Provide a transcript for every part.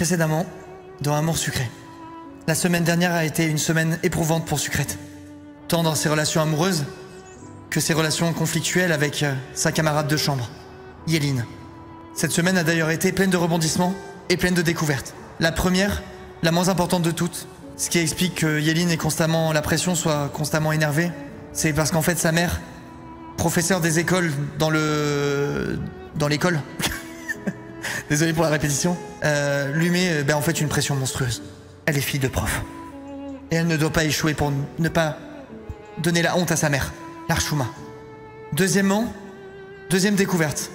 Précédemment, dans Amour Sucré. La semaine dernière a été une semaine éprouvante pour Sucrète. Tant dans ses relations amoureuses que ses relations conflictuelles avec sa camarade de chambre, Yéline. Cette semaine a d'ailleurs été pleine de rebondissements et pleine de découvertes. La première, la moins importante de toutes, ce qui explique que Yéline ait constamment la pression, soit constamment énervée, c'est parce qu'en fait sa mère, professeure des écoles dans l'école, désolé pour la répétition, lui met en fait une pression monstrueuse. Elle est fille de prof. Et elle ne doit pas échouer pour ne pas donner la honte à sa mère, l'Archouma. Deuxième découverte,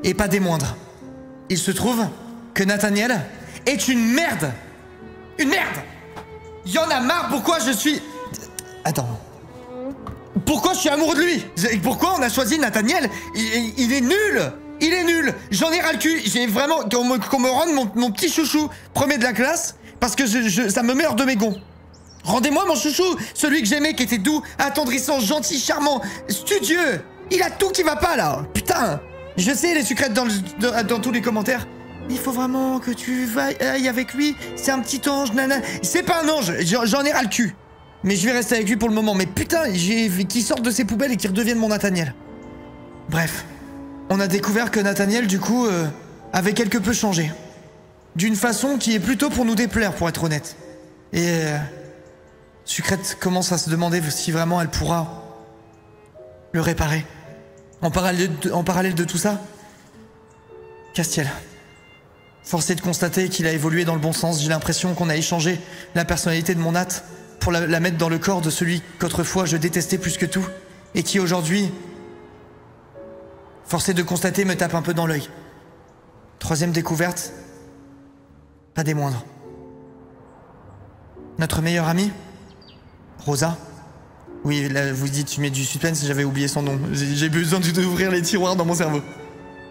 et pas des moindres. Il se trouve que Nathaniel est une merde. Une merde. Il y en a marre, pourquoi je suis... Attends. Pourquoi je suis amoureux de lui? Pourquoi on a choisi Nathaniel? Il est nul. Il est nul. J'en ai ras le cul. J'ai vraiment... Qu'on me rende mon petit chouchou premier de la classe, parce que ça me met hors de mes gonds. Rendez-moi mon chouchou, celui que j'aimais, qui était doux, attendrissant, gentil, charmant, studieux. Il a tout qui va pas, là. Putain. Je sais, les Sucrètes dans tous les commentaires. Il faut vraiment que tu ailles avec lui. C'est un petit ange, nana. C'est pas un ange. J'en ai ras le cul. Mais je vais rester avec lui pour le moment. Mais putain, qu'il sorte de ses poubelles et qu'il redevienne mon Nathaniel. Bref. On a découvert que Nathaniel, du coup, avait quelque peu changé. D'une façon qui est plutôt pour nous déplaire, pour être honnête. Et... Sucrète commence à se demander si vraiment elle pourra le réparer. En parallèle de tout ça, Castiel. Force est de constater qu'il a évolué dans le bon sens. J'ai l'impression qu'on a échangé la personnalité de mon Nat pour la mettre dans le corps de celui qu'autrefois je détestais plus que tout et qui aujourd'hui, force est de constater, me tape un peu dans l'œil. Troisième découverte, pas des moindres. Notre meilleure amie, Rosa. Oui, là, vous dites, tu mets du suspense, j'avais oublié son nom. J'ai besoin d'ouvrir les tiroirs dans mon cerveau.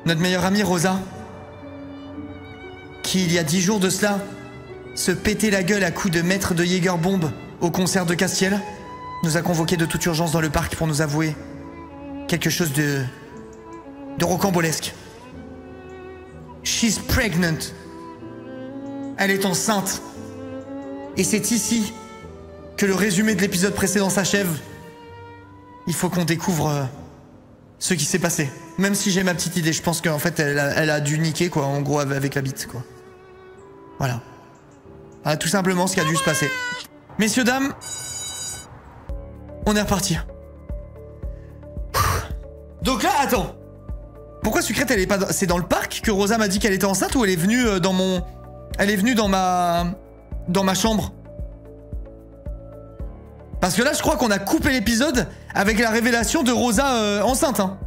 Notre meilleure amie, Rosa, qui, il y a 10 jours de cela, se pétait la gueule à coups de mètres de Jägerbomb au concert de Castiel, nous a convoqués de toute urgence dans le parc pour nous avouer quelque chose de rocambolesque. She's pregnant. Elle est enceinte. Et c'est ici que le résumé de l'épisode précédent s'achève. Il faut qu'on découvre ce qui s'est passé. Même si j'ai ma petite idée, je pense qu'en fait elle a dû niquer quoi, en gros avec la bite quoi. Voilà. Ah, tout simplement ce qui a dû se passer. Messieurs, dames, on est reparti. Donc là, attends. Pourquoi Sucrète elle est pas... C'est dans le parc que Rosa m'a dit qu'elle était enceinte ou elle est venue dans mon... Elle est venue dans ma chambre? Parce que là, je crois qu'on a coupé l'épisode avec la révélation de Rosa enceinte. Hein.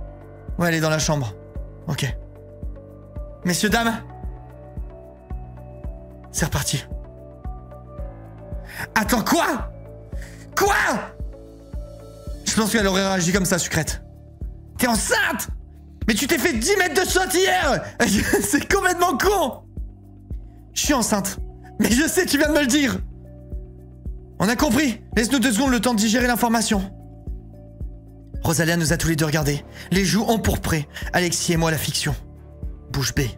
Ouais, elle est dans la chambre. Ok. Messieurs, dames. C'est reparti. Attends, quoi? Quoi? Je pense qu'elle aurait réagi comme ça, Sucrète. T'es enceinte? Mais tu t'es fait 10 mètres de shot hier. C'est complètement con. Je suis enceinte. Mais je sais, tu viens de me le dire. On a compris. Laisse-nous 2 secondes le temps de digérer l'information. Rosalia nous a tous les deux regardés, les joues empourprées. Alexis et moi, la fiction. Bouche bée.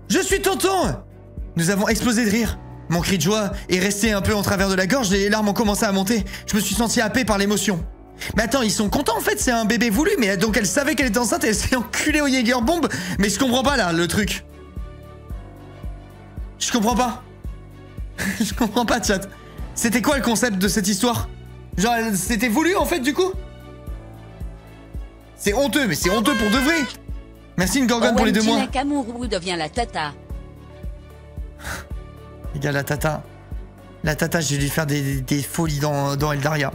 Je suis tonton. Nous avons explosé de rire. Mon cri de joie est resté un peu en travers de la gorge et les larmes ont commencé à monter. Je me suis senti happé par l'émotion. Mais attends, ils sont contents en fait, c'est un bébé voulu. Mais donc elle savait qu'elle était enceinte et elle s'est enculée au Jägerbomb. Mais je comprends pas là, le truc. Je comprends pas. Je comprends pas, chat. C'était quoi le concept de cette histoire? Genre, c'était voulu en fait du coup? C'est honteux, mais c'est honteux pour de vrai. Merci une gorgone pour les 2 mois. Nakamura devient la tata. Les gars, la tata. La tata, j'ai dû faire des folies dans Eldaria.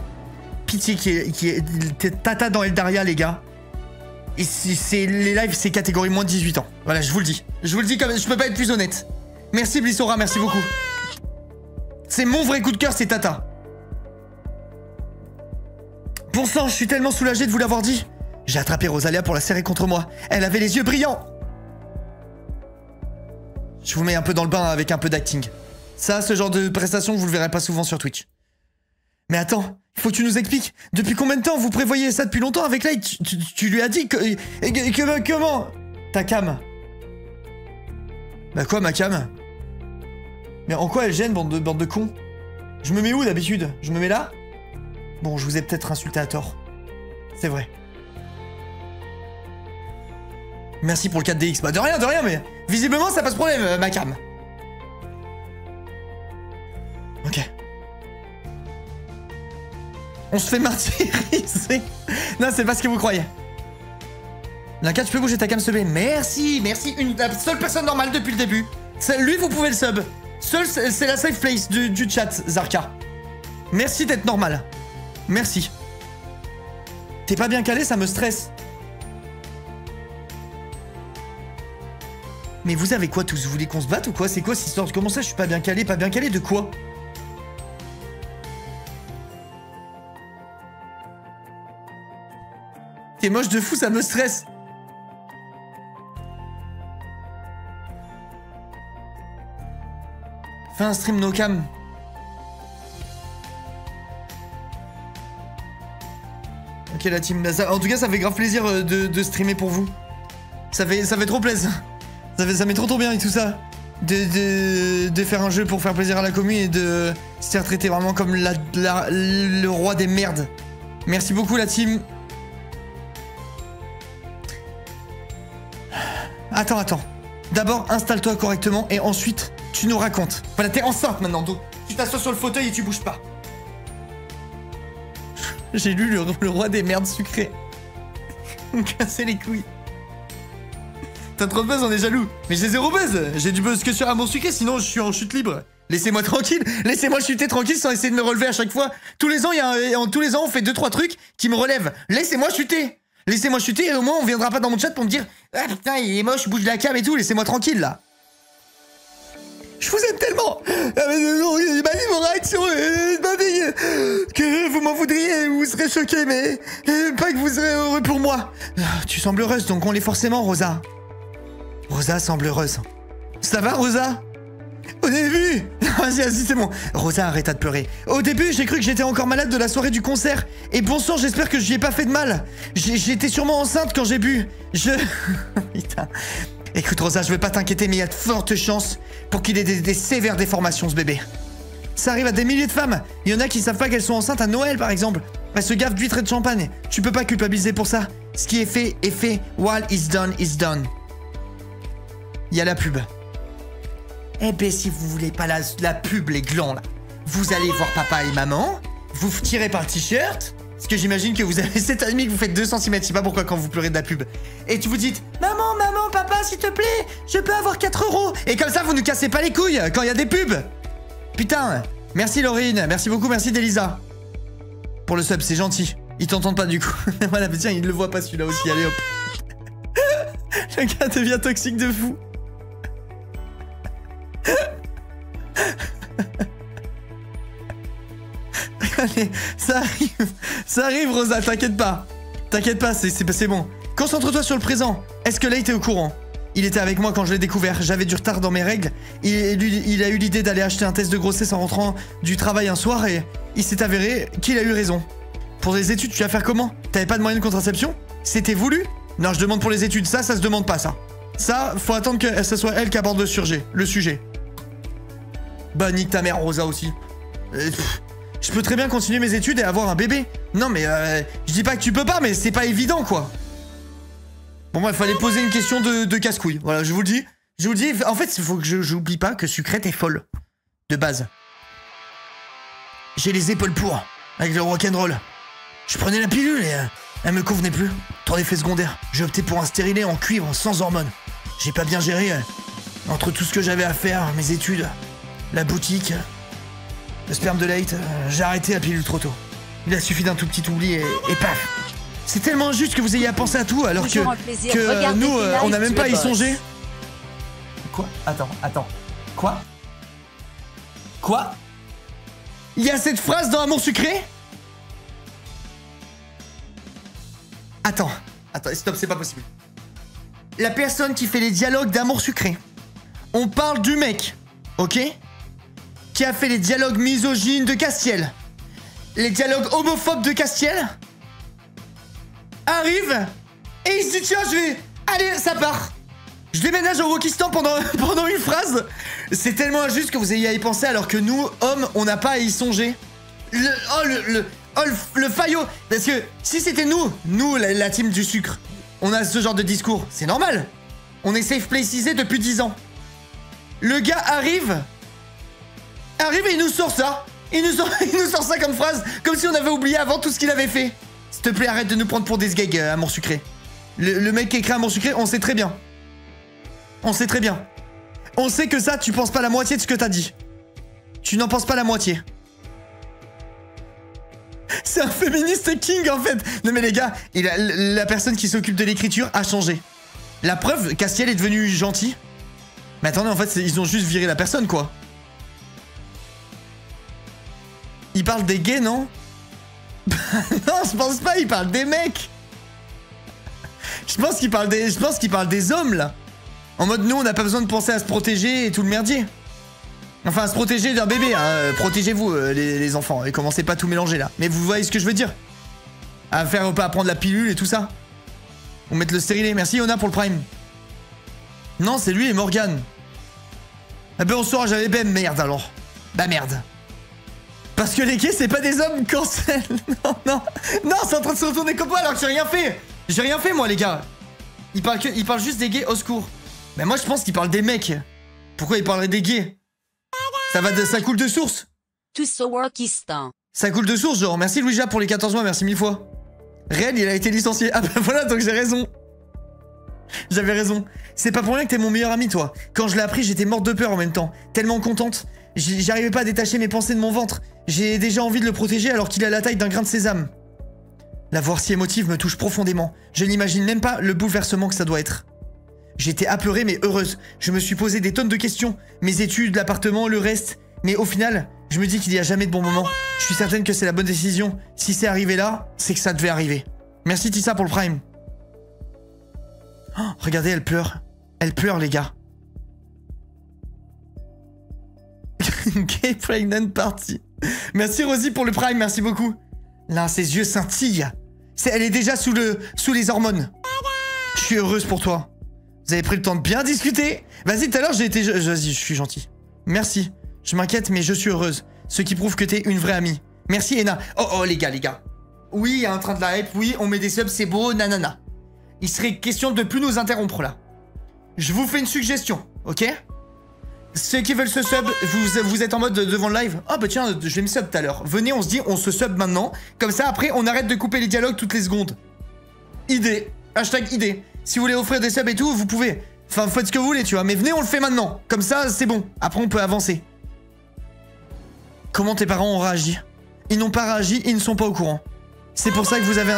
Pitié qui est tata dans Eldaria, les gars. Et les lives, c'est catégorie moins de 18 ans. Voilà, je vous le dis. Je vous le dis comme je peux pas être plus honnête. Merci Blissora, merci beaucoup. C'est mon vrai coup de cœur, c'est Tata. Bon sang, je suis tellement soulagé de vous l'avoir dit. J'ai attrapé Rosalia pour la serrer contre moi. Elle avait les yeux brillants. Je vous mets un peu dans le bain avec un peu d'acting. Ça, ce genre de prestation, vous le verrez pas souvent sur Twitch. Mais attends, il faut que tu nous expliques. Depuis combien de temps vous prévoyez ça depuis longtemps avec Light? Tu lui as dit que... Comment? Ta cam. Bah quoi, ma cam? Mais en quoi elle gêne, bande de cons? Je me mets où d'habitude? Je me mets là? Bon, je vous ai peut-être insulté à tort. C'est vrai. Merci pour le 4DX. Bah de rien, mais visiblement ça passe problème, ma cam. Ok. On se fait martyriser. Non, c'est pas ce que vous croyez. Linka, tu peux bouger ta cam, s'il te plaît. Merci, merci. La seule personne normale depuis le début. Lui, vous pouvez le sub. C'est la safe place du chat, Zarka. Merci d'être normal. Merci. T'es pas bien calé, ça me stresse. Mais vous avez quoi tous? Vous voulez qu'on se batte ou quoi? C'est quoi cette histoire? Comment ça je suis pas bien calé? Pas bien calé de quoi? T'es moche de fou, ça me stresse. Fais un stream no cam. Ok la team, en tout cas ça fait grave plaisir de streamer pour vous. Ça fait trop plaisir. Ça m'est trop bien et tout ça. De faire un jeu pour faire plaisir à la commune et de se faire traiter vraiment comme le roi des merdes. Merci beaucoup la team. Attends. D'abord installe-toi correctement et ensuite tu nous racontes. Voilà, t'es enceinte maintenant, donc tu t'assois sur le fauteuil et tu bouges pas. J'ai lu le roi des merdes sucrées. Me casser les couilles. T'as trop de buzz, on est jaloux. Mais j'ai zéro buzz. J'ai du buzz que sur Amour Sucré, sinon je suis en chute libre. Laissez-moi tranquille. Laissez-moi chuter tranquille sans essayer de me relever à chaque fois. Tous les ans, tous les ans, on fait 2-3 trucs qui me relèvent. Laissez-moi chuter. Laissez-moi chuter et au moins on viendra pas dans mon chat pour me dire « Ah putain, il est moche, bouge la cam et tout, laissez-moi tranquille là. » Je vous aime tellement. Il m'a dit mon réaction, que vous m'en voudriez, vous serez choqués, mais pas que vous serez heureux pour moi. Tu sembles heureuse, donc on l'est forcément, Rosa. Rosa semble heureuse. Ça va, Rosa? Au début... Vas-y, c'est bon. Rosa, arrêta de pleurer. Au début, j'ai cru que j'étais encore malade de la soirée du concert. Et bon sang, j'espère que je lui ai pas fait de mal. J'étais sûrement enceinte quand j'ai bu. Putain... Écoute Rosa, je veux pas t'inquiéter, mais il y a de fortes chances pour qu'il ait des sévères déformations, ce bébé. Ça arrive à des milliers de femmes. Il y en a qui savent pas qu'elles sont enceintes à Noël, par exemple. Elles se gaffent d'huîtres et de champagne. Tu peux pas culpabiliser pour ça. Ce qui est fait est fait. What is done is done. Il y a la pub. Eh ben, si vous voulez pas la pub, les glands, là, vous allez voir papa et maman, vous tirez par le t-shirt, parce que j'imagine que vous avez 7 ans et demi, que vous faites 2 cm, je sais pas pourquoi quand vous pleurez de la pub. Et tu vous dites, maman, papa, s'il te plaît, je peux avoir 4 €. Et comme ça, vous nous cassez pas les couilles quand il y a des pubs. Putain, merci Laurine, merci beaucoup, merci d'Elisa. Pour le sub, c'est gentil. Ils t'entendent pas du coup. Voilà, mais tiens, il le voit pas celui-là aussi, allez hop. Le gars devient toxique de fou. Allez, ça arrive Rosa, t'inquiète pas, c'est bon. Concentre-toi sur le présent. Est-ce que Leigh est au courant? Il était avec moi quand je l'ai découvert, j'avais du retard dans mes règles. Il a eu l'idée d'aller acheter un test de grossesse en rentrant du travail un soir et il s'est avéré qu'il a eu raison. Pour les études, tu vas faire comment? T'avais pas de moyen de contraception? C'était voulu? Non, je demande pour les études, ça se demande pas ça. Ça, faut attendre que ce soit elle qui aborde le sujet. Bah nique ta mère Rosa aussi. Je peux très bien continuer mes études et avoir un bébé. Non mais je dis pas que tu peux pas, mais c'est pas évident quoi. Bon moi il fallait poser une question de casse-couille. Voilà, je vous le dis. En fait il faut que j'oublie pas que Sucrète est folle. De base. J'ai les épaules pour. Avec le rock'n'roll. Je prenais la pilule et elle me convenait plus. Trop d'effets secondaires. J'ai opté pour un stérilet en cuivre sans hormones. J'ai pas bien géré entre tout ce que j'avais à faire, mes études, la boutique, le sperme de Leigh, j'ai arrêté la pilule trop tôt. Il a suffi d'un tout petit oubli et paf. C'est tellement injuste que vous ayez à penser à tout alors que nous, on n'a même pas à y songer. Quoi? Attends. Quoi? Il y a cette phrase dans Amour Sucré? Attends, stop, c'est pas possible. La personne qui fait les dialogues d'Amour Sucré. On parle du mec, ok? Qui a fait les dialogues misogynes de Castiel. Les dialogues homophobes de Castiel. Arrive et il se dit tiens, allez, ça part. Je déménage au Wokistan pendant une phrase. C'est tellement injuste que vous ayez à y penser alors que nous, hommes, on n'a pas à y songer. Le faillot. Parce que si c'était nous, la team du sucre, on a ce genre de discours. C'est normal. On est safe placeisé depuis 10 ans. Le gars arrive et il nous sort ça. Il nous sort ça comme phrase, comme si on avait oublié avant tout ce qu'il avait fait. S'il te plaît, arrête de nous prendre pour des sgags, amour sucré. Le mec qui écrit amour sucré, on sait très bien. On sait très bien. On sait que ça, tu penses pas la moitié de ce que t'as dit. Tu n'en penses pas la moitié. C'est un féministe king en fait. Non mais les gars, la personne qui s'occupe de l'écriture a changé. La preuve, Castiel est devenu gentil. Mais attendez, en fait, ils ont juste viré la personne quoi. Il parle des gays, non? Non, je pense pas, il parle des mecs. Je pense qu'il parle des hommes là. En mode, nous, on n'a pas besoin de penser à se protéger et tout le merdier. Enfin, à se protéger d'un bébé, hein. Protégez-vous, les enfants. Et commencez pas à tout mélanger, là. Mais vous voyez ce que je veux dire? À prendre la pilule et tout ça. On met le stérilet. Merci, Yona, pour le prime. Non, c'est lui et Morgane. Eh ben, on saura jamais ben, merde, alors. Bah, merde. Parce que les gays, c'est pas des hommes, cancel. Non, c'est en train de se retourner comme moi, alors que j'ai rien fait. J'ai rien fait, moi, les gars. Il parle juste des gays, au secours. Mais moi je pense qu'il parle des mecs. Pourquoi il parlerait des gays? Ça coule de source. Tous au Wokistan. Ça coule de source genre. Merci Louisa pour les 14 mois, merci 1000 fois. Réel, il a été licencié. Ah bah voilà, donc j'ai raison. J'avais raison. C'est pas pour rien que t'es mon meilleur ami toi. Quand je l'ai appris, j'étais morte de peur en même temps. Tellement contente. J'arrivais pas à détacher mes pensées de mon ventre. J'ai déjà envie de le protéger alors qu'il a la taille d'un grain de sésame. La voix si émotive me touche profondément. Je n'imagine même pas le bouleversement que ça doit être. J'étais apeurée mais heureuse. Je me suis posé des tonnes de questions. Mes études, l'appartement, le reste. Mais au final, je me dis qu'il n'y a jamais de bon moment. Je suis certaine que c'est la bonne décision. Si c'est arrivé là, c'est que ça devait arriver. Merci Tissa pour le prime. Oh, regardez, elle pleure. Elle pleure les gars. Gay pregnant party. Merci Rosie pour le prime, merci beaucoup. Là, ses yeux scintillent. Elle est déjà sous les hormones. Je suis heureuse pour toi. Vous avez pris le temps de bien discuter. Vas-y, tout à l'heure, vas-y, je suis gentil. Merci. Je m'inquiète, mais je suis heureuse. Ce qui prouve que t'es une vraie amie. Merci, Ena. Oh, les gars. Oui, il y a un train de la hype. Oui, on met des subs, c'est beau, nanana. Il serait question de plus nous interrompre, là. Je vous fais une suggestion, ok? Ceux qui veulent se sub, vous êtes en mode devant le live. Oh, bah tiens, je vais me sub tout à l'heure. Venez, on se dit, on se sub maintenant. Comme ça, après, on arrête de couper les dialogues toutes les secondes. Idée. Hashtag idée. Si vous voulez offrir des subs et tout, vous pouvez. Enfin, faites ce que vous voulez, tu vois. Mais venez, on le fait maintenant. Comme ça, c'est bon. Après, on peut avancer. Comment tes parents ont réagi? Ils n'ont pas réagi, ils ne sont pas au courant. C'est pour ça que vous avez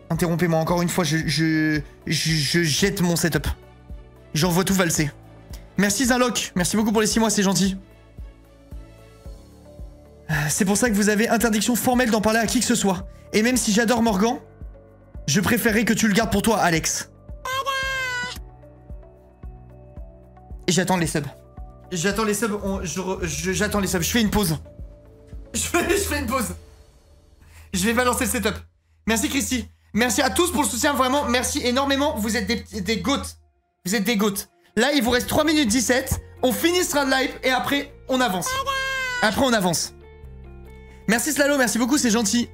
Interrompez-moi encore une fois, je jette mon setup. J'envoie tout valser. Merci Zinlock, merci beaucoup pour les 6 mois, c'est gentil. C'est pour ça que vous avez interdiction formelle d'en parler à qui que ce soit. Et même si j'adore Morgan, je préférerais que tu le gardes pour toi, Alex. Et j'attends les subs. J'attends les subs, j'attends les subs, je fais une pause. Je fais une pause. Je vais balancer le setup. Merci Christy. Merci à tous pour le soutien, vraiment, merci énormément. Vous êtes des goats. Vous êtes des goats. Là, il vous reste 3 minutes 17. On finit ce round live et après, on avance. Après, on avance. Merci Slalo, merci beaucoup, c'est gentil.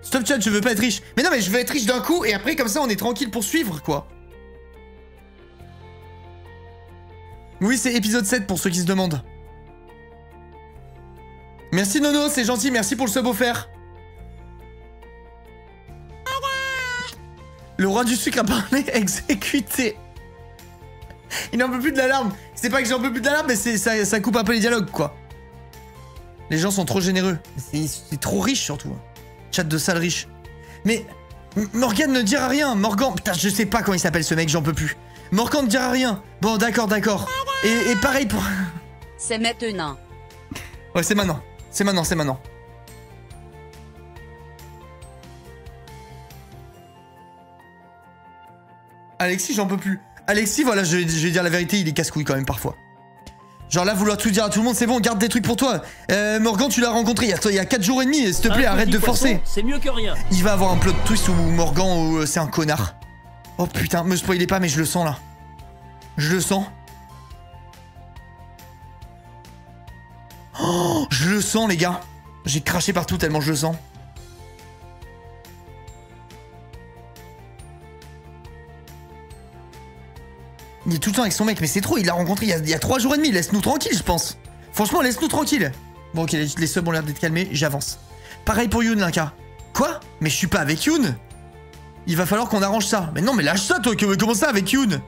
Stop chat, je veux pas être riche. Mais non, mais je veux être riche d'un coup et après, comme ça, on est tranquille pour suivre, quoi. Oui, c'est épisode 7 pour ceux qui se demandent. Merci Nono, c'est gentil, merci pour le sub offert. Le roi du sucre a parlé, exécuté. Il n'en peut plus de l'alarme. C'est pas que j'en peux plus de l'alarme, mais ça coupe un peu les dialogues, quoi. Les gens sont trop généreux. C'est trop riche, surtout. Chat de sale riche. Mais Morgan ne dira rien. Morgan, putain, je sais pas comment il s'appelle ce mec, j'en peux plus. Morgan ne dira rien. Bon, d'accord. Et pareil pour... C'est maintenant. Ouais, c'est maintenant. C'est maintenant. Alexis, j'en peux plus. Alexis, voilà, je vais dire la vérité, il est casse-couille quand même parfois. Genre là, vouloir tout dire à tout le monde, c'est bon, garde des trucs pour toi. Morgan, tu l'as rencontré il y a 4 jours et demi, s'il te plaît, arrête de forcer. C'est mieux que rien. Il va avoir un plot twist où Morgan, c'est un connard. Oh putain, me spoilez pas, mais je le sens là. Je le sens. Oh, je le sens, les gars. J'ai craché partout tellement je le sens. Il est tout le temps avec son mec, mais c'est trop, il l'a rencontré il y a 3 jours et demi, laisse-nous tranquille, je pense. Franchement, laisse-nous tranquille. Bon, ok, les subs ont l'air d'être calmés, j'avance. Pareil pour Yoon, Linka. Quoi? Mais je suis pas avec Yoon. Il va falloir qu'on arrange ça. Mais non, mais lâche ça, toi, comment ça avec Yoon?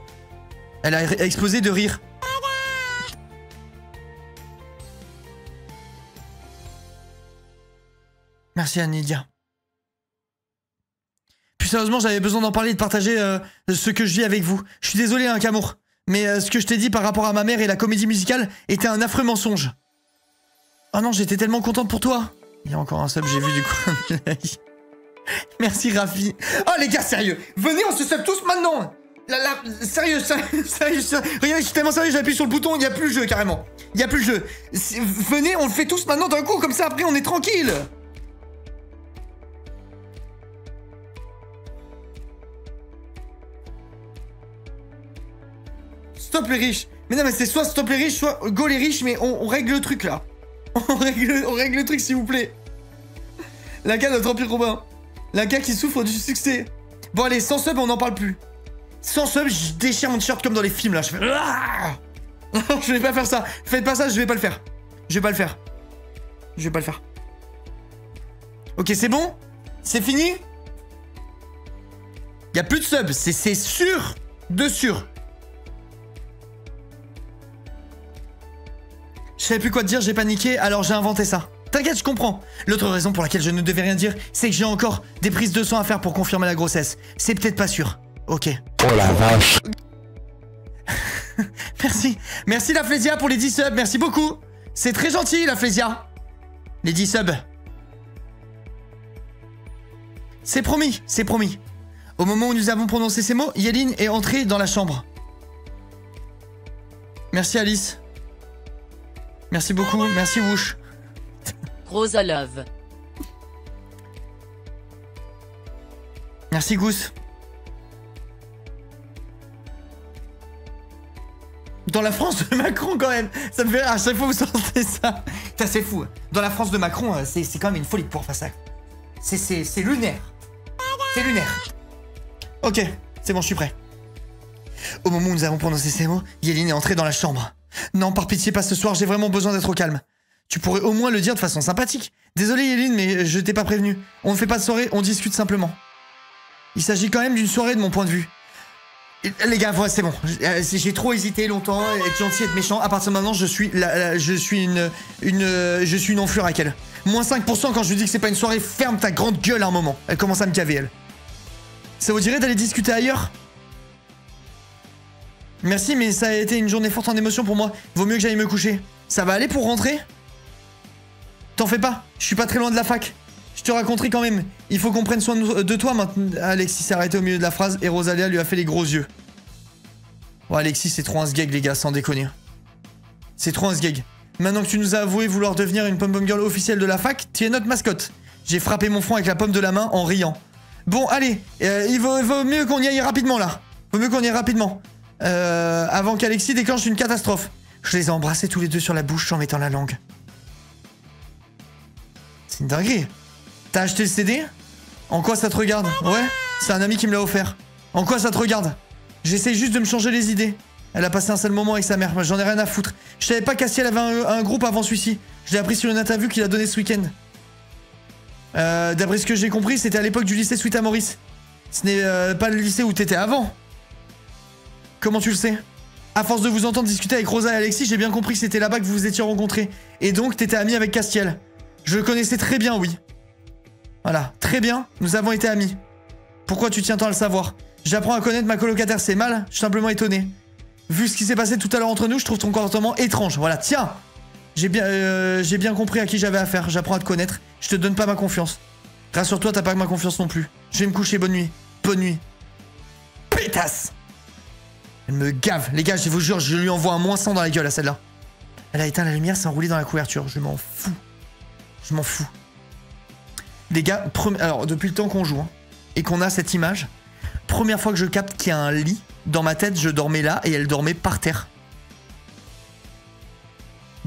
Elle a explosé de rire. Merci, Anidia. Puis sérieusement, j'avais besoin d'en parler et de partager ce que je vis avec vous. Je suis désolé, hein, Kamour. Mais ce que je t'ai dit par rapport à ma mère et la comédie musicale était un affreux mensonge. Oh non, j'étais tellement contente pour toi. Il y a encore un sub, j'ai vu du coin de l'œil. Merci, Rafi. Oh, les gars, sérieux. Venez, on se sub tous maintenant. Sérieux, sérieux. Regardez, je suis tellement sérieux, j'appuie sur le bouton, il n'y a plus le jeu, carrément. Il n'y a plus le jeu. Venez, on le fait tous maintenant d'un coup, comme ça, après, on est tranquille. Stop les riches. Mais non, mais c'est soit stop les riches, soit go les riches, mais on règle le truc, là. On règle le truc, s'il vous plaît. Linka, notre empire romain. Linka qui souffre du succès. Bon, allez, sans sub, on n'en parle plus. Sans sub, je déchire mon t-shirt comme dans les films, là. Je fais... Je vais pas faire ça. Faites pas ça, je vais pas le faire. Je vais pas le faire. Je vais pas le faire. Ok, c'est bon? C'est fini? Y a plus de sub, c'est sûr de sûr. Je savais plus quoi te dire, j'ai paniqué, alors j'ai inventé ça. T'inquiète, je comprends. L'autre raison pour laquelle je ne devais rien dire, c'est que j'ai encore des prises de sang à faire pour confirmer la grossesse. C'est peut-être pas sûr. Ok. Oh la vache. Merci. Merci la Flésia pour les 10 subs, merci beaucoup. C'est très gentil la Flésia. Les 10 subs. C'est promis, c'est promis. Au moment où nous avons prononcé ces mots, Yeline est entrée dans la chambre. Merci Alice. Merci beaucoup, merci Wouch. Rosa Love. Merci Goose. Dans la France de Macron quand même. Ça me fait rire, à chaque fois vous sortez ça. Ça c'est fou. Dans la France de Macron, c'est quand même une folie de pouvoir faire ça. C'est lunaire. C'est lunaire. Ok, c'est bon, je suis prêt. Au moment où nous avons prononcé ces mots, Yeline est entrée dans la chambre. Non, par pitié, pas ce soir, j'ai vraiment besoin d'être au calme. Tu pourrais au moins le dire de façon sympathique. Désolé Yeline, mais je t'ai pas prévenu. On ne fait pas de soirée, on discute simplement. Il s'agit quand même d'une soirée de mon point de vue. Et, les gars, ouais, c'est bon. J'ai trop hésité longtemps, être gentil, être méchant. À partir de maintenant, je suis une enflure avec elle. Moins 5% quand je lui dis que c'est pas une soirée, ferme ta grande gueule à un moment. Elle commence à me caver, elle. Ça vous dirait d'aller discuter ailleurs ? Merci, mais ça a été une journée forte en émotion pour moi. Vaut mieux que j'aille me coucher. Ça va aller pour rentrer ? T'en fais pas, je suis pas très loin de la fac. Je te raconterai quand même. Il faut qu'on prenne soin de toi maintenant. Alexis s'est arrêté au milieu de la phrase et Rosalia lui a fait les gros yeux. Ouais, Alexis, c'est trop un sgeg, les gars, sans déconner. C'est trop un sgeg. Maintenant que tu nous as avoué vouloir devenir une pom-pom girl officielle de la fac, tu es notre mascotte. J'ai frappé mon front avec la pomme de la main en riant. Bon, allez, il vaut mieux qu'on y aille rapidement, là. Vaut mieux qu'on y aille rapidement. Avant qu'Alexis déclenche une catastrophe. Je les ai embrassés tous les deux sur la bouche en mettant la langue. C'est une dinguerie. T'as acheté le CD? En quoi ça te regarde? Ouais, c'est un ami qui me l'a offert. En quoi ça te regarde? J'essaye juste de me changer les idées. Elle a passé un sale moment avec sa mère, j'en ai rien à foutre. Je savais pas qu'Astiel avait un groupe avant celui-ci. Je l'ai appris sur une interview qu'il a donnée ce week-end. D'après ce que j'ai compris, c'était à l'époque du lycée Sweet Maurice. Ce n'est pas le lycée où t'étais avant. Comment tu le sais? À force de vous entendre discuter avec Rosa et Alexis, j'ai bien compris que c'était là-bas que vous vous étiez rencontrés. Et donc, t'étais ami avec Castiel. Je le connaissais très bien, oui. Voilà, très bien, nous avons été amis. Pourquoi tu tiens tant à le savoir? J'apprends à connaître ma colocataire, c'est mal? Je suis simplement étonné. Vu ce qui s'est passé tout à l'heure entre nous, je trouve ton comportement étrange. Voilà, tiens! J'ai bien compris à qui j'avais affaire. J'apprends à te connaître. Je te donne pas ma confiance. Rassure-toi, t'as pas ma confiance non plus. Je vais me coucher, bonne nuit. Bonne nuit. Pétasse! Elle me gave. Les gars, je vous jure, je lui envoie un moins 100 dans la gueule à celle-là. Elle a éteint la lumière, s'est enroulée dans la couverture. Je m'en fous. Je m'en fous. Les gars, alors depuis le temps qu'on joue, hein, et qu'on a cette image, première fois que je capte qu'il y a un lit. Dans ma tête, je dormais là et elle dormait par terre.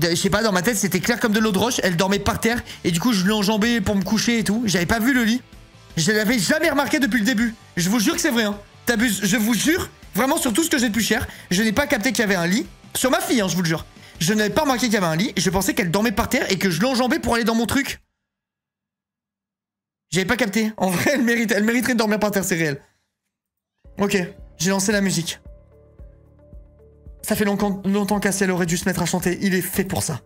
Je sais pas, dans ma tête, c'était clair comme de l'eau de roche. Elle dormait par terre et du coup, je l'ai enjambée pour me coucher et tout. J'avais pas vu le lit. Je l'avais jamais remarqué depuis le début. Je vous jure que c'est vrai, hein. T'abuses. Je vous jure, vraiment sur tout ce que j'ai de plus cher, je n'ai pas capté qu'il y avait un lit. Sur ma fille, hein, je vous le jure. Je n'avais pas remarqué qu'il y avait un lit. Je pensais qu'elle dormait par terre et que je l'enjambais pour aller dans mon truc. J'avais pas capté. En vrai, elle mériterait de dormir par terre, c'est réel. Ok, j'ai lancé la musique. Ça fait longtemps qu'Aciel aurait dû se mettre à chanter. Il est fait pour ça.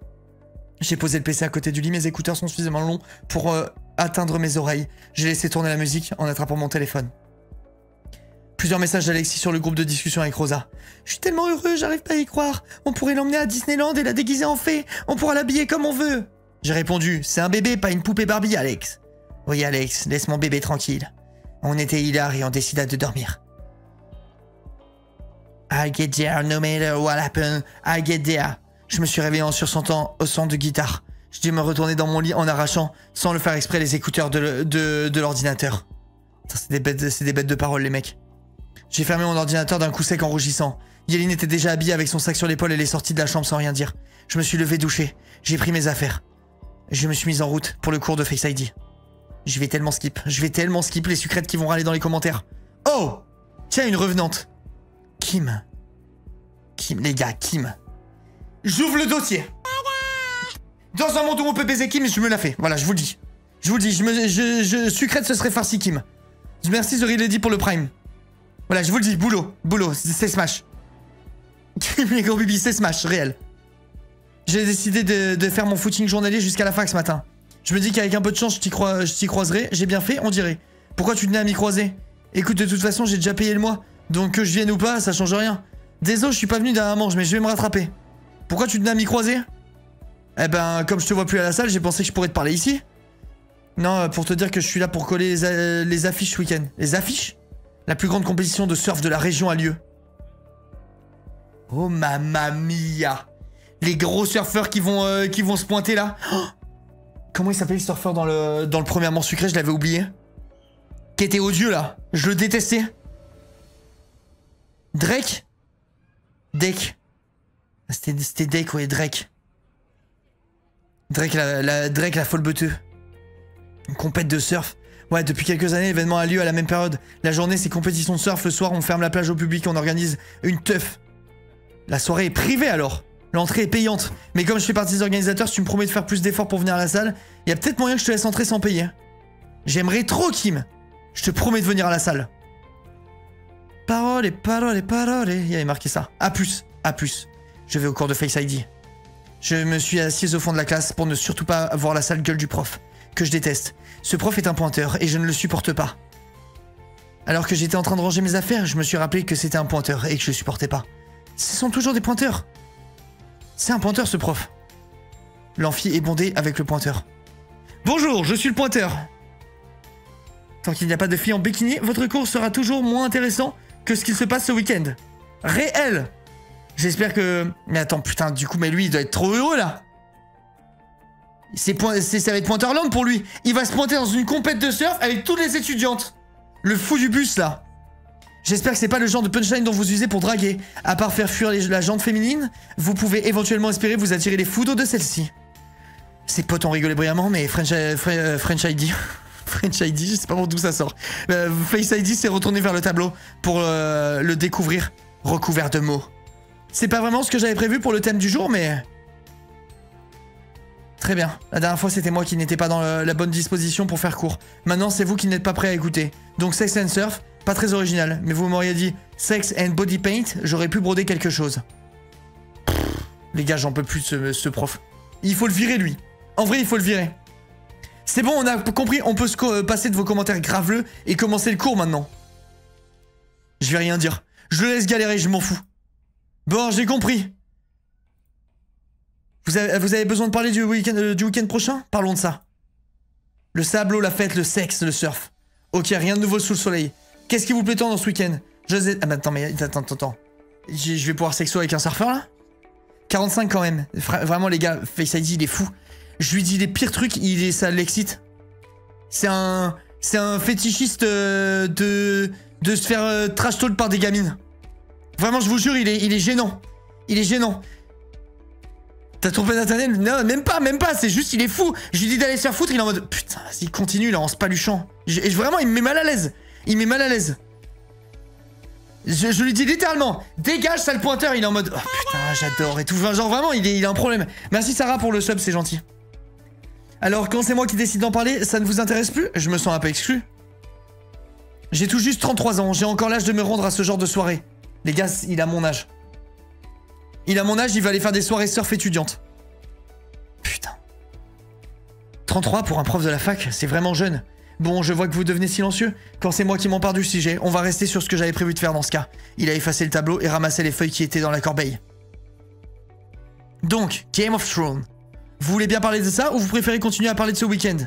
J'ai posé le PC à côté du lit. Mes écouteurs sont suffisamment longs pour atteindre mes oreilles. J'ai laissé tourner la musique en attrapant mon téléphone. Plusieurs messages d'Alexis sur le groupe de discussion avec Rosa. Je suis tellement heureux, j'arrive pas à y croire. On pourrait l'emmener à Disneyland et la déguiser en fée. On pourra l'habiller comme on veut. J'ai répondu, c'est un bébé, pas une poupée Barbie, Alex. Oui, Alex, laisse mon bébé tranquille. On était hilar et on décida de dormir. I get there no matter what happens, I get there. Je me suis réveillé en sursentant au son de guitare. Je dû me retourner dans mon lit en arrachant, sans le faire exprès, les écouteurs de l'ordinateur. C'est des bêtes de paroles, les mecs. J'ai fermé mon ordinateur d'un coup sec en rougissant. Yéline était déjà habillée avec son sac sur l'épaule et elle est sortie de la chambre sans rien dire. Je me suis levé douché. J'ai pris mes affaires. Je me suis mise en route pour le cours de Face ID. Je vais tellement skip les sucrètes qui vont râler dans les commentaires. Oh! Tiens, une revenante. Kim, les gars, Kim. J'ouvre le dossier. Dans un monde où on peut baiser Kim, je me la fais. Voilà, je vous le dis. Sucrète, ce serait farci Kim. Merci The Real Lady pour le prime. Voilà, je vous le dis, boulot, c'est smash. Kim, les gros bibis, c'est smash, réel. J'ai décidé de faire mon footing journalier jusqu'à la fac ce matin. Je me dis qu'avec un peu de chance, je t'y croiserai. J'ai bien fait, on dirait. Pourquoi tu tenais à m'y croiser? Écoute, de toute façon, j'ai déjà payé le mois. Donc que je vienne ou pas, ça change rien. Désolé, je suis pas venu d'un manche, mais je vais me rattraper. Pourquoi tu tenais à m'y croiser? Eh ben, comme je te vois plus à la salle, j'ai pensé que je pourrais te parler ici. Non, pour te dire que je suis là pour coller les affiches ce week-end. Les affiches? La plus grande compétition de surf de la région a lieu. Oh mamma mia. Les gros surfeurs qui vont se pointer là. Oh, comment il s'appelait le surfeur dans le premier amour sucré? Je l'avais oublié. Qui était odieux là. Je le détestais. Drake? Drake, ouais, Drake. Drake la folle beuteux. Une compète de surf. Ouais, depuis quelques années, l'événement a lieu à la même période. La journée, c'est compétition de surf. Le soir, on ferme la plage au public. On organise une teuf. La soirée est privée alors. L'entrée est payante. Mais comme je fais partie des organisateurs, si tu me promets de faire plus d'efforts pour venir à la salle, il y a peut-être moyen que je te laisse entrer sans payer. J'aimerais trop, Kim. Je te promets de venir à la salle. Parole. Il y avait marqué ça. A plus. Je vais au cours de Face ID. Je me suis assise au fond de la classe pour ne surtout pas voir la sale gueule du prof, que je déteste. Ce prof est un pointeur et je ne le supporte pas. Alors que j'étais en train de ranger mes affaires, je me suis rappelé que c'était un pointeur et que je le supportais pas. Ce sont toujours des pointeurs. C'est un pointeur, ce prof. L'amphi est bondé avec le pointeur. Bonjour, je suis le pointeur. Tant qu'il n'y a pas de filles en bikini, votre cours sera toujours moins intéressant que ce qu'il se passe ce week-end. Réel. J'espère que... Mais attends, putain, du coup, mais lui, il doit être trop heureux, là. Ça va être Pointerland pour lui. Il va se pointer dans une compète de surf avec toutes les étudiantes. Le fou du bus, là. J'espère que c'est pas le genre de punchline dont vous usez pour draguer. À part faire fuir la jante féminine, vous pouvez éventuellement espérer vous attirer les foudres de celle-ci. Ses potes ont rigolé brillamment, mais French ID... French ID, je sais pas d'où ça sort. Face ID s'est retourné vers le tableau pour le découvrir recouvert de mots. C'est pas vraiment ce que j'avais prévu pour le thème du jour, mais... Très bien. La dernière fois, c'était moi qui n'étais pas dans la bonne disposition pour faire court. Maintenant, c'est vous qui n'êtes pas prêt à écouter. Donc, Sex and Surf, pas très original. Mais vous m'auriez dit Sex and Body Paint, j'aurais pu broder quelque chose. Pff, les gars, j'en peux plus de ce prof. Il faut le virer, lui. En vrai, il faut le virer. C'est bon, on a compris, on peut se passer de vos commentaires graveleux et commencer le cours maintenant. Je vais rien dire. Je le laisse galérer, je m'en fous. Bon, j'ai compris. Vous avez besoin de parler du week-end prochain? Parlons de ça. Le sableau, la fête, le sexe, le surf. Ok, rien de nouveau sous le soleil. Qu'est-ce qui vous plaît tant dans ce week-end? Ah bah attends, mais attends. Je vais pouvoir sexo avec un surfeur là? 45 quand même. Vraiment les gars, Face ID il est fou. Je lui dis les pires trucs, ça l'excite. C'est un fétichiste de de se faire trash talk par des gamines. Vraiment, je vous jure, il est gênant. Il est gênant. T'as trompé Nathaniel? Non, même pas, c'est juste, il est fou. Je lui dis d'aller se faire foutre, il est en mode, putain, vas-y, continue là, en se paluchant. Vraiment, il me met mal à l'aise. Il me met mal à l'aise. Je lui dis littéralement, dégage, sale pointeur, il est en mode, oh putain, j'adore et tout. Genre vraiment, il a un problème. Merci Sarah pour le sub, c'est gentil. Alors, quand c'est moi qui décide d'en parler, ça ne vous intéresse plus? Je me sens un peu exclu. J'ai tout juste 33 ans, j'ai encore l'âge de me rendre à ce genre de soirée. Les gars, il a mon âge. Il a mon âge, il va aller faire des soirées surf étudiantes. Putain. 33 pour un prof de la fac, c'est vraiment jeune. Bon, je vois que vous devenez silencieux. Quand c'est moi qui m'empare du sujet, on va rester sur ce que j'avais prévu de faire dans ce cas. Il a effacé le tableau et ramassé les feuilles qui étaient dans la corbeille. Donc, Game of Thrones. Vous voulez bien parler de ça ou vous préférez continuer à parler de ce week-end?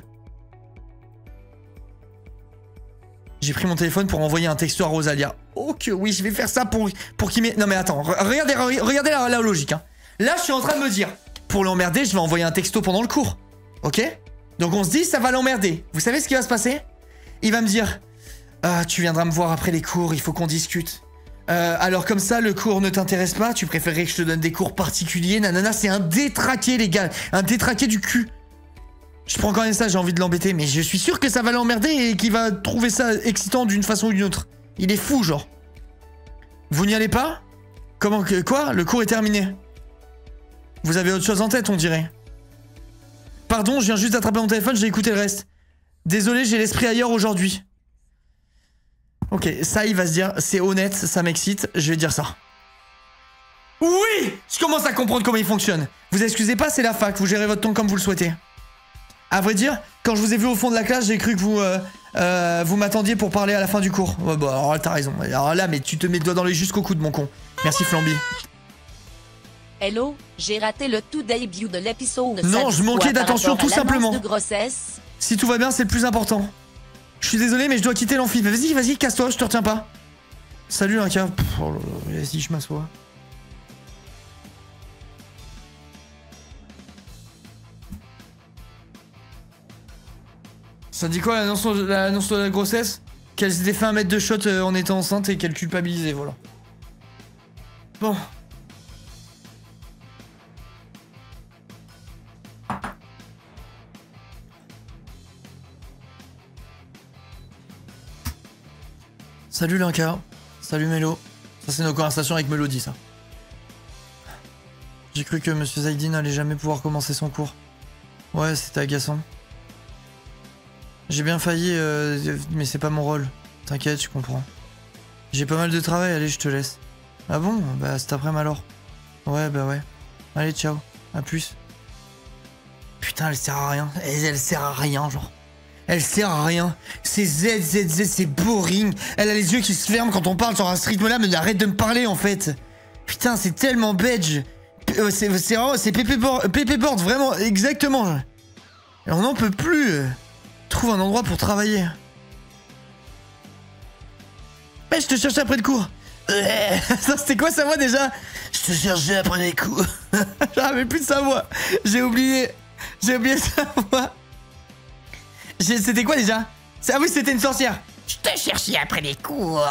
J'ai pris mon téléphone pour envoyer un texto à Rosalia. Oh que oui, je vais faire ça pour qu'il m'ait... Non mais attends, regardez la logique. Hein. Là, je suis en train de me dire, pour l'emmerder, je vais envoyer un texto pendant le cours. Ok? Donc on se dit, ça va l'emmerder. Vous savez ce qui va se passer? Il va me dire, ah, tu viendras me voir après les cours, il faut qu'on discute. Alors comme ça, le cours ne t'intéresse pas? Tu préférerais que je te donne des cours particuliers? Nanana, c'est un détraqué, les gars. Un détraqué du cul. Je prends quand même ça, j'ai envie de l'embêter, mais je suis sûr que ça va l'emmerder et qu'il va trouver ça excitant d'une façon ou d'une autre. Il est fou, genre. Vous n'y allez pas? Comment que... Quoi? Le cours est terminé. Vous avez autre chose en tête, on dirait. Pardon, je viens juste d'attraper mon téléphone, j'ai écouté le reste. Désolé, j'ai l'esprit ailleurs aujourd'hui. Ok, ça, il va se dire, c'est honnête, ça m'excite, je vais dire ça. Oui! Je commence à comprendre comment il fonctionne. Vous excusez pas, c'est la fac, vous gérez votre temps comme vous le souhaitez. À vrai dire, quand je vous ai vu au fond de la classe, j'ai cru que vous m'attendiez pour parler à la fin du cours. Ouais, bah, alors là, t'as raison. Alors là, mais tu te mets le doigt dans les jusqu'au coude, mon con. Merci, Flamby. Hello, j'ai raté le tout début de l'épisode. Non, je manquais d'attention, tout simplement. De grossesse. Si tout va bien, c'est le plus important. Je suis désolé, mais je dois quitter l'amphi. Vas-y, casse-toi, je te retiens pas. Salut, un cas. Oh là là, vas-y, je m'assois. Ça dit quoi l'annonce de la grossesse? Qu'elle s'était fait un mètre de shot en étant enceinte et qu'elle culpabilisait, voilà. Bon. Salut Linka. Salut Mélo. Ça c'est nos conversations avec Mélodie, ça. J'ai cru que Monsieur Zaidi n'allait jamais pouvoir commencer son cours. Ouais, c'était agaçant. J'ai bien failli, mais c'est pas mon rôle. T'inquiète, je comprends. J'ai pas mal de travail, allez, je te laisse. Ah bon? Bah, cet après-midi alors. Ouais, bah ouais. Allez, ciao. À plus. Putain, elle sert à rien. Elle sert à rien, genre. Elle sert à rien. C'est Z, c'est boring. Elle a les yeux qui se ferment quand on parle genre à ce rythme-là, mais arrête de me parler, en fait. Putain, c'est tellement bedge. C'est vraiment, c'est Pépé Board, vraiment, exactement. Et on n'en peut plus. Trouve un endroit pour travailler. Mais je te cherchais après le cours. Ça c'était quoi sa voix déjà? Je te cherchais après les cours. J'avais plus de sa voix. J'ai oublié sa voix. C'était quoi déjà? Ah oui, c'était une sorcière. Je te cherchais après les cours.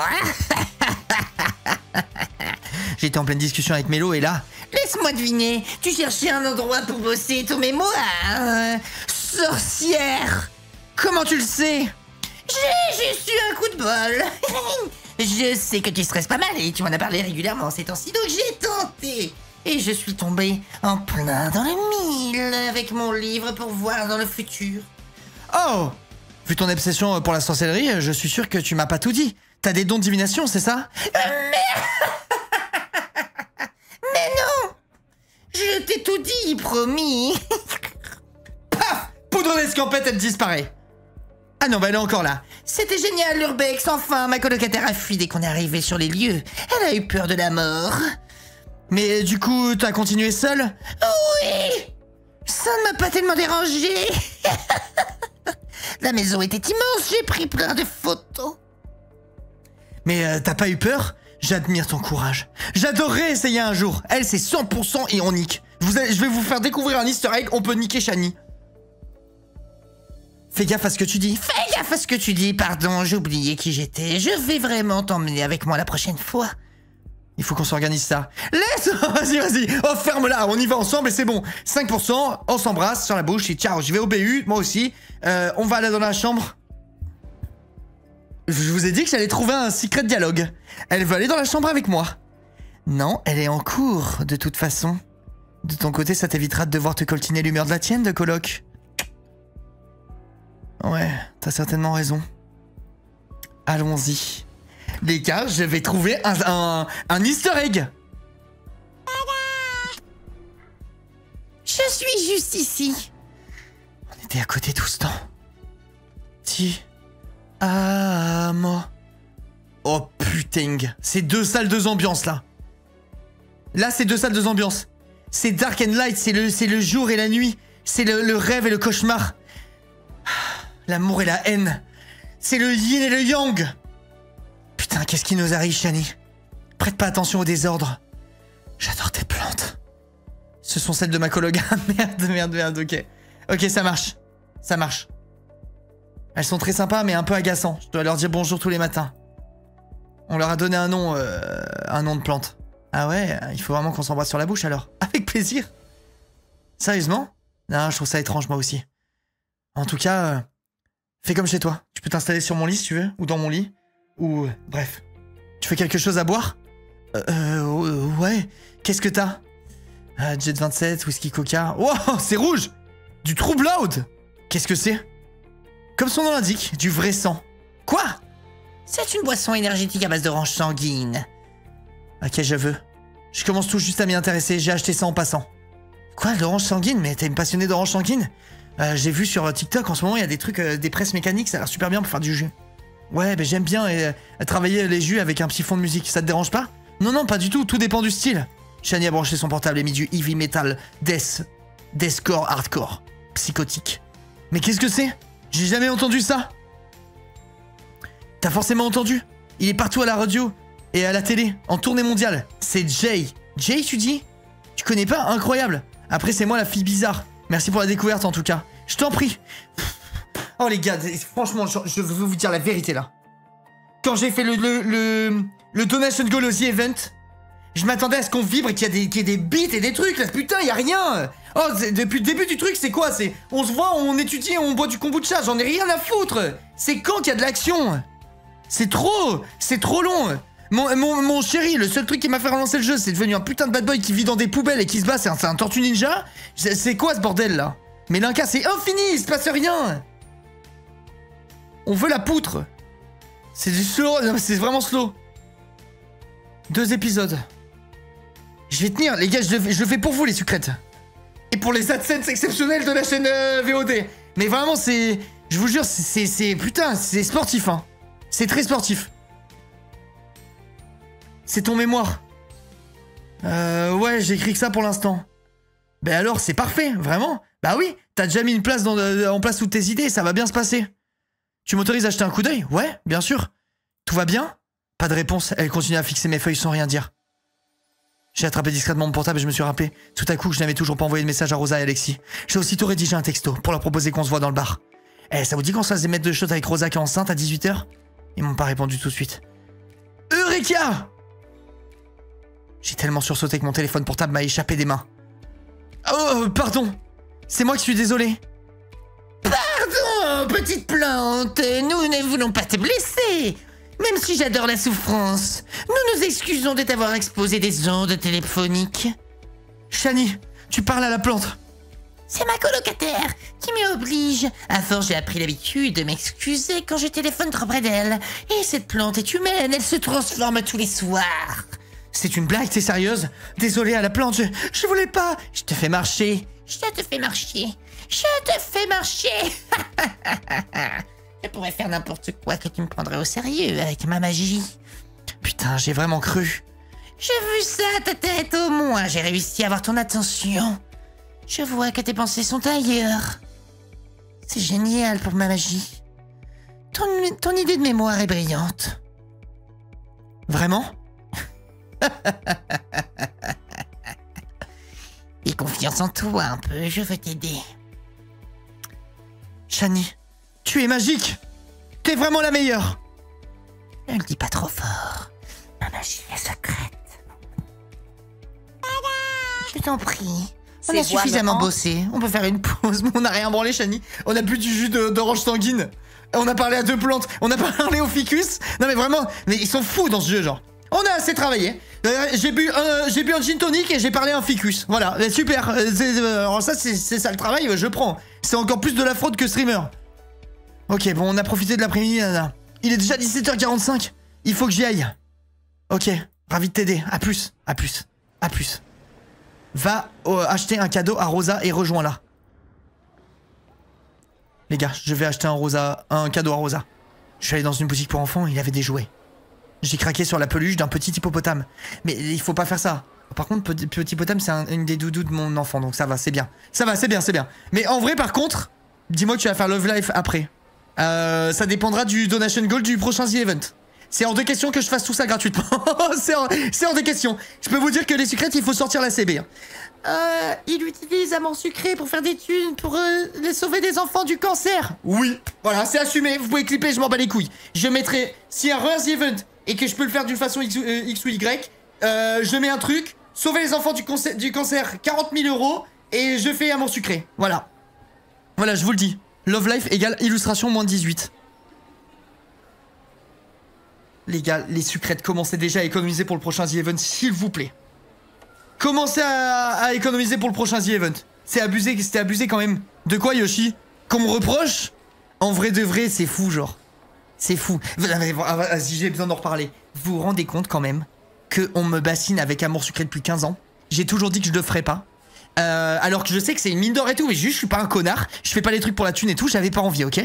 J'étais en pleine discussion avec Mélo et là... Laisse-moi deviner, tu cherchais un endroit pour bosser ton mémoire. Sorcière. Comment tu le sais? J'ai juste eu un coup de bol. Je sais que tu stresses pas mal et tu m'en as parlé régulièrement ces temps-ci, donc j'ai tenté. Et je suis tombé en plein dans le mille avec mon livre pour voir dans le futur. Oh! Vu ton obsession pour la sorcellerie, je suis sûr que tu m'as pas tout dit. T'as des dons de divination, c'est ça? Mais non! Je t'ai tout dit, promis. Paf! Poudre d'escampette, elle disparaît. Ah non, bah elle est encore là. C'était génial, l'urbex, enfin, ma colocataire a fui dès qu'on est arrivé sur les lieux. Elle a eu peur de la mort. Mais du coup, t'as continué seule? Oui! Ça ne m'a pas tellement dérangé. La maison était immense, j'ai pris plein de photos. Mais t'as pas eu peur? J'admire ton courage. J'adorerais essayer un jour. Elle, c'est 100% et on nique. Je vais vous faire découvrir un easter egg, on peut niquer Shani. Fais gaffe à ce que tu dis. Fais gaffe à ce que tu dis, pardon, j'ai oublié qui j'étais. Je vais vraiment t'emmener avec moi la prochaine fois. Il faut qu'on s'organise ça. Laisse. Vas-y. Oh, ferme-la, on y va ensemble et c'est bon. 5%, on s'embrasse sur la bouche et ciao, je vais au BU, moi aussi. On va aller dans la chambre. Je vous ai dit que j'allais trouver un secret dialogue. Elle veut aller dans la chambre avec moi. Non, elle est en cours, de toute façon. De ton côté, ça t'évitera de devoir te coltiner l'humeur de la tienne, de coloc. Ouais, t'as certainement raison. Allons-y. Les gars, je vais trouver un easter egg. Je suis juste ici. On était à côté tout ce temps. Moi. Oh putain, c'est 2 salles, 2 ambiances là. Là, c'est 2 salles, 2 ambiances. C'est Dark and Light, c'est le jour et la nuit. C'est le rêve et le cauchemar. L'amour et la haine. C'est le yin et le yang. Putain, qu'est-ce qui nous arrive, Shani? Prête pas attention au désordre. J'adore tes plantes. Ce sont celles de ma coloc. Ah, merde, ok. Ok, ça marche. Ça marche. Elles sont très sympas, mais un peu agaçants. Je dois leur dire bonjour tous les matins. On leur a donné un nom de plante. Ah ouais, il faut vraiment qu'on s'embrasse sur la bouche alors. Avec plaisir. Sérieusement? Non, je trouve ça étrange moi aussi. En tout cas, fais comme chez toi. Tu peux t'installer sur mon lit si tu veux, ou dans mon lit. Ou... bref. Tu fais quelque chose à boire? Ouais. Qu'est-ce que t'as? Jet 27, whisky coca. Wow, c'est rouge! Du True Blood! Qu'est-ce que c'est? Comme son nom l'indique, du vrai sang. Quoi? C'est une boisson énergétique à base d'orange sanguine. Ok, je veux. Je commence tout juste à m'y intéresser, j'ai acheté ça en passant. Quoi, l'orange sanguine? Mais t'es une passionnée d'orange sanguine? J'ai vu sur TikTok en ce moment, il y a des trucs, des presses mécaniques, ça a l'air super bien pour faire du jus. Ouais, ben j'aime bien travailler les jus avec un petit fond de musique, ça te dérange pas? Non, pas du tout dépend du style. Shani a branché son portable et mis du heavy metal, deathcore, hardcore, psychotique. Mais qu'est-ce que c'est? J'ai jamais entendu ça. T'as forcément entendu? Il est partout à la radio et à la télé, en tournée mondiale. C'est Jay. Jay, tu dis? Tu connais pas? Incroyable. Après, c'est moi la fille bizarre. Merci pour la découverte en tout cas. Je t'en prie. Oh les gars, franchement, je veux vous dire la vérité là. Quand j'ai fait le Donation Goal aux Event, je m'attendais à ce qu'on vibre et qu'il y ait des beats et des trucs là. Putain, y a rien. Oh, depuis le début du truc, c'est quoi? C'est on se voit, on étudie, on boit du kombucha. J'en ai rien à foutre. C'est quand qu'il y a de l'action? C'est trop long. Mon chéri, le seul truc qui m'a fait relancer le jeu, c'est devenu un putain de bad boy qui vit dans des poubelles et qui se bat. C'est un tortue ninja. C'est quoi ce bordel là? Mais l'Inca, c'est infini, il se passe rien. On veut la poutre. C'est du slow, c'est vraiment slow. 2 épisodes. Je vais tenir, les gars, je le fais pour vous, les sucrètes. Et pour les AdSense exceptionnels de la chaîne VOD. Mais vraiment, c'est... Je vous jure, putain, c'est sportif, hein. C'est très sportif. C'est ton mémoire. Ouais, j'ai écrit que ça pour l'instant. Ben alors, c'est parfait, vraiment. Bah oui, t'as déjà mis une place en place toutes tes idées, ça va bien se passer. Tu m'autorises à jeter un coup d'œil? Ouais, bien sûr. Tout va bien? Pas de réponse, elle continue à fixer mes feuilles sans rien dire. J'ai attrapé discrètement mon portable et je me suis rappelé tout à coup que je n'avais toujours pas envoyé de message à Rosa et Alexis. J'ai aussitôt rédigé un texto pour leur proposer qu'on se voit dans le bar. Eh, ça vous dit qu'on se fasse des mètres de shot avec Rosa qui est enceinte à 18h? Ils m'ont pas répondu tout de suite. Eureka! J'ai tellement sursauté que mon téléphone portable m'a échappé des mains. Oh, pardon! C'est moi qui suis désolé. Pardon, petite plante, nous ne voulons pas te blesser. Même si j'adore la souffrance, nous nous excusons de t'avoir exposé des ondes téléphoniques. Shani, tu parles à la plante. C'est ma colocataire qui m'y oblige. À force, j'ai appris l'habitude de m'excuser quand je téléphone trop près d'elle. Et cette plante est humaine, elle se transforme tous les soirs. C'est une blague, t'es sérieuse? Désolé à la plante, je voulais pas. Je te fais marcher. Je te fais marcher. Je te fais marcher. Je pourrais faire n'importe quoi que tu me prendrais au sérieux avec ma magie. Putain, j'ai vraiment cru. J'ai vu ça, ta tête, au moins j'ai réussi à avoir ton attention. Je vois que tes pensées sont ailleurs. C'est génial pour ma magie. Ton idée de mémoire est brillante. Vraiment? Aie confiance en toi un peu, je veux t'aider. Shani, Tu es magique. T'es vraiment la meilleure. Ne le dis pas trop fort. Ma magie est secrète. Je t'en prie. On C'est a suffisamment vraiment- bossé. On peut faire une pause, mais on n'a rien branlé, Chani. On a bu du jus d'orange sanguine. On a parlé à 2 plantes. On a parlé au ficus. Non mais vraiment, mais ils sont fous dans ce jeu, genre. On a assez travaillé. J'ai bu un gin tonic et j'ai parlé à un ficus. Voilà, super. Alors ça, c'est ça le travail, je prends. C'est encore plus de la fraude que streamer. Ok, bon, on a profité de l'après-midi. Il est déjà 17h45. Il faut que j'y aille. Ok, ravi de t'aider. À plus, à plus, à plus. Va acheter un cadeau à Rosa et rejoins-la. Les gars, je vais acheter un cadeau à Rosa. Je suis allé dans une boutique pour enfants, il avait des jouets. J'ai craqué sur la peluche d'un petit hippopotame. Mais il faut pas faire ça. Par contre, petit hippopotame, c'est une des doudous de mon enfant, donc ça va, c'est bien. Ça va, c'est bien, c'est bien. Mais en vrai, par contre, dis-moi que tu vas faire Love Life après. Ça dépendra du donation goal du prochain The Event. C'est hors de question que je fasse tout ça gratuitement. c'est hors de question. Je peux vous dire que les sucrètes, il faut sortir la CB. Il utilise amour sucré pour faire des thunes, pour les sauver des enfants du cancer. Oui, voilà, c'est assumé. Vous pouvez clipper, je m'en bats les couilles. Je mettrai, s'il y a un The Event et que je peux le faire d'une façon X ou Y, je mets un truc, sauver les enfants du cancer, 40 000 euros, et je fais amour sucré. Voilà. Voilà, je vous le dis. Love Life égale illustration moins 18. Les gars, les sucrètes, commencez déjà à économiser pour le prochain The Event, s'il vous plaît. Commencez à économiser pour le prochain The Event. C'est abusé, c'était abusé quand même. De quoi, Yoshi? Qu'on me reproche? En vrai de vrai, c'est fou, genre. C'est fou. Vas-y, j'ai besoin d'en reparler. Vous vous rendez compte quand même qu'on me bassine avec amour sucré depuis 15 ans? J'ai toujours dit que je le ferais pas. Alors que je sais que c'est une mine d'or et tout, mais juste, je suis pas un connard. Je fais pas les trucs pour la thune et tout, j'avais pas envie, ok?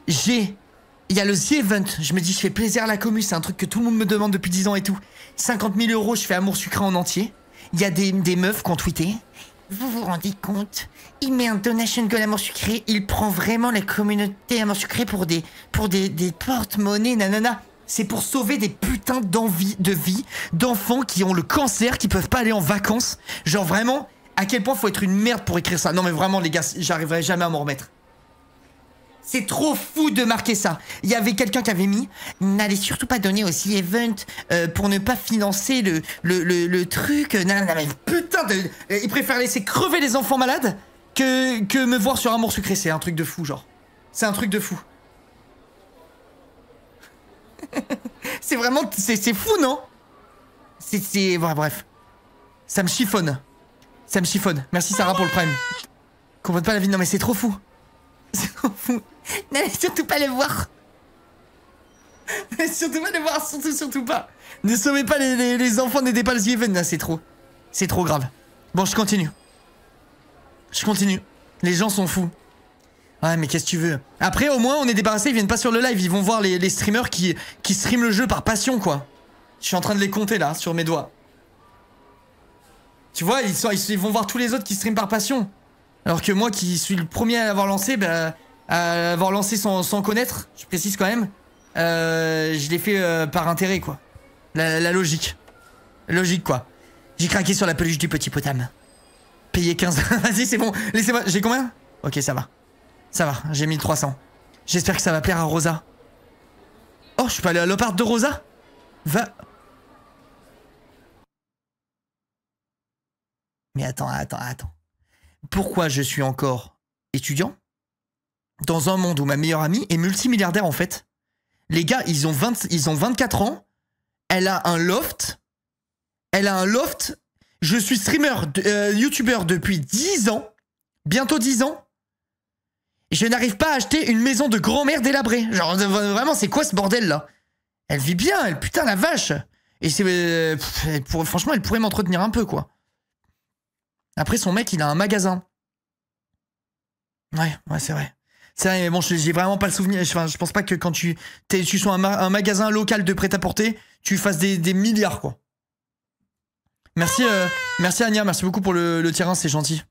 Il y a le The Event, je me dis je fais plaisir à la commu, c'est un truc que tout le monde me demande depuis 10 ans et tout. 50 000 euros, je fais amour sucré en entier. Il y a des meufs qui ont tweeté. Vous vous rendez compte? Il met un donation goal amour sucré, il prend vraiment la communauté amour sucré pour des porte-monnaies, nanana. C'est pour sauver des putains de vie d'enfants qui ont le cancer, qui peuvent pas aller en vacances. Genre vraiment, à quel point faut être une merde pour écrire ça. Non mais vraiment les gars, j'arriverai jamais à m'en remettre. C'est trop fou de marquer ça. Il y avait quelqu'un qui avait mis « N'allez surtout pas donner au The Event pour ne pas financer le truc. » Non, mais putain de... Il préfère laisser crever les enfants malades que me voir sur Amour Sucré. C'est un truc de fou, genre. C'est un truc de fou. C'est vraiment... C'est fou, non? C'est... Bref. Ça me chiffonne. Ça me chiffonne. Merci Sarah pour le prime. Comprends pas la vie. Non mais c'est trop fou. C'est trop fou. N'allez surtout pas les voir. Surtout pas les voir, surtout pas. Ne sauvez pas les enfants, n'aidez pas le The Event, là, c'est trop. C'est trop grave. Bon, je continue. Je continue. Les gens sont fous. Ouais, mais qu'est-ce que tu veux? Après, au moins, on est débarrassés, ils viennent pas sur le live, ils vont voir les streamers qui streament le jeu par passion, quoi. Je suis en train de les compter, là, sur mes doigts. Tu vois, ils vont voir tous les autres qui streament par passion. Alors que moi, qui suis le premier à l'avoir lancé, bah... À avoir lancé sans connaître, je précise quand même, je l'ai fait par intérêt, quoi. La logique. Logique, quoi. J'ai craqué sur la peluche du petit hippopotame. Payé 15... Vas-y, c'est bon. Laissez-moi... J'ai combien? Ok, ça va. Ça va, j'ai 1300. J'espère que ça va plaire à Rosa. Oh, je suis pas allé à l'opart de Rosa? Va... Mais attends. Pourquoi je suis encore étudiant dans un monde où ma meilleure amie est multimilliardaire en fait? Les gars, ils ont 24 ans. Elle a un loft. Je suis streamer, youtubeur depuis 10 ans. Bientôt 10 ans. Je n'arrive pas à acheter une maison de grand-mère délabrée. Genre, vraiment, c'est quoi ce bordel là? Elle vit bien, elle, putain la vache. Et c'est... franchement, elle pourrait m'entretenir un peu, quoi. Après, son mec, il a un magasin. Ouais, c'est vrai. C'est vrai, mais bon, j'ai vraiment pas le souvenir. Enfin, je pense pas que quand tu sois un magasin local de prêt-à-porter, tu fasses des milliards, quoi. Merci, merci Anya, merci beaucoup pour le terrain, c'est gentil.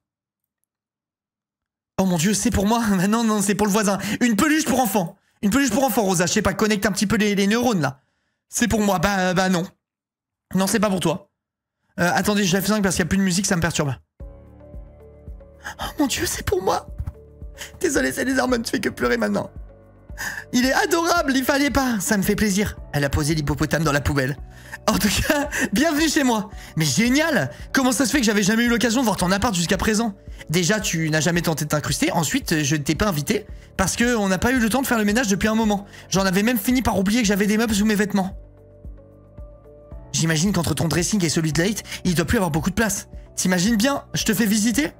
Oh mon dieu, c'est pour moi? Non, c'est pour le voisin. Une peluche pour enfant. Une peluche pour enfant, Rosa. Je sais pas, connecte un petit peu les neurones, là. C'est pour moi. Bah non. Non, c'est pas pour toi. Attendez, je la fais 5 parce qu'il y a plus de musique, ça me perturbe. Oh mon dieu, c'est pour moi. Désolé, c'est les hormones, tu fais que pleurer maintenant. Il est adorable, il fallait pas. Ça me fait plaisir. Elle a posé l'hippopotame dans la poubelle. En tout cas, bienvenue chez moi. Mais génial! Comment ça se fait que j'avais jamais eu l'occasion de voir ton appart jusqu'à présent? Déjà, tu n'as jamais tenté de t'incruster. Ensuite, je ne t'ai pas invité parce qu'on n'a pas eu le temps de faire le ménage depuis un moment. J'en avais même fini par oublier que j'avais des meubles sous mes vêtements. J'imagine qu'entre ton dressing et celui de Late, il doit plus avoir beaucoup de place. T'imagines bien, je te fais visiter?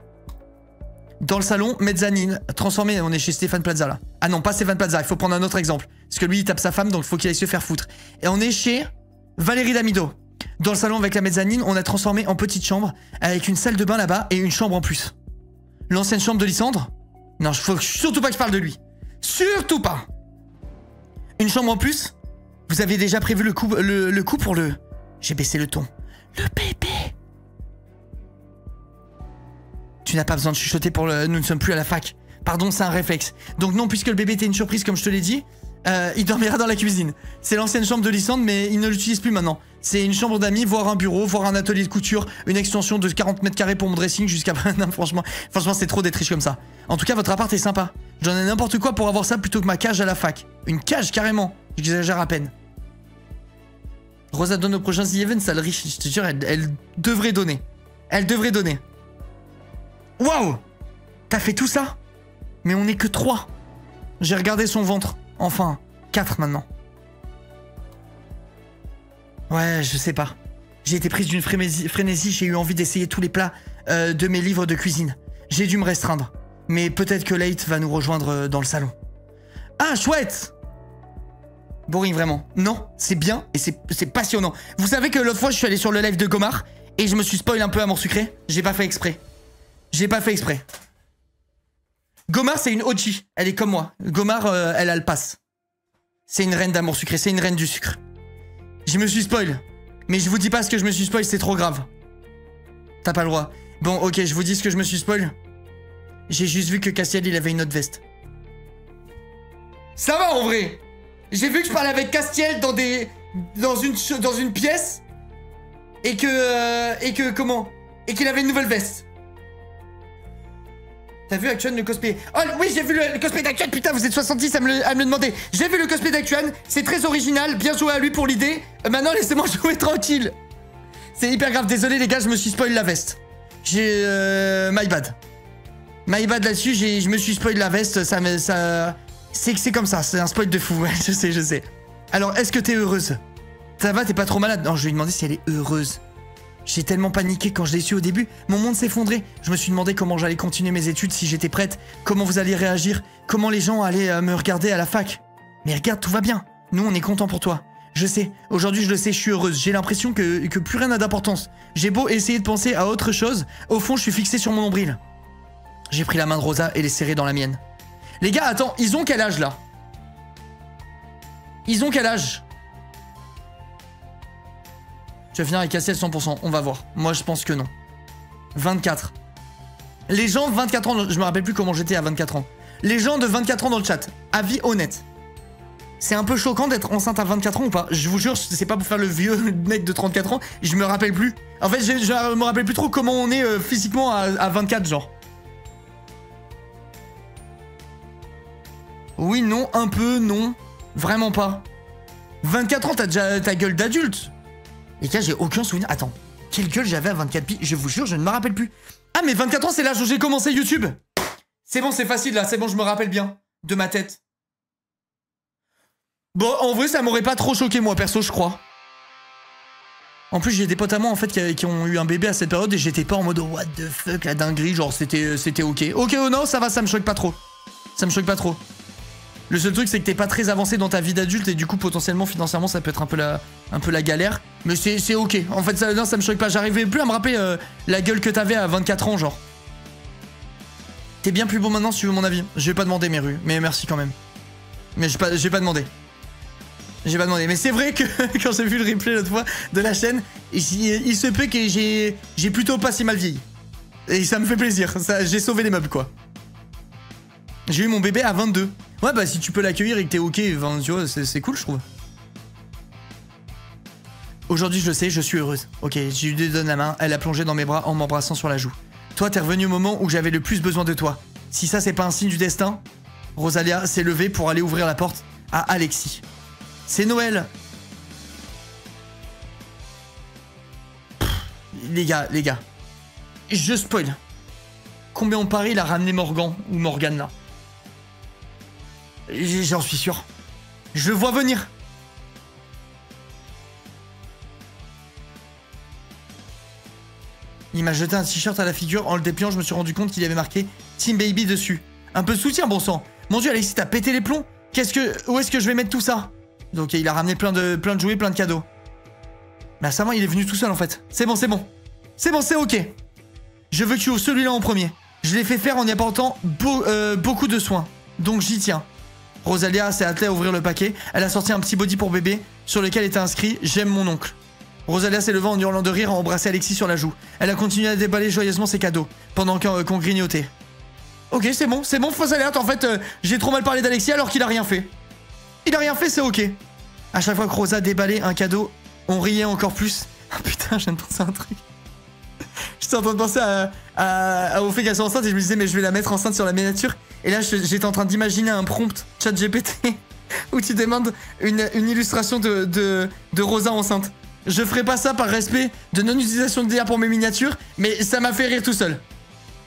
Dans le salon, mezzanine, transformé, on est chez Stéphane Plaza là. Ah non, pas Stéphane Plaza, il faut prendre un autre exemple. Parce que lui, il tape sa femme, donc il faut qu'il aille se faire foutre. Et on est chez Valérie Damido. Dans le salon avec la mezzanine, on a transformé en petite chambre, avec une salle de bain là-bas et une chambre en plus. L'ancienne chambre de Lysandre? Non, faut surtout pas que je parle de lui. Surtout pas. Une chambre en plus? Vous avez déjà prévu le coup pour le... J'ai baissé le ton. Le bébé. Tu n'as pas besoin de chuchoter pour le... Nous ne sommes plus à la fac. Pardon, c'est un réflexe. Donc non, puisque le bébé était une surprise, comme je te l'ai dit, il dormira dans la cuisine. C'est l'ancienne chambre de Lysandre, mais il ne l'utilise plus maintenant. C'est une chambre d'amis, voire un bureau, voire un atelier de couture, une extension de 40 mètres carrés pour mon dressing jusqu'à... Non, franchement c'est trop d'être riche comme ça. En tout cas, votre appart est sympa. J'en ai n'importe quoi pour avoir ça plutôt que ma cage à la fac. Une cage, carrément. J'exagère à peine. Rosa donne aux prochains events, sale riche. Je te jure, elle devrait donner. Elle devrait donner. Waouh! T'as fait tout ça? Mais on n'est que 3. J'ai regardé son ventre. Enfin, 4 maintenant. Ouais, je sais pas. J'ai été prise d'une frénésie, j'ai eu envie d'essayer tous les plats de mes livres de cuisine. J'ai dû me restreindre. Mais peut-être que Late va nous rejoindre dans le salon. Ah, chouette! Boring, vraiment. Non, c'est bien et c'est passionnant. Vous savez que l'autre fois, je suis allé sur le live de Gomar et je me suis spoil un peu Amour Sucré. J'ai pas fait exprès. J'ai pas fait exprès. Gomar, c'est une OG. Elle est comme moi. Gomar, elle a le pass. C'est une reine d'Amour Sucré. C'est une reine du sucre. Je me suis spoil. Mais je vous dis pas ce que je me suis spoil, c'est trop grave. T'as pas le droit. Bon, ok, je vous dis ce que je me suis spoil. J'ai juste vu que Castiel, il avait une autre veste. Ça va en vrai. J'ai vu que je parlais avec Castiel dans une pièce. Et qu'il avait une nouvelle veste. T'as vu Actuan le cosplay? Oh oui, j'ai vu le cosplay d'Actuan. Putain, vous êtes 70 à me le demander. J'ai vu le cosplay d'Actuan. C'est très original. Bien joué à lui pour l'idée. Maintenant, laissez-moi jouer tranquille. C'est hyper grave. Désolé les gars, je me suis spoil la veste. J'ai... my bad. My bad là-dessus, je me suis spoil la veste. C'est comme ça. C'est un spoil de fou. Ouais, je sais. Alors, est-ce que t'es heureuse? Ça va, t'es pas trop malade? Non, je lui ai demandé si elle est heureuse. J'ai tellement paniqué quand je l'ai su au début, mon monde s'effondrait. Je me suis demandé comment j'allais continuer mes études si j'étais prête, comment vous alliez réagir, comment les gens allaient me regarder à la fac. Mais regarde, tout va bien. Nous, on est contents pour toi. Je sais, aujourd'hui je le sais, je suis heureuse. J'ai l'impression que plus rien n'a d'importance. J'ai beau essayer de penser à autre chose, au fond je suis fixé sur mon nombril. J'ai pris la main de Rosa et l'ai serrée dans la mienne. Les gars, attends, ils ont quel âge là? Ils ont quel âge? Tu vas finir avec Castiel 100%, on va voir. Moi je pense que non. 24. Les gens 24 ans, je me rappelle plus comment j'étais à 24 ans. Les gens de 24 ans dans le chat, avis honnête. C'est un peu choquant d'être enceinte à 24 ans ou pas? Je vous jure, c'est pas pour faire le vieux mec de 34 ans, je me rappelle plus. En fait, je me rappelle plus trop comment on est physiquement à 24 genre. Oui, non, un peu, non. Vraiment pas. 24 ans, t'as déjà ta gueule d'adulte. Les gars, j'ai aucun souvenir. Attends, quelle gueule j'avais à 24 piges? Je vous jure, je ne me rappelle plus. Ah, mais 24 ans, c'est l'âge où j'ai commencé YouTube. C'est bon, c'est facile là, c'est bon, je me rappelle bien. De ma tête. Bon, en vrai, ça m'aurait pas trop choqué, moi, perso, je crois. En plus, j'ai des potes à moi, en fait, qui ont eu un bébé à cette période et j'étais pas en mode what the fuck, la dinguerie, genre, c'était ok. Ok, oh non, ça va, ça me choque pas trop. Ça me choque pas trop. Le seul truc, c'est que t'es pas très avancé dans ta vie d'adulte et du coup, potentiellement, financièrement, ça peut être un peu la galère. Mais c'est ok. En fait, ça me choque pas. J'arrivais plus à me rappeler la gueule que t'avais à 24 ans, genre. T'es bien plus beau maintenant, si tu veux mon avis. Je vais pas demander, Meru, mais merci quand même. Mais j'ai pas demandé. J'ai pas demandé. Mais c'est vrai que quand j'ai vu le replay l'autre fois de la chaîne, il se peut que j'ai plutôt pas si mal vieilli. Et ça me fait plaisir. J'ai sauvé les meubles, quoi. J'ai eu mon bébé à 22. Ouais, bah si tu peux l'accueillir et que t'es ok, enfin, tu vois, c'est cool, je trouve. Aujourd'hui, je le sais, je suis heureuse. Ok, je lui donne la main, elle a plongé dans mes bras en m'embrassant sur la joue. Toi, t'es revenu au moment où j'avais le plus besoin de toi. Si ça, c'est pas un signe du destin, Rosalia s'est levée pour aller ouvrir la porte à Alexis. C'est Noël. Les gars. Je spoil. Combien on parie il a ramené Morgan ou Morgane là? J'en suis sûr. Je le vois venir. Il m'a jeté un t-shirt à la figure. En le dépliant, je me suis rendu compte qu'il y avait marqué Team Baby dessus. Un peu de soutien, bon sang. Mon dieu, Alexis, t'as pété les plombs. Où est-ce que je vais mettre tout ça? Donc il a ramené plein de jouets, plein de cadeaux. Mais récemment, il est venu tout seul en fait. C'est bon. C'est ok. Je veux que tu ouvres celui-là en premier. Je l'ai fait faire en y apportant beaucoup de soins. Donc j'y tiens. Rosalia s'est attelée à ouvrir le paquet. Elle a sorti un petit body pour bébé sur lequel était inscrit « J'aime mon oncle ». Rosalia s'est levée en hurlant de rire, a embrassé Alexis sur la joue. Elle a continué à déballer joyeusement ses cadeaux pendant qu'on grignotait. Ok, c'est bon, fausse alerte. En fait, j'ai trop mal parlé d'Alexis alors qu'il a rien fait. Il a rien fait, c'est ok. À chaque fois que Rosa déballait un cadeau, on riait encore plus. Ah putain, je viens de penser à un truc. J'étais en train de penser au fait qu'elle soit enceinte et je me disais mais je vais la mettre enceinte sur la miniature. Et là j'étais en train d'imaginer un prompt chat GPT où tu demandes une illustration de Rosa enceinte. Je ferai pas ça par respect de non-utilisation de DA pour mes miniatures, mais ça m'a fait rire tout seul.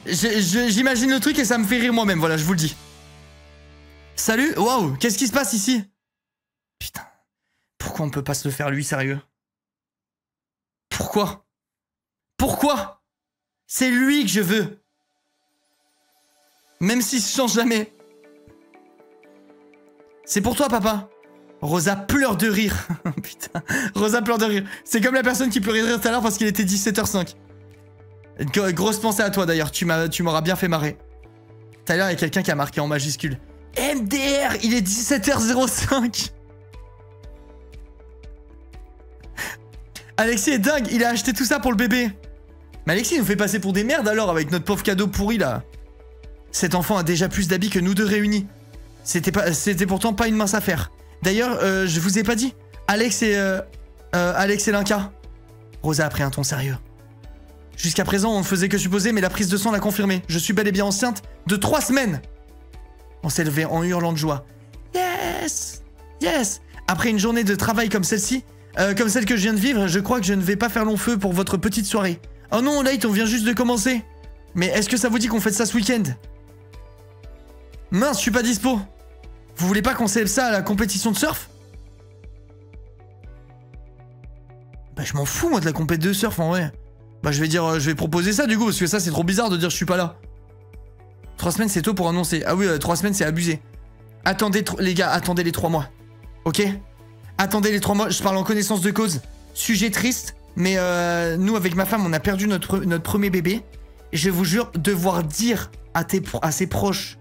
J'imagine le truc et ça me fait rire moi-même, voilà, je vous le dis. Salut, waouh, qu'est-ce qui se passe ici? Putain, pourquoi on peut pas se le faire lui, sérieux? Pourquoi? C'est lui que je veux. Même s'il se change jamais. C'est pour toi, papa. Rosa pleure de rire. Putain, Rosa pleure de rire. C'est comme la personne qui pleurait de rire tout à l'heure parce qu'il était 17h05. Grosse pensée à toi d'ailleurs, tu m'auras bien fait marrer. Tout à l'heure, il y a quelqu'un qui a marqué en majuscule. MDR, il est 17h05. Alexis est dingue, il a acheté tout ça pour le bébé. Mais Alexis nous fait passer pour des merdes alors avec notre pauvre cadeau pourri là. Cet enfant a déjà plus d'habits que nous deux réunis. C'était pourtant pas une mince affaire. D'ailleurs, je vous ai pas dit. Alex et Linka. Rosa a pris un ton sérieux. Jusqu'à présent, on ne faisait que supposer, mais la prise de sang l'a confirmé. Je suis bel et bien enceinte de 3 semaines. On s'est levé en hurlant de joie. Yes! Après une journée de travail comme celle-ci, comme celle que je viens de vivre, je crois que je ne vais pas faire long feu pour votre petite soirée. Oh non, Light, on vient juste de commencer. Mais est-ce que ça vous dit qu'on fait ça ce week-end? Mince, je suis pas dispo. Vous voulez pas qu'on célèbre ça à la compétition de surf? Bah je m'en fous moi de la compétition de surf en vrai. Bah je vais proposer ça du coup, parce que ça c'est trop bizarre de dire je suis pas là. 3 semaines c'est tôt pour annoncer. Ah oui, 3 semaines c'est abusé. Attendez les gars, attendez les 3 mois. Ok? Attendez les 3 mois, je parle en connaissance de cause. Sujet triste, mais nous avec ma femme on a perdu notre premier bébé. Et je vous jure, devoir dire à ses proches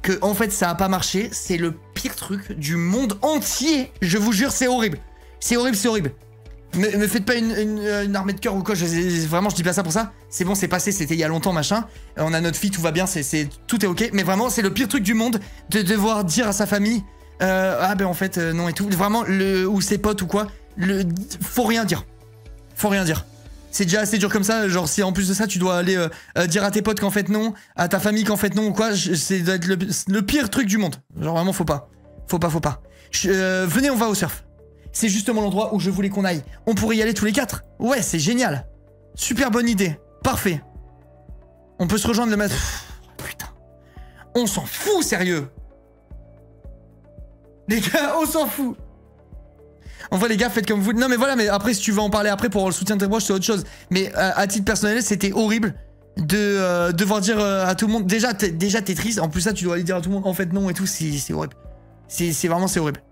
que en fait ça a pas marché, c'est le pire truc du monde entier. Je vous jure, c'est horrible. C'est horrible. Me faites pas une armée de cœur ou quoi, vraiment je dis pas ça pour ça. C'est bon, c'est passé, c'était il y a longtemps machin. On a notre fille, tout va bien, tout est ok. Mais vraiment c'est le pire truc du monde de devoir dire à sa famille ah ben en fait non et tout. Vraiment, ou ses potes ou quoi, faut rien dire. C'est déjà assez dur comme ça, genre si en plus de ça tu dois aller dire à tes potes qu'en fait non, à ta famille qu'en fait non ou quoi, c'est doit être le pire truc du monde. Genre vraiment faut pas. Venez, on va au surf. C'est justement l'endroit où je voulais qu'on aille. On pourrait y aller tous les 4. Ouais, c'est génial. Super bonne idée. Parfait. On peut se rejoindre le matin. Putain. On s'en fout, sérieux. Les gars, on s'en fout. En vrai les gars, faites comme vous. Non mais voilà, mais après si tu veux en parler après pour le soutien de tes proches, c'est autre chose. Mais à titre personnel, c'était horrible de devoir dire à tout le monde. Déjà t'es triste, en plus ça tu dois aller dire à tout le monde en fait non et tout, c'est horrible. C'est horrible.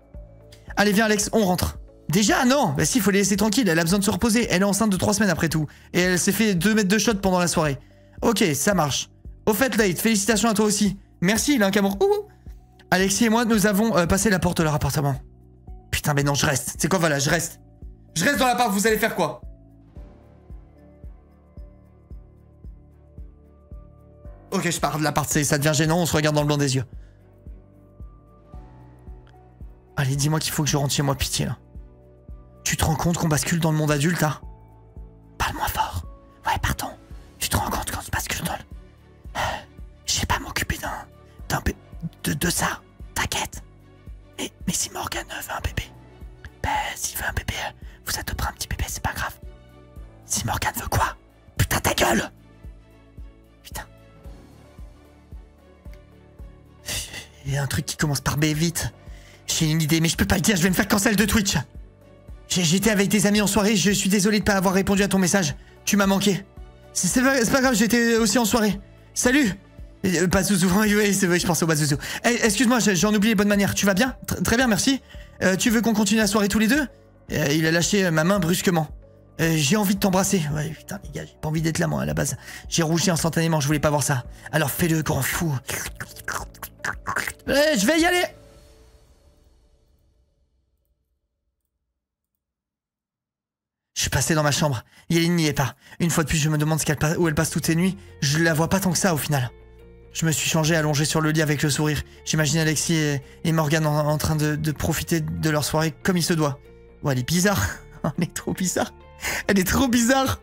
Allez viens Alex, on rentre. Déjà non, bah si, faut les laisser tranquille, elle a besoin de se reposer. Elle est enceinte de 3 semaines après tout. Et elle s'est fait 2 mètres de shot pendant la soirée. Ok, ça marche. Au fait Light, félicitations à toi aussi. Merci, il a un camour. Alexis et moi, nous avons passé la porte de leur appartement. Putain, mais non, je reste. C'est quoi, voilà, je reste. Je reste dans l'appart, vous allez faire quoi? Ok, je pars de l'appart, ça devient gênant, on se regarde dans le blanc des yeux. Allez, dis-moi qu'il faut que je rentre chez moi, pitié, là. Tu te rends compte qu'on bascule dans le monde adulte, là? Parle-moi fort. Ouais, pardon. Tu te rends compte qu'on se bascule dans le... Je sais pas m'occuper d'un de ça. T'inquiète. Mais si Morgane veut un bébé, ben s'il veut un bébé, vous adopterez un petit bébé, c'est pas grave. Si Morgane veut quoi? Putain, ta gueule! Putain. Il y a un truc qui commence par B, vite. J'ai une idée, mais je peux pas le dire, je vais me faire cancel de Twitch. J'étais avec des amis en soirée, je suis désolé de pas avoir répondu à ton message. Tu m'as manqué. C'est pas grave, j'étais aussi en soirée. Salut! Bazouzou, oui, c'est vrai, je pense au Bazouzou. Excuse-moi, j'en oublie les bonnes manières. Tu vas bien? Très bien, merci. Tu veux qu'on continue la soirée tous les deux? Il a lâché ma main brusquement. J'ai envie de t'embrasser. Ouais, putain, les gars, j'ai pas envie d'être là, moi, à la base. J'ai rougi instantanément, je voulais pas voir ça. Alors fais-le, grand fou. Je vais y aller! Je suis passé dans ma chambre. Yéline n'y est pas. Une fois de plus, je me demande où elle passe toutes ces nuits. Je la vois pas tant que ça, au final. Je me suis changé, allongé sur le lit avec le sourire. J'imagine Alexis et Morgane en train de profiter de leur soirée comme il se doit. Ouais, elle est bizarre. Elle est trop bizarre. Elle est trop bizarre.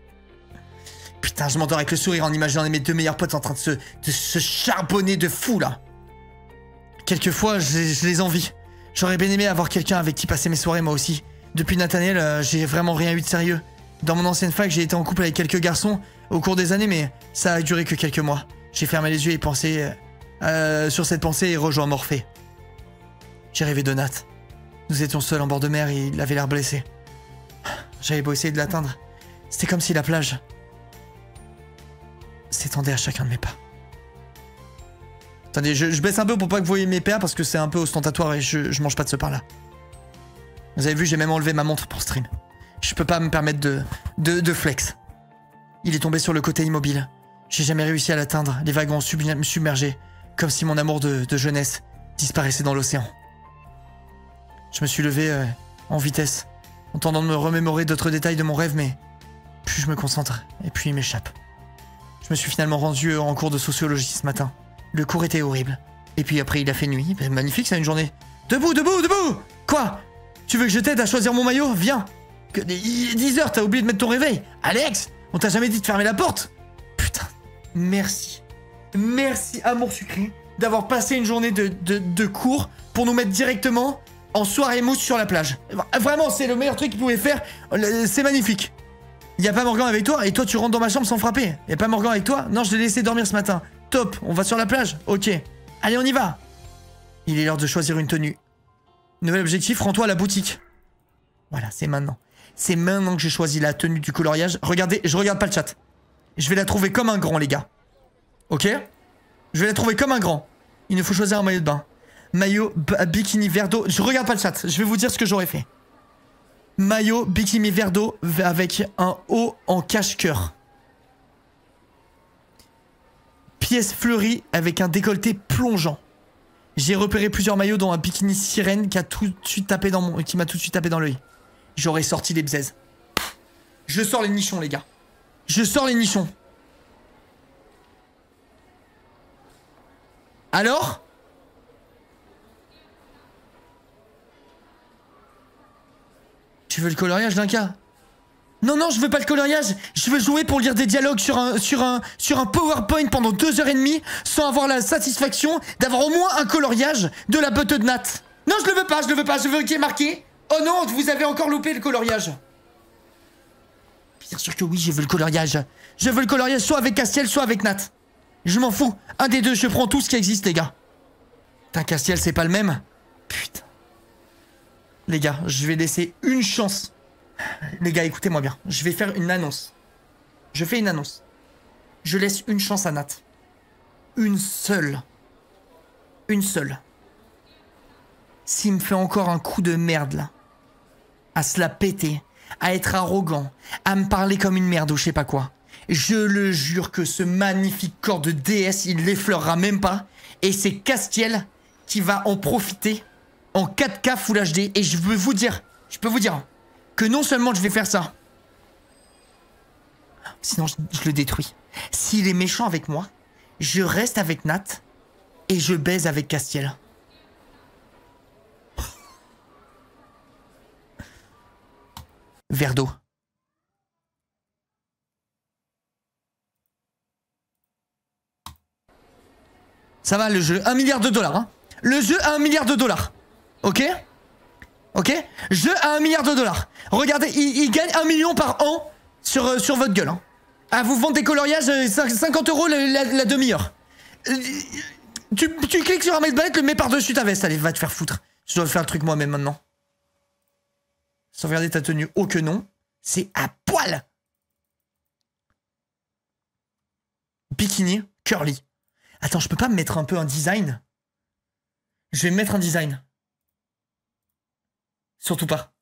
Putain, je m'endors avec le sourire en imaginant mes deux meilleurs potes en train de se charbonner de fou, là. Quelquefois, je les envie. J'aurais bien aimé avoir quelqu'un avec qui passer mes soirées, moi aussi. Depuis Nathaniel, j'ai vraiment rien eu de sérieux. Dans mon ancienne fac, j'ai été en couple avec quelques garçons au cours des années, mais ça a duré que quelques mois. J'ai fermé les yeux et pensé sur cette pensée et rejoint Morphée. J'ai rêvé de Nat. Nous étions seuls en bord de mer et il avait l'air blessé. J'avais beau essayer de l'atteindre. C'était comme si la plage s'étendait à chacun de mes pas. Attendez, je baisse un peu pour pas que vous voyez mes PA parce que c'est un peu ostentatoire et je mange pas de ce pain là. Vous avez vu, j'ai même enlevé ma montre pour stream. Je peux pas me permettre de flex. Il est tombé sur le côté immobile. J'ai jamais réussi à l'atteindre. Les vagues ont submergé, comme si mon amour de jeunesse disparaissait dans l'océan. Je me suis levé en vitesse, en tentant de me remémorer d'autres détails de mon rêve, mais plus je me concentre, et puis il m'échappe. Je me suis finalement rendu en cours de sociologie ce matin. Le cours était horrible. Et puis après, il a fait nuit. Magnifique, c'est une journée. Debout, debout, debout! Quoi? Tu veux que je t'aide à choisir mon maillot? Viens! Il est 10h, t'as oublié de mettre ton réveil! Alex! On t'a jamais dit de fermer la porte? Putain, merci. Merci, amour sucré, d'avoir passé une journée de cours pour nous mettre directement en soirée mousse sur la plage. Vraiment, c'est le meilleur truc qu'il pouvait faire. C'est magnifique. Y a pas Morgan avec toi? Et toi, tu rentres dans ma chambre sans frapper? Y a pas Morgan avec toi? Non, je l'ai laissé dormir ce matin. Top, on va sur la plage? Ok. Allez, on y va. Il est l'heure de choisir une tenue. Nouvel objectif, rends-toi à la boutique. Voilà, c'est maintenant. C'est maintenant que j'ai choisi la tenue du coloriage. Regardez, je regarde pas le chat. Je vais la trouver comme un grand, les gars. Ok? Je vais la trouver comme un grand. Il nous faut choisir un maillot de bain. Maillot, bikini, vert d'eau. Je regarde pas le chat. Je vais vous dire ce que j'aurais fait. Maillot, bikini, vert d'eau avec un haut en cache-cœur. Pièce fleurie avec un décolleté plongeant. J'ai repéré plusieurs maillots dont un bikini sirène qui m'a tout de suite tapé dans l'œil. J'aurais sorti les bzaises. Je sors les nichons, les gars. Je sors les nichons. Alors? Tu veux le coloriage d'un cas? Non, non, je veux pas le coloriage. Je veux jouer pour lire des dialogues sur un PowerPoint pendant 2h30 sans avoir la satisfaction d'avoir au moins un coloriage de la butte de Nat. Non, je le veux pas, je veux qu'il y ait marqué. Oh non, vous avez encore loupé le coloriage. Bien sûr que oui, je veux le coloriage. Je veux le coloriage soit avec Castiel, soit avec Nat. Je m'en fous. Un des deux, je prends tout ce qui existe, les gars. Putain, Castiel, c'est pas le même. Putain. Les gars, je vais laisser une chance. Les gars, écoutez-moi bien. Je vais faire une annonce. Je fais une annonce. Je laisse une chance à Nat. Une seule. Une seule. S'il me fait encore un coup de merde, là. À se la péter. À être arrogant. À me parler comme une merde ou je sais pas quoi. Je le jure que ce magnifique corps de déesse, il l'effleurera même pas. Et c'est Castiel qui va en profiter en 4K Full HD. Et je peux vous dire que non seulement je vais faire ça, sinon je le détruis. S'il est méchant avec moi, je reste avec Nat et je baise avec Castiel. Verre d'eau. Ça va le jeu, $1 milliard, hein. Le jeu a 1 milliard de dollars. Ok? Ok? Jeu à 1 milliard de dollars. Regardez, il gagne 1 million par an sur votre gueule. Hein. À vous vendre des coloriages, 50 € la demi-heure. Tu cliques sur un mec le mets par-dessus ta veste. Allez, va te faire foutre. Je dois faire le truc moi-même maintenant. Sauvegarder ta tenue. Oh que non. C'est à poil. Bikini, curly. Attends, je peux pas me mettre un peu un design? Je vais me mettre un design. Surtout pas.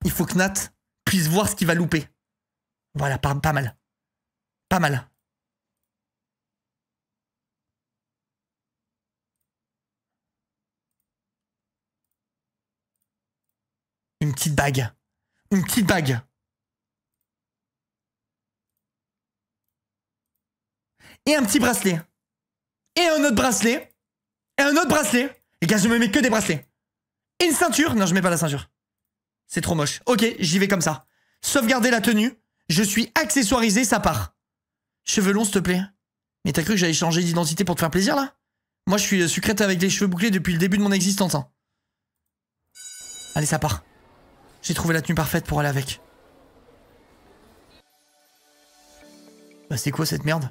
Il faut que Nat puisse voir ce qu'il va louper. Voilà, pas mal. Pas mal. Une petite bague. Une petite bague. Et un petit bracelet. Et un autre bracelet. Et un autre bracelet. Les gars, je me mets que des bracelets. Et une ceinture. Non, je mets pas la ceinture. C'est trop moche. Ok, j'y vais comme ça. Sauvegarder la tenue. Je suis accessoirisé, ça part. Cheveux longs, s'il te plaît. Mais t'as cru que j'allais changer d'identité pour te faire plaisir, là? Moi, je suis sucrète avec les cheveux bouclés depuis le début de mon existence. Hein. Allez, ça part. J'ai trouvé la tenue parfaite pour aller avec. Bah, c'est quoi cette merde?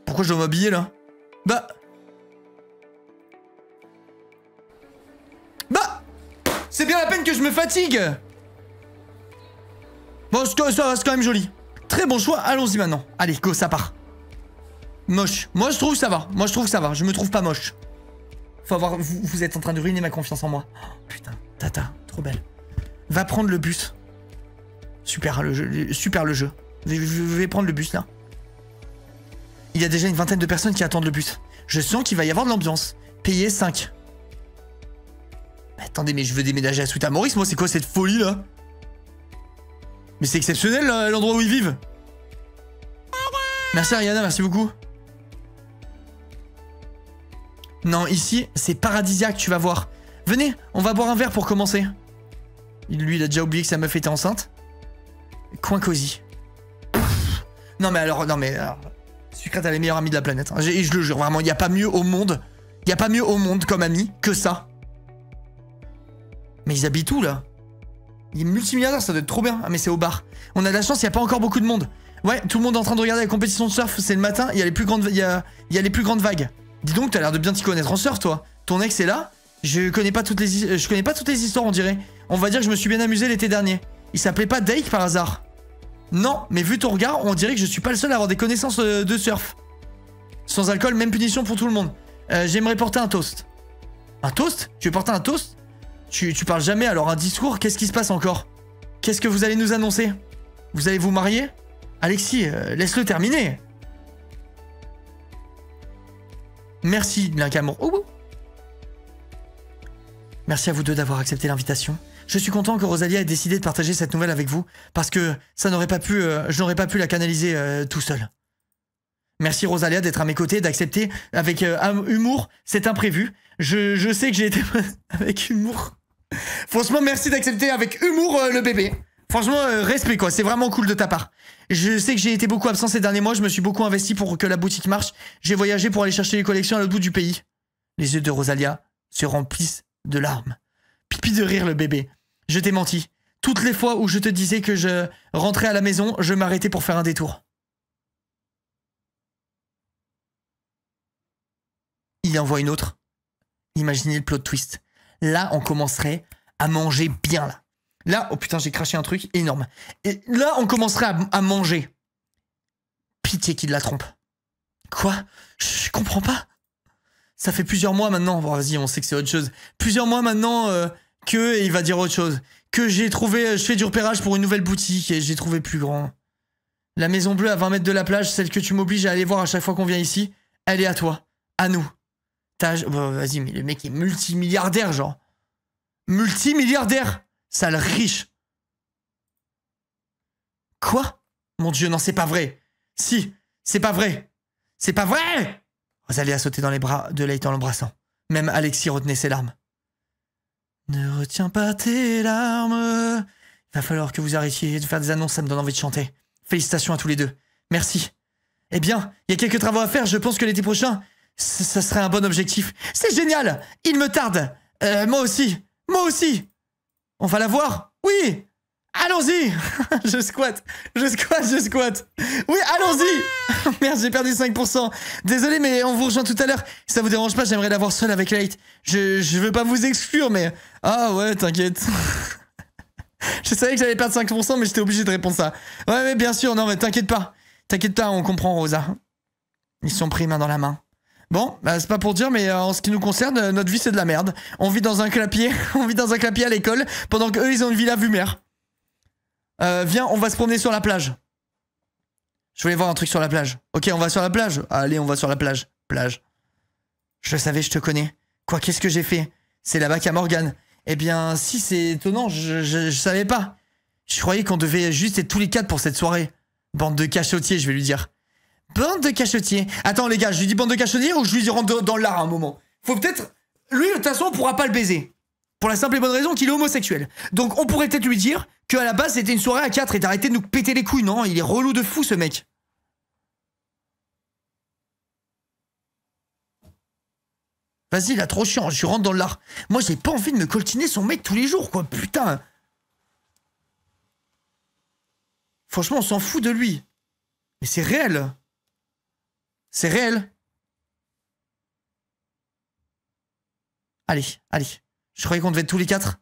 Pourquoi je dois m'habiller, là? Bah... C'est bien la peine que je me fatigue. Bon, ça reste quand même joli. Très bon choix, allons-y maintenant. Allez, go, ça part. Moche. Moi, je trouve que ça va. Moi, je trouve que ça va. Je me trouve pas moche. Faut avoir... Vous êtes en train de ruiner ma confiance en moi. Oh, putain, Tata, trop belle. Va prendre le bus. Super, le jeu. Super, le jeu. Je vais prendre le bus, là. Il y a déjà une vingtaine de personnes qui attendent le bus. Je sens qu'il va y avoir de l'ambiance. Payer 5. Attendez, mais je veux déménager à Soutamoris, moi, c'est quoi cette folie, là? Mais c'est exceptionnel, l'endroit où ils vivent. Merci, Ariana, merci beaucoup. Non, ici, c'est paradisiaque, tu vas voir. Venez, on va boire un verre pour commencer. Lui, il a déjà oublié que sa meuf était enceinte. Coin cosy. Non, mais alors, Sucrète a les meilleurs amis de la planète. Hein. Je le jure, vraiment, il n'y a pas mieux au monde. Il n'y a pas mieux au monde comme ami que ça. Mais ils habitent où, là? Il est multimilliardaire, ça doit être trop bien. Ah, mais c'est au bar. On a de la chance, il n'y a pas encore beaucoup de monde. Ouais, tout le monde est en train de regarder la compétition de surf. C'est le matin, il y a les plus grandes, il y a les plus grandes vagues. Dis donc, t'as l'air de bien t'y connaître en surf, toi. Ton ex est là. Je connais pas toutes les histoires, on dirait. On va dire que je me suis bien amusé l'été dernier. Il s'appelait pas Dake par hasard? Non, mais vu ton regard, on dirait que je suis pas le seul à avoir des connaissances de surf. Sans alcool, même punition pour tout le monde. J'aimerais porter un toast. Un toast? Tu veux porter un toast? Tu parles jamais, alors un discours, qu'est-ce qui se passe encore? Qu'est-ce que vous allez nous annoncer? Vous allez vous marier? Alexis, laisse-le terminer. Merci, Linkamour. Oh, merci à vous deux d'avoir accepté l'invitation. Je suis content que Rosalia ait décidé de partager cette nouvelle avec vous, parce que ça n'aurait pas pu, je n'aurais pas pu la canaliser tout seul. Merci Rosalia d'être à mes côtés, d'accepter avec humour cet imprévu. Je sais que j'ai été avec humour. Franchement, merci d'accepter avec humour le bébé. Franchement, respect quoi, c'est vraiment cool de ta part. Je sais que j'ai été beaucoup absent ces derniers mois, je me suis beaucoup investi pour que la boutique marche. J'ai voyagé pour aller chercher les collections à l'autre bout du pays. Les yeux de Rosalia se remplissent de larmes. Pipi de rire le bébé. Je t'ai menti. Toutes les fois où je te disais que je rentrais à la maison, je m'arrêtais pour faire un détour. Il envoie une autre. Imaginez le plot twist. Là, on commencerait à manger bien, là. Là, oh putain, j'ai craché un truc énorme. Et là, on commencerait à manger. Pitié qu'il la trompe. Quoi? Je comprends pas. Ça fait plusieurs mois maintenant. Bon, vas-y, on sait que c'est autre chose. Plusieurs mois maintenant que il va dire autre chose. Que j'ai trouvé, je fais du repérage pour une nouvelle boutique et j'ai trouvé plus grand. La maison bleue à 20 mètres de la plage, celle que tu m'obliges à aller voir à chaque fois qu'on vient ici, elle est à toi. À nous. Bon, vas-y, mais le mec est multimilliardaire, genre. Multimilliardaire. Sale riche. Quoi? Mon Dieu, non, c'est pas vrai. Si, c'est pas vrai. C'est pas vrai! Rosalia a sauté dans les bras de Leigh en l'embrassant. Même Alexis retenait ses larmes. Ne retiens pas tes larmes. Il va falloir que vous arrêtiez de faire des annonces, ça me donne envie de chanter. Félicitations à tous les deux. Merci. Eh bien, il y a quelques travaux à faire, je pense que l'été prochain, Ça serait un bon objectif. C'est génial. Il me tarde. Moi aussi. Moi aussi. On va la voir? Oui. Allons-y. Je squatte. Oui, allons-y. Merde, j'ai perdu 5%. Désolé, mais on vous rejoint tout à l'heure. Si ça vous dérange pas, j'aimerais la voir seule avec Light. Je veux pas vous exclure, mais... Ah ouais, t'inquiète. Je savais que j'allais perdre 5%, mais j'étais obligé de répondre ça. Ouais, mais bien sûr, non, mais t'inquiète pas. T'inquiète pas, on comprend, Rosa. Ils sont pris main dans la main. Bon, bah, c'est pas pour dire, mais en ce qui nous concerne, notre vie c'est de la merde. On vit dans un clapier, à l'école, pendant qu'eux ils ont une villa vue mer. Viens, on va se promener sur la plage. Je voulais voir un truc sur la plage. Ok, on va sur la plage. Allez, on va sur la plage. Plage. Je savais, je te connais. Quoi, qu'est-ce que j'ai fait? C'est là-bas qu'il y a Morgane. Eh bien, si, c'est étonnant, je savais pas. Je croyais qu'on devait juste être tous les 4 pour cette soirée. Bande de cachotiers, je vais lui dire. Bande de cachotiers. Attends, les gars, je lui dis bande de cachotiers ou je lui rentre dans l'art un moment? Faut peut-être... Lui, de toute façon, on pourra pas le baiser. Pour la simple et bonne raison qu'il est homosexuel. Donc, on pourrait peut-être lui dire qu'à la base, c'était une soirée à 4 et d'arrêter de nous péter les couilles, non? Il est relou de fou, ce mec. Vas-y, il a trop chiant, je rentre dans l'art. Moi, j'ai pas envie de me coltiner son mec tous les jours, quoi, putain. Franchement, on s'en fout de lui. Mais c'est réel. C'est réel. Allez. Je croyais qu'on devait être tous les 4.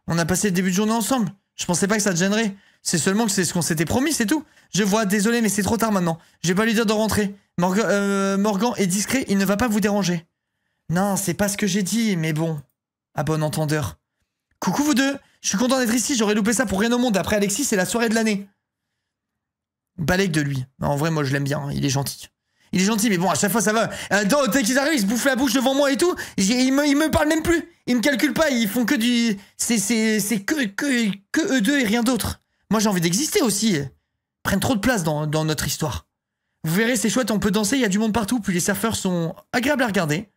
On a passé le début de journée ensemble. Je pensais pas que ça te gênerait. C'est seulement que c'est ce qu'on s'était promis, c'est tout. Je vois, désolé, mais c'est trop tard maintenant. Je vais pas lui dire de rentrer. Morgan est discret, il ne va pas vous déranger. Non, c'est pas ce que j'ai dit, mais bon. À bon entendeur. Coucou vous deux. Je suis content d'être ici, j'aurais loupé ça pour rien au monde. Après Alexis, c'est la soirée de l'année. Balèque de lui. En vrai, moi, je l'aime bien, hein. Il est gentil. Il est gentil, mais bon, à chaque fois, ça va. Dès qu'ils arrivent, ils se bouffent la bouche devant moi et tout. Ils me parlent même plus. Ils me calculent pas, ils font que du... C'est que eux deux et rien d'autre. Moi, j'ai envie d'exister aussi. Ils prennent trop de place dans notre histoire. Vous verrez, c'est chouette, on peut danser, il y a du monde partout, puis les surfeurs sont agréables à regarder.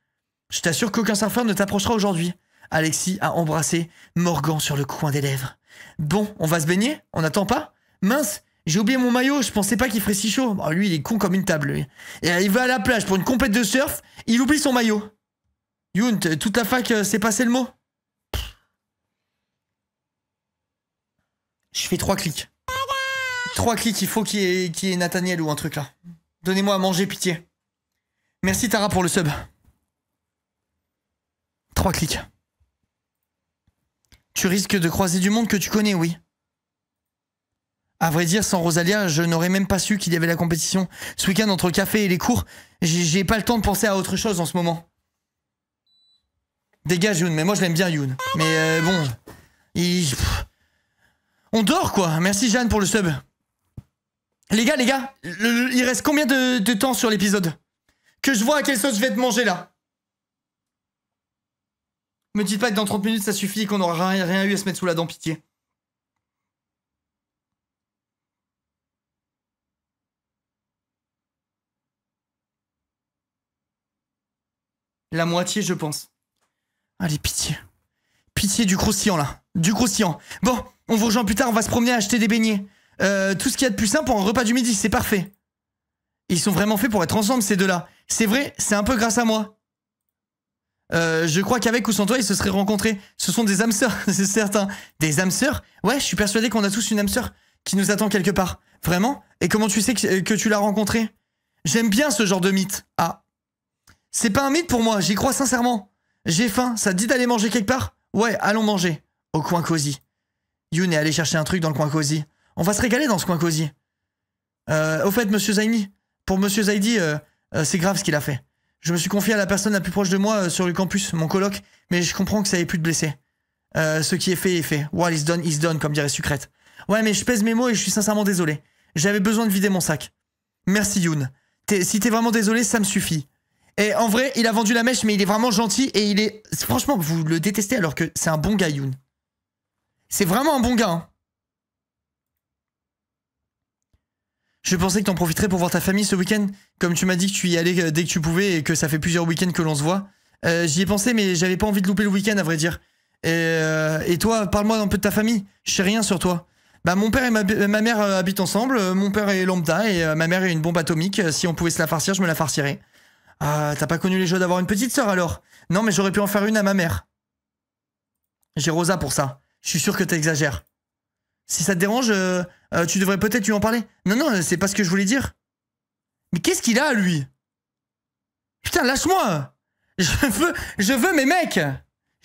Je t'assure qu'aucun surfeur ne t'approchera aujourd'hui. Alexis a embrassé Morgan sur le coin des lèvres. Bon, on va se baigner? On n'attend pas? Mince, j'ai oublié mon maillot, je pensais pas qu'il ferait si chaud. Bon, lui, il est con comme une table, lui. Et il va à la plage pour une compète de surf, il oublie son maillot. Youn, toute la fac s'est passé le mot? Je fais 3 clics. 3 clics, il faut qu'il y ait Nathaniel ou un truc là. Donnez-moi à manger, pitié. Merci Tara pour le sub. 3 clics. Tu risques de croiser du monde que tu connais, oui. À vrai dire, sans Rosalia, je n'aurais même pas su qu'il y avait la compétition. Ce week-end, entre le café et les cours, j'ai pas le temps de penser à autre chose en ce moment. Dégage, Youn, mais moi je l'aime bien, Youn. Mais bon... On dort, quoi. Merci, Jeanne, pour le sub. Les gars, il reste combien de temps sur l'épisode? Que je vois à quelle sauce je vais te manger, là. Me dites pas que dans 30 minutes, ça suffit et qu'on n'aura rien eu à se mettre sous la dent, pitié. La moitié, je pense. Allez, pitié. Pitié du croustillant, là. Du croustillant. Bon, on vous rejoint plus tard, on va se promener à acheter des beignets. Tout ce qu'il y a de plus simple pour un repas du midi, c'est parfait. Ils sont vraiment faits pour être ensemble, ces deux-là. C'est vrai, c'est un peu grâce à moi. Je crois qu'avec ou sans toi, ils se seraient rencontrés. Ce sont des âmes sœurs, c'est certain. Des âmes sœurs? Ouais, je suis persuadé qu'on a tous une âme sœur qui nous attend quelque part. Vraiment? Et comment tu sais que tu l'as rencontrée? J'aime bien ce genre de mythe. Ah. C'est pas un mythe pour moi, j'y crois sincèrement. J'ai faim, ça te dit d'aller manger quelque part? Ouais, allons manger. Au coin cosy. Youn est allé chercher un truc dans le coin cosy. On va se régaler dans ce coin cosy. Au fait, monsieur Zaini, pour monsieur Zaidi, c'est grave ce qu'il a fait. Je me suis confié à la personne la plus proche de moi sur le campus, mon coloc, mais je comprends que ça ait pu te blesser. Ce qui est fait est fait. What is done, comme dirait Sucrète. Ouais, mais je pèse mes mots et je suis sincèrement désolé. J'avais besoin de vider mon sac. Merci Youn. Si t'es vraiment désolé, ça me suffit. Et en vrai, il a vendu la mèche, mais il est vraiment gentil et il est... Franchement, vous le détestez alors que c'est un bon gars, Youn. C'est vraiment un bon gars, hein. Je pensais que t'en profiterais pour voir ta famille ce week-end. Comme tu m'as dit que tu y allais dès que tu pouvais et que ça fait plusieurs week-ends que l'on se voit. J'y ai pensé, mais j'avais pas envie de louper le week-end, à vrai dire. Et toi, parle-moi un peu de ta famille. Je sais rien sur toi. Bah, mon père et ma mère habitent ensemble. Mon père est lambda et ma mère est une bombe atomique. Si on pouvait se la farcir, je me la farcirais. Ah, t'as pas connu les jeux d'avoir une petite sœur alors? Non, mais j'aurais pu en faire une à ma mère. J'ai Rosa pour ça. Je suis sûr que t'exagères. Si ça te dérange, tu devrais peut-être lui en parler. Non, non, c'est pas ce que je voulais dire. Mais qu'est-ce qu'il a, lui? Putain, lâche-moi! Je veux mes mecs!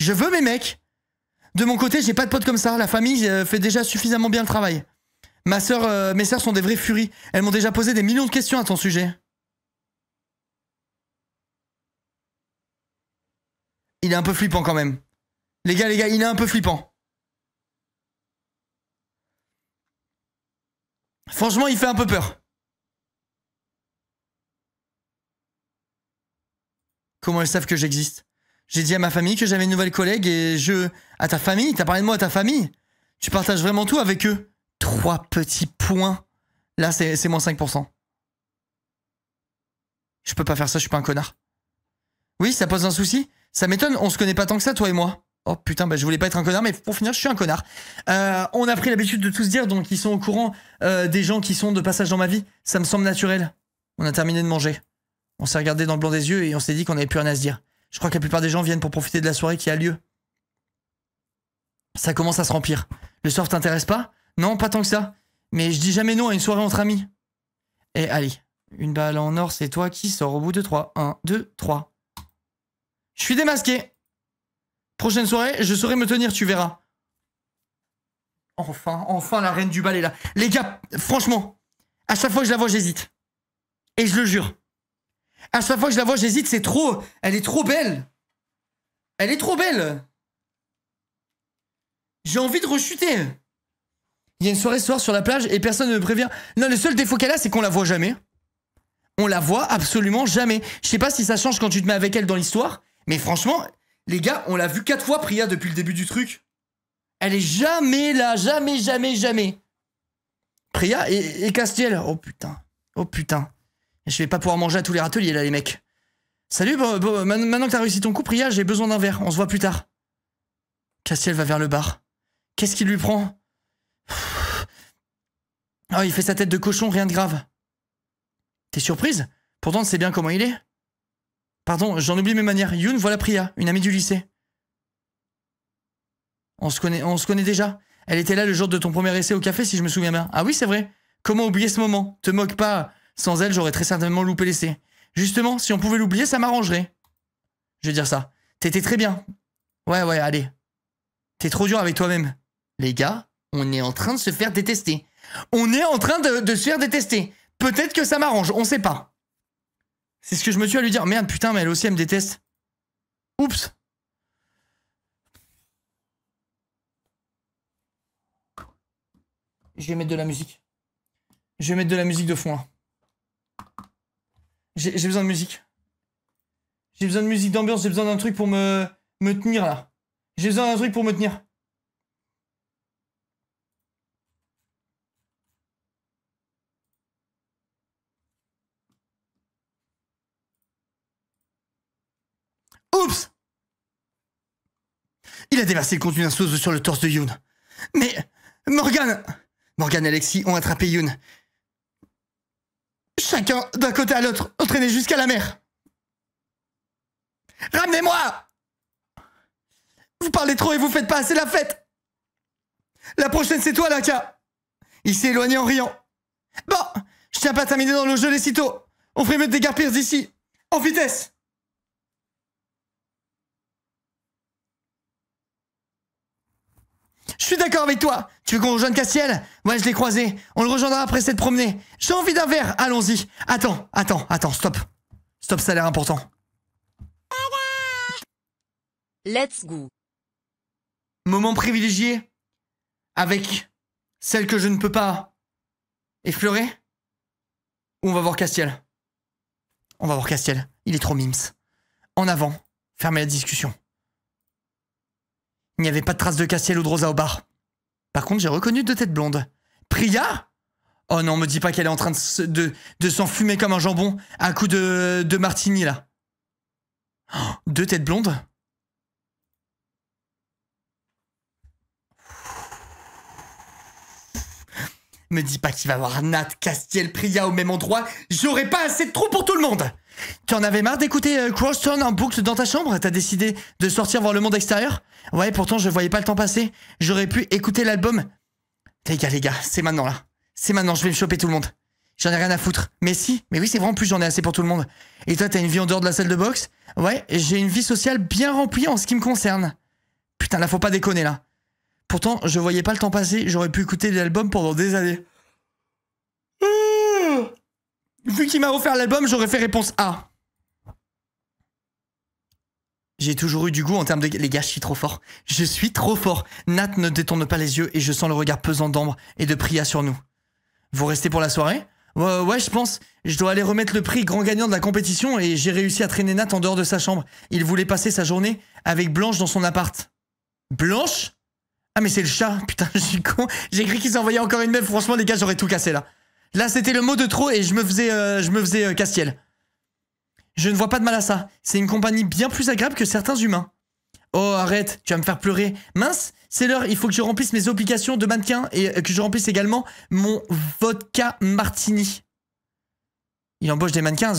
Je veux mes mecs! De mon côté, j'ai pas de potes comme ça. La famille fait déjà suffisamment bien le travail. Mes sœurs sont des vraies furies. Elles m'ont déjà posé des millions de questions à ton sujet. Il est un peu flippant quand même. Les gars, il est un peu flippant. Franchement, il fait un peu peur. Comment elles savent que j'existe? J'ai dit à ma famille que j'avais une nouvelle collègue et À ta famille? T'as parlé de moi à ta famille? Tu partages vraiment tout avec eux? 3 petits points. Là, c'est moins 5%. Je peux pas faire ça, je suis pas un connard. Oui, ça pose un souci? Ça m'étonne, on se connaît pas tant que ça, toi et moi. Oh putain, bah je voulais pas être un connard, mais pour finir, je suis un connard. On a pris l'habitude de tout se dire, donc ils sont au courant des gens qui sont de passage dans ma vie. Ça me semble naturel. On a terminé de manger. On s'est regardé dans le blanc des yeux et on s'est dit qu'on avait plus rien à se dire. Je crois que la plupart des gens viennent pour profiter de la soirée qui a lieu. Ça commence à se remplir. Le surf t'intéresse pas? Non, pas tant que ça. Mais je dis jamais non à une soirée entre amis. Et allez, une balle en or, c'est toi qui sors au bout de 3. 1, 2, 3. Je suis démasqué. Prochaine soirée, je saurai me tenir, tu verras. Enfin la reine du bal est là. Les gars, franchement, à chaque fois que je la vois, j'hésite. Et je le jure. À chaque fois que je la vois, j'hésite, c'est trop... Elle est trop belle. Elle est trop belle. J'ai envie de rechuter. Il y a une soirée ce soir sur la plage et personne ne me prévient. Non, le seul défaut qu'elle a, c'est qu'on la voit jamais. On la voit absolument jamais. Je sais pas si ça change quand tu te mets avec elle dans l'histoire, mais franchement, les gars, on l'a vu 4 fois, Priya, depuis le début du truc. Elle est jamais là, jamais. Priya et Castiel. Oh putain. Je vais pas pouvoir manger à tous les râteliers là, les mecs. Salut, maintenant que t'as réussi ton coup, Priya, j'ai besoin d'un verre. On se voit plus tard. Castiel va vers le bar. Qu'est-ce qu'il lui prend? Oh, il fait sa tête de cochon, rien de grave. T'es surprise? Pourtant, c'est bien comment il est. Pardon, j'en oublie mes manières. Yoon, voilà Priya, une amie du lycée. On se connaît déjà. Elle était là le jour de ton premier essai au café, si je me souviens bien. Ah oui, c'est vrai. Comment oublier ce moment? Te moque pas. Sans elle, j'aurais très certainement loupé l'essai. Justement, si on pouvait l'oublier, ça m'arrangerait. Je vais dire ça. T'étais très bien. Ouais, allez. T'es trop dur avec toi-même. Les gars, on est en train de se faire détester. On est en train de se faire détester. Peut-être que ça m'arrange, on sait pas. C'est ce que je me tue à lui dire. Merde, putain, mais elle aussi, elle me déteste. Oups. Je vais mettre de la musique. Je vais mettre de la musique de fond, là. J'ai besoin de musique. J'ai besoin de musique d'ambiance, j'ai besoin d'un truc pour me tenir, là. J'ai besoin d'un truc pour me tenir. Oups! Il a déversé le contenu d'un sauce sur le torse de Yoon. Mais... Morgane et Alexis ont attrapé Yoon. Chacun d'un côté à l'autre, entraîné jusqu'à la mer. Ramenez-moi! Vous parlez trop et vous faites pas assez la fête. La prochaine, c'est toi, Laka. Il s'est éloigné en riant. Bon, je tiens pas à terminer dans le jeu les sitôt. On ferait mieux de dégarpir d'ici. En vitesse! Je suis d'accord avec toi. Tu veux qu'on rejoigne Castiel? Ouais, je l'ai croisé. On le rejoindra après cette promenade. J'ai envie d'un verre. Allons-y. Attends, stop. Stop, ça a l'air important. Let's go. Moment privilégié avec celle que je ne peux pas effleurer? Ou on va voir Castiel? On va voir Castiel. Il est trop mims. En avant. Fermez la discussion. Il n'y avait pas de trace de Castiel ou de Rosa au bar. Par contre, j'ai reconnu 2 têtes blondes. Priya? Oh non, me dis pas qu'elle est en train de s'enfumer comme un jambon à coup de martini, là. Oh, 2 têtes blondes? Me dis pas qu'il va y avoir Nat, Castiel, Priya au même endroit. J'aurai pas assez de trous pour tout le monde. Tu en avais marre d'écouter Crosstown en boucle dans ta chambre? T'as décidé de sortir voir le monde extérieur? Ouais, pourtant je voyais pas le temps passer. J'aurais pu écouter l'album. Les gars, c'est maintenant là. C'est maintenant, je vais me choper tout le monde. J'en ai rien à foutre. Mais oui, c'est vrai, en plus j'en ai assez pour tout le monde. Et toi, t'as une vie en dehors de la salle de boxe? Ouais, j'ai une vie sociale bien remplie en ce qui me concerne. Putain, là, faut pas déconner, là. Pourtant, je voyais pas le temps passer, j'aurais pu écouter l'album pendant des années. Vu qu'il m'a offert l'album, j'aurais fait réponse A. J'ai toujours eu du goût en termes de... Les gars, je suis trop fort. Je suis trop fort. Nat ne détourne pas les yeux et je sens le regard pesant d'Ambre et de Priya sur nous. Vous restez pour la soirée? Ouais, je pense. Je dois aller remettre le prix grand gagnant de la compétition et j'ai réussi à traîner Nat en dehors de sa chambre. Il voulait passer sa journée avec Blanche dans son appart. Blanche? Ah mais c'est le chat. Putain, je suis con. J'ai cru qu'il s'envoyait encore une meuf. Franchement, les gars, j'aurais tout cassé là. Là, c'était le mot de trop et je me faisais Castiel. Je ne vois pas de mal à ça. C'est une compagnie bien plus agréable que certains humains. Oh, arrête, tu vas me faire pleurer. Mince, c'est l'heure, il faut que je remplisse mes obligations de mannequin et que je remplisse également mon vodka martini. Il embauche des mannequins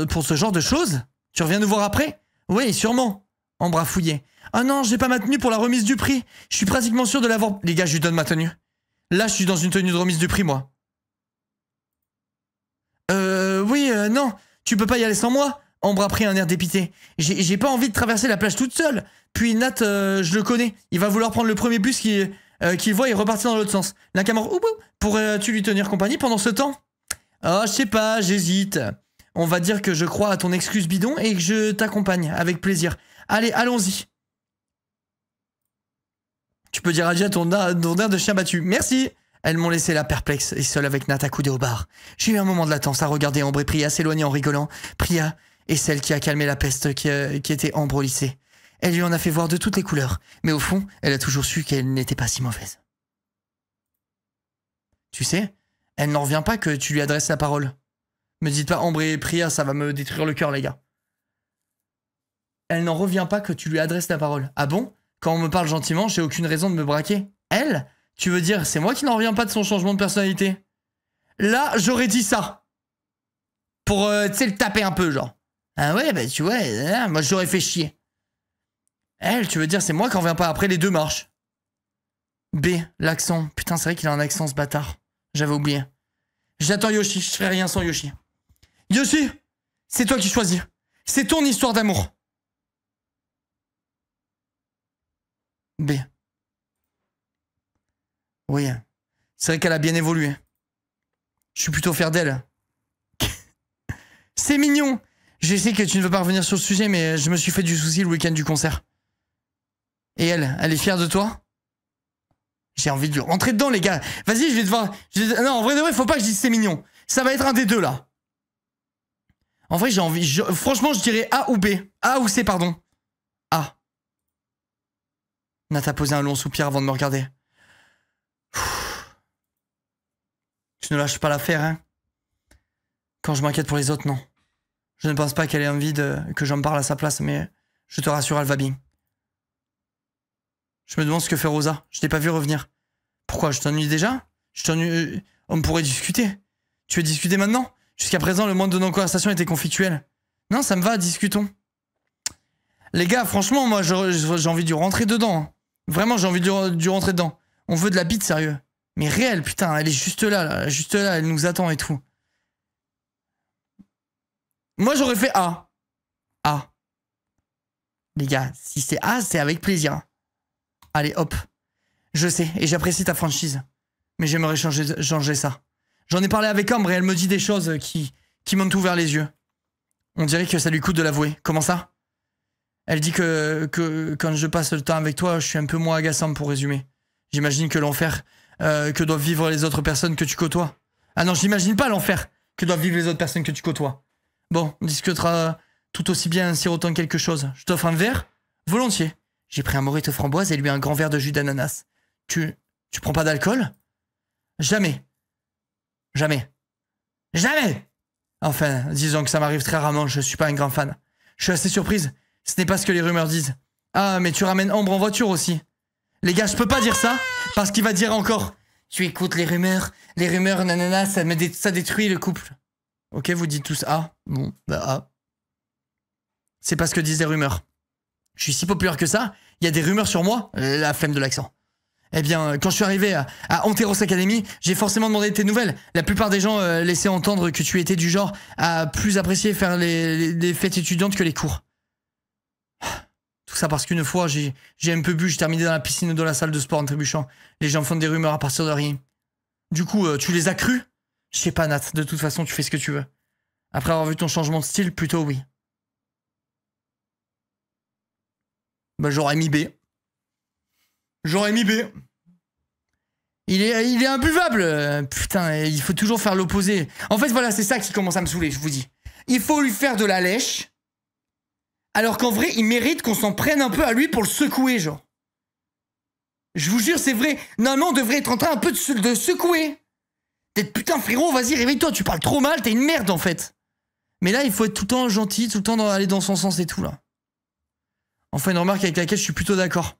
pour ce genre de choses? Tu reviens nous voir après? Oui, sûrement. Ambre a fouillé. Ah non, j'ai pas ma tenue pour la remise du prix. Je suis pratiquement sûr de l'avoir... Les gars, je lui donne ma tenue. Là, je suis dans une tenue de remise du prix, moi. Non, tu peux pas y aller sans moi. Ambre a pris un air dépité. J'ai pas envie de traverser la plage toute seule. Puis Nat, je le connais. Il va vouloir prendre le premier bus qu'il voit et repartir dans l'autre sens. Nakamura, pourrais-tu lui tenir compagnie pendant ce temps? Oh, je sais pas, j'hésite. On va dire que je crois à ton excuse bidon et que je t'accompagne avec plaisir. Allez, allons-y. Tu peux dire adieu à ton air de chien battu. Merci. Elles m'ont laissé là perplexe et seule avec Nat accoudée au bar. J'ai eu un moment de latence à regarder Ambre et Priya s'éloigner en rigolant. Priya est celle qui a calmé la peste qui était Ambre au lycée. Elle lui en a fait voir de toutes les couleurs, mais au fond, elle a toujours su qu'elle n'était pas si mauvaise. Tu sais, elle n'en revient pas que tu lui adresses la parole. Me dites pas Ambre et Priya, ça va me détruire le cœur, les gars. Elle n'en revient pas que tu lui adresses la parole. Ah bon? Quand on me parle gentiment, j'ai aucune raison de me braquer. Elle? Tu veux dire, c'est moi qui n'en reviens pas de son changement de personnalité? Là, j'aurais dit ça. Pour, tu sais, le taper un peu, genre. Ah ouais, bah tu vois, là, moi j'aurais fait chier. Elle, tu veux dire, c'est moi qui en reviens pas après les deux marches. B, l'accent. Putain, c'est vrai qu'il a un accent, ce bâtard. J'avais oublié. J'attends Yoshi, je ferai rien sans Yoshi. Yoshi, c'est toi qui choisis. C'est ton histoire d'amour. B. Oui, c'est vrai qu'elle a bien évolué. Je suis plutôt fier d'elle. C'est mignon. Je sais que tu ne veux pas revenir sur le sujet, mais je me suis fait du souci le week-end du concert. Et elle est fière de toi? J'ai envie de lui rentrer dedans, les gars. Vas-y, je vais devoir... Non, en vrai de vrai, faut pas que je dise c'est mignon. Ça va être un des deux, là. En vrai, j'ai envie... Franchement, je dirais A ou B. A ou C, pardon. A. Nat a posé un long soupir avant de me regarder. Tu ne lâches pas l'affaire, hein? Quand je m'inquiète pour les autres, non. Je ne pense pas qu'elle ait envie que j'en parle à sa place, mais je te rassure, elle va bien. Je me demande ce que fait Rosa. Je t'ai pas vu revenir. Pourquoi? Je t'ennuie déjà? Je t'ennuie... On pourrait discuter. Tu veux discuter maintenant? Jusqu'à présent, le moindre de nos conversations était conflictuel. Non, ça me va, discutons. Les gars, franchement, moi, j'ai envie de rentrer dedans. Hein. Vraiment, j'ai envie de rentrer dedans. On veut de la bite, sérieux. Mais réelle, putain, elle est juste là, elle nous attend et tout. Moi, j'aurais fait A. A. Les gars, si c'est A, c'est avec plaisir. Allez, hop. Je sais, et j'apprécie ta franchise. Mais j'aimerais changer ça. J'en ai parlé avec Ambre et elle me dit des choses qui m'ont ouvert les yeux. On dirait que ça lui coûte de l'avouer. Comment ça? Elle dit que quand je passe le temps avec toi, je suis un peu moins agaçant pour résumer. J'imagine que l'enfer que doivent vivre les autres personnes que tu côtoies. Ah non, j'imagine pas l'enfer que doivent vivre les autres personnes que tu côtoies. Bon, on discutera tout aussi bien en sirotant quelque chose. Je t'offre un verre? Volontiers. J'ai pris un mojito framboise et lui un grand verre de jus d'ananas. Tu prends pas d'alcool? Jamais. Jamais. Jamais! Enfin, disons que ça m'arrive très rarement, je suis pas un grand fan. Je suis assez surprise. Ce n'est pas ce que les rumeurs disent. Ah, mais tu ramènes Ambre en voiture aussi. Les gars, je peux pas dire ça, parce qu'il va dire encore. Tu écoutes les rumeurs, nanana, ça détruit le couple. Ok, vous dites tous A. Bon, bah A. C'est pas ce que disent les rumeurs. Je suis si populaire que ça, il y a des rumeurs sur moi, la flemme de l'accent. Eh bien, quand je suis arrivé à Anteros Academy, j'ai forcément demandé tes nouvelles. La plupart des gens laissaient entendre que tu étais du genre à plus apprécier faire les fêtes étudiantes que les cours. Tout ça parce qu'une fois, j'ai un peu bu, j'ai terminé dans la piscine de la salle de sport en trébuchant. Les gens font des rumeurs à partir de rien. Du coup, tu les as crus? Je sais pas, Nat, de toute façon, tu fais ce que tu veux. Après avoir vu ton changement de style, plutôt oui. Bah, j'aurais mis B. J'aurais mis B. Il est imbuvable. Putain, il faut toujours faire l'opposé. En fait, voilà, c'est ça qui commence à me saouler, je vous dis. Il faut lui faire de la lèche, alors qu'en vrai, il mérite qu'on s'en prenne un peu à lui pour le secouer, genre. Je vous jure, c'est vrai. Normalement, on devrait être en train un peu de secouer. D'être putain, frérot, vas-y, réveille-toi, tu parles trop mal, t'es une merde, en fait. Mais là, il faut être tout le temps gentil, tout le temps aller dans son sens et tout, là. Enfin, une remarque avec laquelle je suis plutôt d'accord.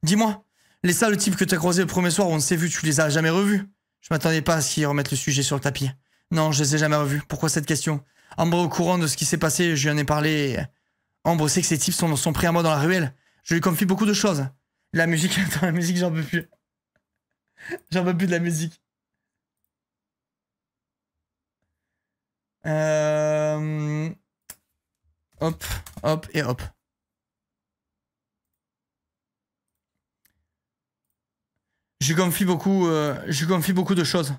Dis-moi, les sales types que t'as croisés le premier soir où on s'est vu, tu les as jamais revus? Je m'attendais pas à ce qu'ils remettent le sujet sur le tapis. Non, je les ai jamais revus. Pourquoi cette question? Ambre est au courant de ce qui s'est passé, je lui en ai parlé. Et... Ambre sait que ces types sont pris à moi dans la ruelle. Je lui confie beaucoup de choses. La musique, attends, la musique, j'en peux plus. J'en peux plus de la musique. Hop, hop et hop. Je lui confie beaucoup de choses.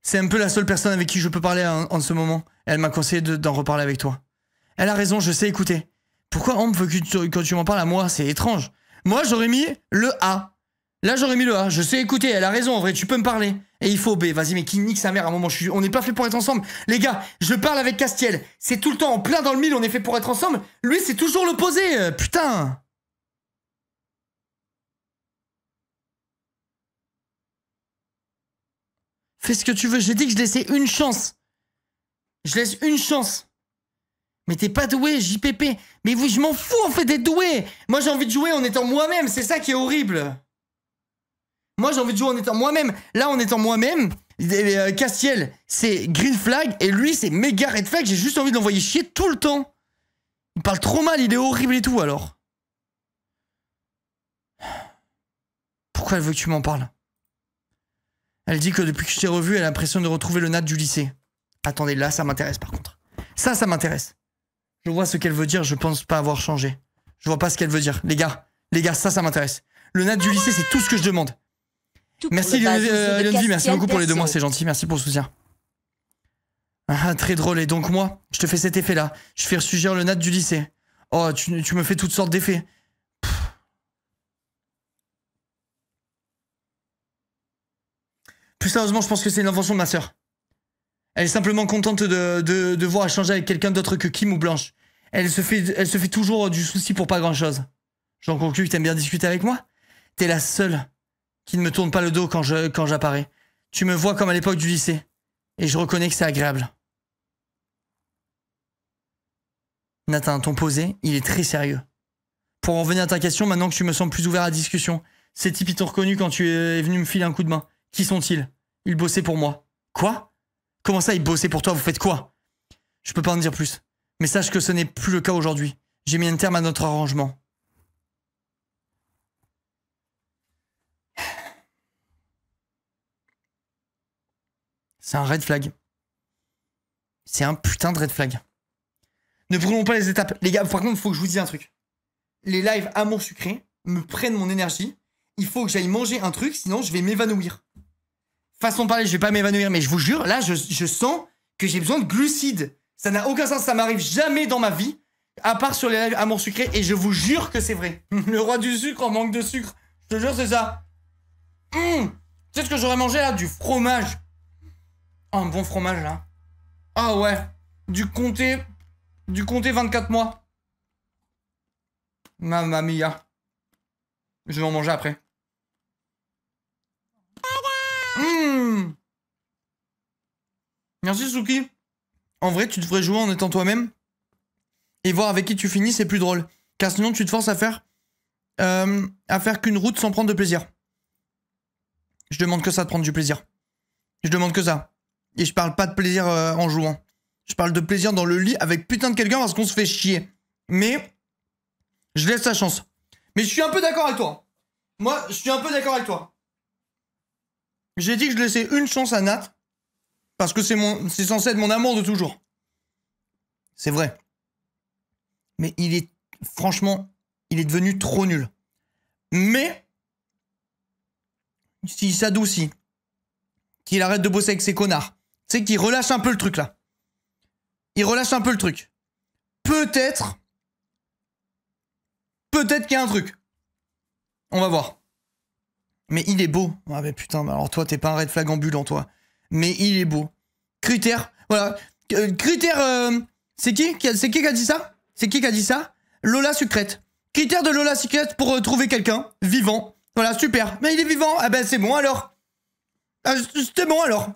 C'est un peu la seule personne avec qui je peux parler en ce moment. Elle m'a conseillé d'en reparler avec toi. Elle a raison, je sais écouter. Pourquoi Ambre veut que tu m'en parles à moi? C'est étrange. Moi, j'aurais mis le A. Là, j'aurais mis le A. Je sais écouter, elle a raison, en vrai, tu peux me parler. Et il faut B. Vas-y, mais qui nique sa mère à un moment. On n'est pas fait pour être ensemble. Les gars, je parle avec Castiel. C'est tout le temps en plein dans le mille, on est fait pour être ensemble. Lui, c'est toujours l'opposé. Putain. Fais ce que tu veux. J'ai dit que je laissais une chance. Je laisse une chance. Mais t'es pas doué, JPP. Mais je m'en fous en fait d'être doué. Moi, j'ai envie de jouer en étant moi-même. C'est ça qui est horrible. Moi, j'ai envie de jouer en étant moi-même. Là, en étant moi-même, Castiel, c'est green flag. Et lui, c'est méga red flag. J'ai juste envie de l'envoyer chier tout le temps. Il parle trop mal, il est horrible et tout, alors. Pourquoi elle veut que tu m'en parles? Elle dit que depuis que je t'ai revu, elle a l'impression de retrouver le Nat du lycée. Attendez, là, ça m'intéresse par contre. Ça m'intéresse. Je vois ce qu'elle veut dire, je pense pas avoir changé. Je vois pas ce qu'elle veut dire. Les gars, ça m'intéresse. Le Nat du lycée, c'est tout ce que je demande. Merci Lionvi, merci beaucoup pour les 2 mois, c'est gentil, merci pour le soutien. Ah, très drôle, et donc moi, je te fais cet effet-là. Je fais ressurgir le Nat du lycée. Oh, tu me fais toutes sortes d'effets. Plus sérieusement, je pense que c'est une invention de ma sœur. Elle est simplement contente de voir échanger avec quelqu'un d'autre que Kim ou Blanche. Elle se fait toujours du souci pour pas grand-chose. J'en conclus que t'aimes bien discuter avec moi. T'es la seule qui ne me tourne pas le dos quand j'apparais. Tu me vois comme à l'époque du lycée. Et je reconnais que c'est agréable. Nathan, ton posé, il est très sérieux. Pour en revenir à ta question, maintenant que tu me sens plus ouvert à la discussion, ces types ils t'ont reconnu quand tu es venu me filer un coup de main. Qui sont-ils? Ils bossaient pour moi. Quoi? Comment ça, ils bossaient pour toi? Vous faites quoi? Je peux pas en dire plus. Mais sache que ce n'est plus le cas aujourd'hui. J'ai mis un terme à notre arrangement. C'est un red flag. C'est un putain de red flag. Ne brûlons pas les étapes. Les gars, par contre, il faut que je vous dise un truc. Les lives amour sucré me prennent mon énergie. Il faut que j'aille manger un truc, sinon je vais m'évanouir. Façon de parler, je vais pas m'évanouir, mais je vous jure, là, je sens que j'ai besoin de glucides. Ça n'a aucun sens, ça m'arrive jamais dans ma vie, à part sur les lives amour sucré, et je vous jure que c'est vrai. Le roi du sucre en manque de sucre. Je te jure, c'est ça. Tu sais ce que j'aurais mangé, là? Du fromage. Oh, un bon fromage, là. Ah ouais. Du comté 24 mois. Mamma mia. Je vais en manger après. Merci Suki. En vrai, tu devrais jouer en étant toi-même et voir avec qui tu finis, c'est plus drôle. Car sinon, tu te forces à faire qu'une route sans prendre de plaisir. Je demande que ça de prendre du plaisir. Je demande que ça. Et je parle pas de plaisir en jouant. Je parle de plaisir dans le lit avec putain de quelqu'un parce qu'on se fait chier. Mais je laisse la chance. Mais je suis un peu d'accord avec toi. Moi, je suis un peu d'accord avec toi. J'ai dit que je laissais une chance à Nat parce que c'est censé être mon amour de toujours. C'est vrai. Mais franchement, il est devenu trop nul. Mais s'il s'adoucit, qu'il arrête de bosser avec ces connards, c'est qu'il relâche un peu le truc là. Il relâche un peu le truc. Peut-être qu'il y a un truc. On va voir. Mais il est beau. Ah mais putain, alors toi t'es pas un red flag ambulant toi. Mais il est beau. Critère, voilà. Critère, c'est qui qui a dit ça? C'est qui a dit ça? Lola Sucrète. Critère de Lola Sucrète pour trouver quelqu'un vivant. Voilà, super. Mais il est vivant. Ah ben c'est bon alors. Ah, c'était bon alors.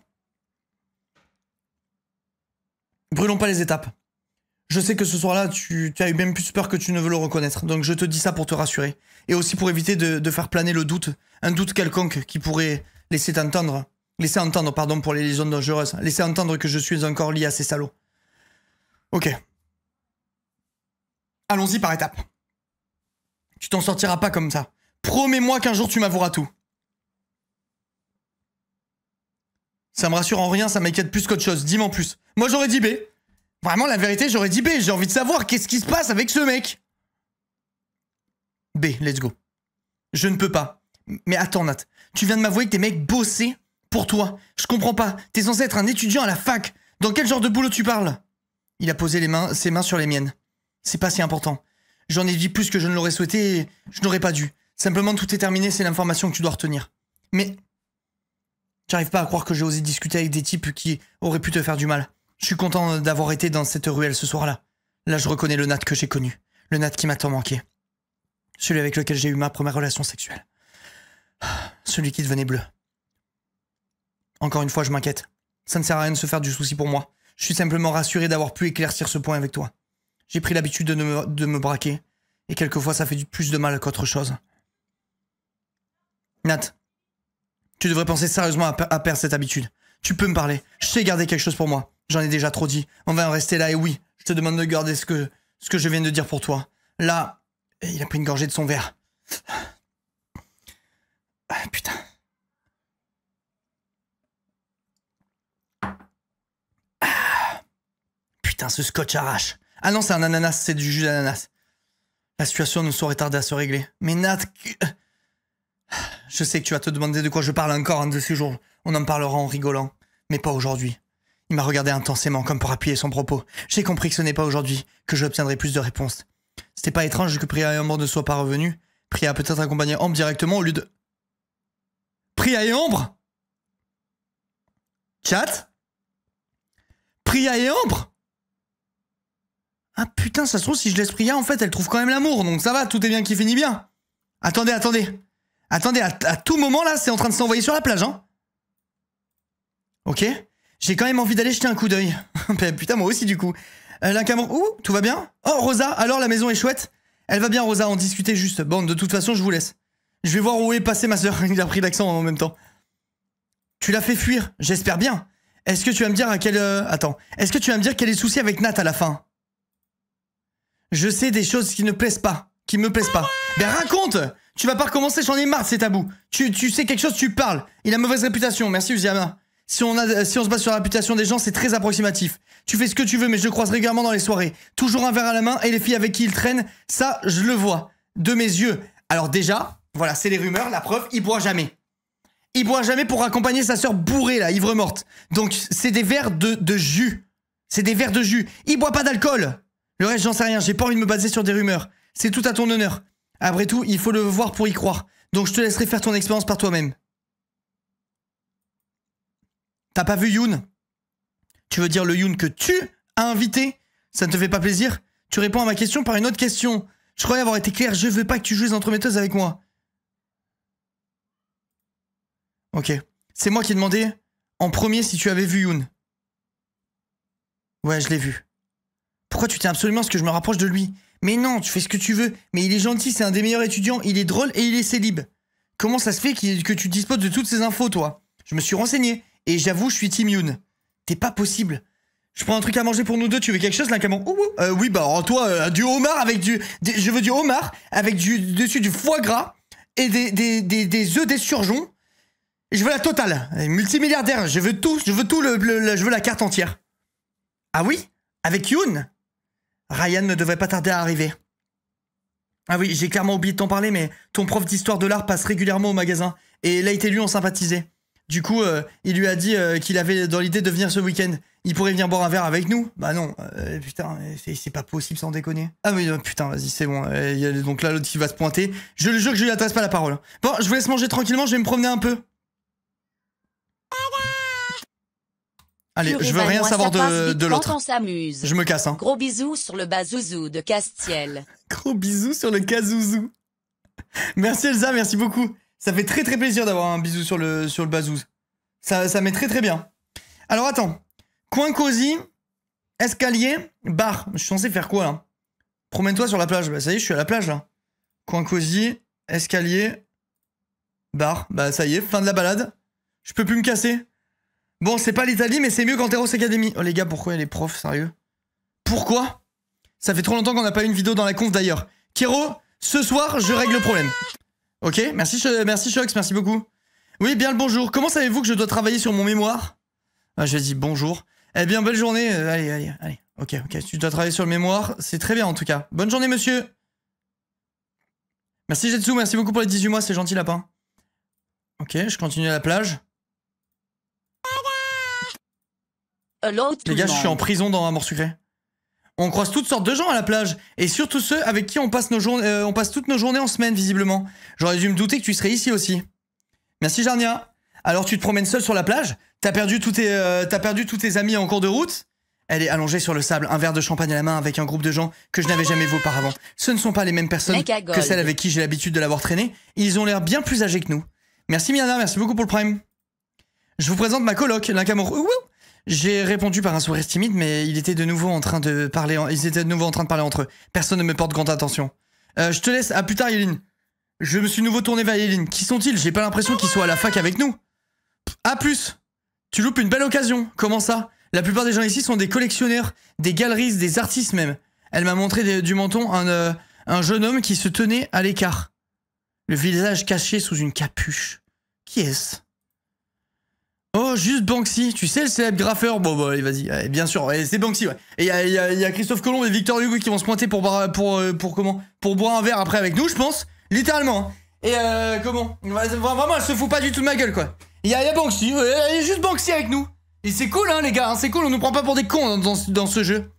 Brûlons pas les étapes. Je sais que ce soir-là, tu as eu même plus peur que tu ne veux le reconnaître. Donc je te dis ça pour te rassurer. Et aussi pour éviter de faire planer le doute. Un doute quelconque qui pourrait laisser entendre, pardon, pour les liaisons dangereuses. Laisser entendre que je suis encore lié à ces salauds. Ok. Allons-y par étapes. Tu t'en sortiras pas comme ça. Promets-moi qu'un jour tu m'avoueras tout. Ça me rassure en rien, ça m'inquiète plus qu'autre chose. Dis-moi en plus. Moi j'aurais dit B. Vraiment, la vérité, j'aurais dit B. J'ai envie de savoir qu'est-ce qui se passe avec ce mec. B, let's go. Je ne peux pas. Mais attends, Nat. Tu viens de m'avouer que tes mecs bossaient pour toi. Je comprends pas. T'es censé être un étudiant à la fac. Dans quel genre de boulot tu parles? Il a posé ses mains sur les miennes. C'est pas si important. J'en ai dit plus que je ne l'aurais souhaité et je n'aurais pas dû. Simplement, tout est terminé, c'est l'information que tu dois retenir. Mais j'arrive pas à croire que j'ai osé discuter avec des types qui auraient pu te faire du mal. Je suis content d'avoir été dans cette ruelle ce soir-là. Là, je reconnais le Nat que j'ai connu. Le Nat qui m'a tant manqué. Celui avec lequel j'ai eu ma première relation sexuelle. Celui qui devenait bleu. Encore une fois, je m'inquiète. Ça ne sert à rien de se faire du souci pour moi. Je suis simplement rassuré d'avoir pu éclaircir ce point avec toi. J'ai pris l'habitude de me braquer. Et quelquefois, ça fait plus de mal qu'autre chose. Nat, tu devrais penser sérieusement à perdre cette habitude. Tu peux me parler. Je sais garder quelque chose pour moi. J'en ai déjà trop dit. On va en rester là et oui, je te demande de garder ce que je viens de dire pour toi. Là, il a pris une gorgée de son verre. Ah, putain. Ah, putain, ce scotch arrache. Ah non, c'est un ananas, c'est du jus d'ananas. La situation ne saurait tarder à se régler. Mais Nat... Je sais que tu vas te demander de quoi je parle encore un de ces jours. On en parlera en rigolant. Mais pas aujourd'hui. Il m'a regardé intensément comme pour appuyer son propos. J'ai compris que ce n'est pas aujourd'hui que j'obtiendrai plus de réponses. C'était pas étrange que Priya et Ambre ne soient pas revenus. Priya a peut-être accompagné Ambre directement au lieu de... Priya et Ambre? Chat? Priya et Ambre? Ah putain, ça se trouve, si je laisse Priya, en fait, elle trouve quand même l'amour. Donc ça va, tout est bien qui finit bien. Attendez. Attendez, à tout moment, là, c'est en train de s'envoyer sur la plage, hein. Ok. J'ai quand même envie d'aller jeter un coup d'œil. Putain, moi aussi, du coup. La caméra... Ouh, tout va bien? Oh, Rosa, alors la maison est chouette? Elle va bien, Rosa, en discuter juste. Bon, de toute façon, je vous laisse. Je vais voir où est passée ma sœur. Il a pris l'accent en même temps. Tu l'as fait fuir? J'espère bien. Est-ce que tu vas me dire à quel... Attends. Est-ce que tu vas me dire quel est le souci avec Nat à la fin? Je sais des choses qui ne plaisent pas. Qui me plaisent pas. Ben raconte! Tu vas pas recommencer, j'en ai marre de ces tabous. Tu sais quelque chose, tu parles. Il a mauvaise réputation, merci Uziama. Si on se base sur la réputation des gens, c'est très approximatif. Tu fais ce que tu veux, mais je le croise régulièrement dans les soirées. Toujours un verre à la main, et les filles avec qui il traîne, ça, je le vois. De mes yeux. Alors déjà, voilà, c'est les rumeurs, la preuve, il boit jamais. Il boit jamais pour accompagner sa sœur bourrée, là, ivre morte. Donc, c'est des verres de jus. C'est des verres de jus. Il boit pas d'alcool. Le reste, j'en sais rien, j'ai pas envie de me baser sur des rumeurs. C'est tout à ton honneur. Après tout, il faut le voir pour y croire. Donc je te laisserai faire ton expérience par toi-même. T'as pas vu Yoon? Tu veux dire le Yoon que tu as invité? Ça ne te fait pas plaisir? Tu réponds à ma question par une autre question. Je croyais avoir été clair, je veux pas que tu joues les entremetteuses avec moi. Ok. C'est moi qui ai demandé en premier si tu avais vu Yoon. Ouais, je l'ai vu. Pourquoi tu tiens absolument à ce que je me rapproche de lui? Mais non, tu fais ce que tu veux. Mais il est gentil, c'est un des meilleurs étudiants, il est drôle et il est célib. Comment ça se fait que tu disposes de toutes ces infos, toi? Je me suis renseigné, et j'avoue, je suis Team Yoon. T'es pas possible. Je prends un truc à manger pour nous deux, tu veux quelque chose là, Camon? Oui, bah alors toi, du homard avec je veux du homard avec dessus du foie gras et des œufs d'esturgeon. Je veux la totale, multimilliardaire, je veux tout, je veux la carte entière. Ah oui? Avec Yoon? Ryan ne devrait pas tarder à arriver. Ah oui, j'ai clairement oublié de t'en parler, mais ton prof d'histoire de l'art passe régulièrement au magasin. Et Leigh et lui ont sympathisé. Du coup, il lui a dit qu'il avait dans l'idée de venir ce week-end. Il pourrait venir boire un verre avec nous? Bah non, putain, c'est pas possible sans déconner. Ah oui, putain, vas-y, c'est bon. Donc là, l'autre qui va se pointer. Je le jure que je lui adresse pas la parole. Bon, je vous laisse manger tranquillement, je vais me promener un peu. Allez, je veux rien savoir de l'autre. Je me casse, hein. Gros bisous sur le bazouzou de Castiel. Gros bisous sur le kazouzou. Merci Elsa, merci beaucoup. Ça fait très plaisir d'avoir un bisou sur le bazouz. Ça met très bien. Alors attends. Coin cosy, escalier, bar. Je suis censé faire quoi là? Promène-toi sur la plage. Bah ça y est, je suis à la plage là. Coin cosy, escalier, bar. Bah ça y est, fin de la balade. Je peux plus me casser. Bon, c'est pas l'Italie, mais c'est mieux qu'Anteros Academy. Oh les gars, pourquoi il y a les profs, sérieux? Pourquoi? Ça fait trop longtemps qu'on n'a pas eu une vidéo dans la conf d'ailleurs. Kiro, ce soir, je règle le problème. Ok, merci Shox, merci beaucoup. Oui, bien le bonjour. Comment savez-vous que je dois travailler sur mon mémoire? Ah, je dis bonjour. Eh bien, belle journée. Allez. Ok, tu dois travailler sur le mémoire. C'est très bien en tout cas. Bonne journée, monsieur. Merci Jetsu, merci beaucoup pour les 18 mois, c'est gentil lapin. Ok, je continue à la plage. Les gars, je suis en prison dans Amour Sucré. On croise toutes sortes de gens à la plage. Et surtout ceux avec qui on passe toutes nos journées en semaine, visiblement. J'aurais dû me douter que tu serais ici aussi. Merci Jarnia. Alors tu te promènes seul sur la plage? T'as perdu tous tes amis en cours de route? Elle est allongée sur le sable, un verre de champagne à la main avec un groupe de gens que je n'avais jamais vu auparavant. Ce ne sont pas les mêmes personnes que celles avec qui j'ai l'habitude de l'avoir traîné. Ils ont l'air bien plus âgés que nous. Merci Miana, merci beaucoup pour le prime. Je vous présente ma coloc, Linkamour. J'ai répondu par un sourire timide, mais ils étaient de nouveau en train de parler entre eux. Personne ne me porte grande attention. Je te laisse, à plus tard Yéline. Je me suis nouveau tourné vers Yéline. Qui sont-ils? J'ai pas l'impression qu'ils soient à la fac avec nous. À plus. Tu loupes une belle occasion. Comment ça? La plupart des gens ici sont des collectionneurs, des galeristes, des artistes même. Elle m'a montré du menton un jeune homme qui se tenait à l'écart. Le visage caché sous une capuche. Qui est-ce? Oh, juste Banksy, tu sais le célèbre graffeur. Bon, allez, vas-y, allez, bien sûr, c'est Banksy, ouais. Et il y a Christophe Colomb et Victor Hugo qui vont se pointer pour boire un verre après avec nous, je pense. Littéralement. Et comment? Vraiment, elle se fout pas du tout de ma gueule, quoi. Il y a Banksy, il y a juste Banksy avec nous. Et c'est cool, hein, les gars, hein, c'est cool, on nous prend pas pour des cons dans ce jeu.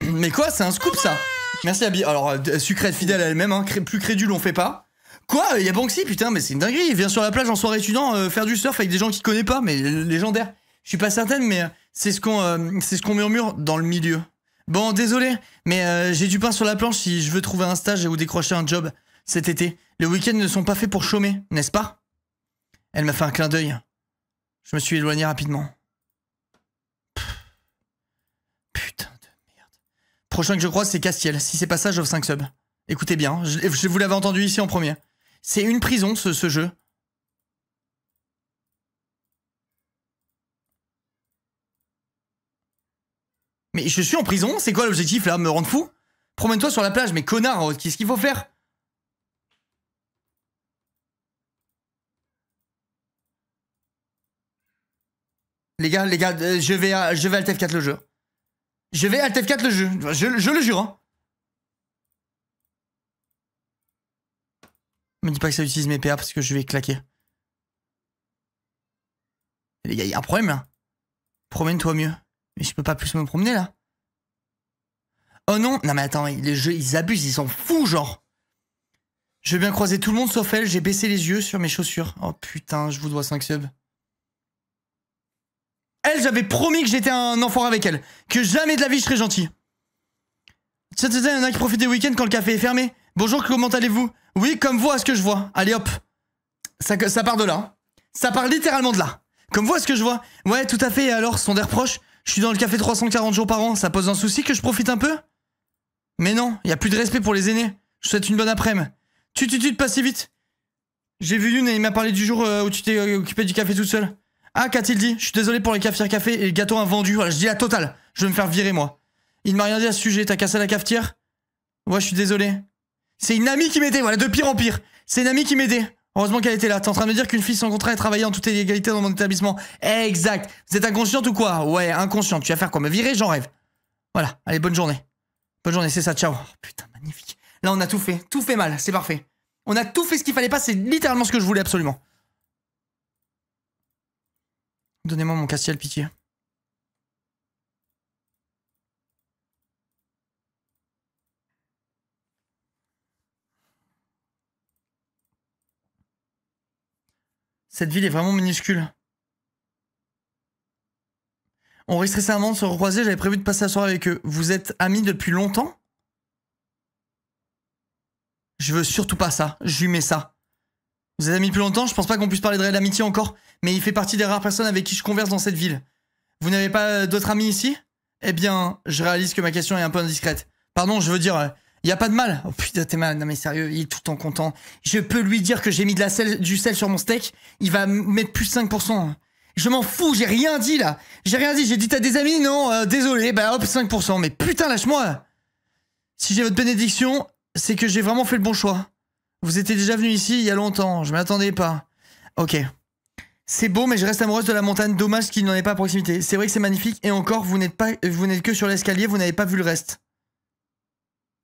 Mais quoi, c'est un scoop, ça. Merci, Abby. Alors, sucrète fidèle à elle-même, hein, plus crédule, on fait pas. Quoi? Il y a Banksy, putain, mais c'est une dinguerie. Il vient sur la plage en soirée étudiant faire du surf avec des gens qu'il connaît pas, mais légendaire. Je suis pas certaine, mais c'est ce qu'on murmure dans le milieu. Bon, désolé, mais j'ai du pain sur la planche si je veux trouver un stage ou décrocher un job cet été. Les week-ends ne sont pas faits pour chômer, n'est-ce pas? Elle m'a fait un clin d'œil. Je me suis éloigné rapidement. Putain de merde. Prochain que je croise, c'est Castiel. Si c'est pas ça, j'offre 5 subs. Écoutez bien, je vous l'avais entendu ici en premier. C'est une prison, ce jeu. Mais je suis en prison? C'est quoi l'objectif là? Me rendre fou? Promène-toi sur la plage, mais connard, qu'est-ce qu'il faut faire? Les gars, je vais Alt F4 le jeu. Je vais Alt F4 le jeu. Je le jure, hein. Me dis pas que ça utilise mes PA parce que je vais claquer. Les gars, il y a un problème là. Promène-toi mieux. Mais je peux pas plus me promener là. Oh non, non mais attends, les jeux ils abusent, ils sont fous genre. Je vais bien croiser tout le monde sauf elle, j'ai baissé les yeux sur mes chaussures. Oh putain, je vous dois 5 subs. Elle, j'avais promis que j'étais un enfoiré avec elle. Que jamais de la vie je serais gentil. Il y en a qui profitent des week-ends quand le café est fermé. Bonjour, comment allez-vous? Oui, comme vous à ce que je vois. Allez hop. Ça part de là. Ça part littéralement de là. Comme vous à ce que je vois. Ouais, tout à fait. Et alors, sondage proche. Je suis dans le café 340 jours par an. Ça pose un souci que je profite un peu? Mais non, y a plus de respect pour les aînés. Je souhaite une bonne après-midi. Tu te passes si vite. J'ai vu Lune et il m'a parlé du jour où tu t'es occupé du café toute seule. Ah, qu'a-t-il dit? Je suis désolé pour les cafetières café et le gâteau invendu. Voilà, je dis la totale. Je vais me faire virer, moi. Il m'a rien dit à ce sujet. T'as cassé la cafetière? Ouais, je suis désolé. C'est une amie qui m'aidait, voilà, de pire en pire. C'est une amie qui m'aidait. Heureusement qu'elle était là. T'es en train de me dire qu'une fille sans contrat et travaillait en toute illégalité dans mon établissement. Exact. Vous êtes inconsciente ou quoi? Ouais, inconsciente. Tu vas faire quoi? Me virer? J'en rêve. Voilà. Allez, bonne journée. Bonne journée, c'est ça. Ciao. Oh, putain, magnifique. Là, on a tout fait. Tout fait mal. C'est parfait. On a tout fait ce qu'il fallait pas. C'est littéralement ce que je voulais absolument. Donnez-moi mon Castiel, pitié. Cette ville est vraiment minuscule. On risque récemment de se recroiser, j'avais prévu de passer la soirée avec eux. Vous êtes amis depuis longtemps? Je veux surtout pas ça, je lui mets ça. Vous êtes amis depuis longtemps? Je pense pas qu'on puisse parler de réelle amitié encore, mais il fait partie des rares personnes avec qui je converse dans cette ville. Vous n'avez pas d'autres amis ici? Eh bien, je réalise que ma question est un peu indiscrète. Pardon, je veux dire, y a pas de mal. Oh putain, t'es mal. Non mais sérieux, il est tout le temps content. Je peux lui dire que j'ai mis du sel sur mon steak, il va mettre plus 5%. Je m'en fous, j'ai rien dit là. J'ai rien dit, j'ai dit t'as des amis? Non, désolé, bah hop, 5%. Mais putain, lâche-moi. Si j'ai votre bénédiction, c'est que j'ai vraiment fait le bon choix. Vous étiez déjà venu ici il y a longtemps, je m'attendais pas. Ok. C'est beau, mais je reste amoureuse de la montagne. Dommage qu'il n'en ait pas à proximité. C'est vrai que c'est magnifique, et encore, vous n'êtes que sur l'escalier, vous n'avez pas vu le reste.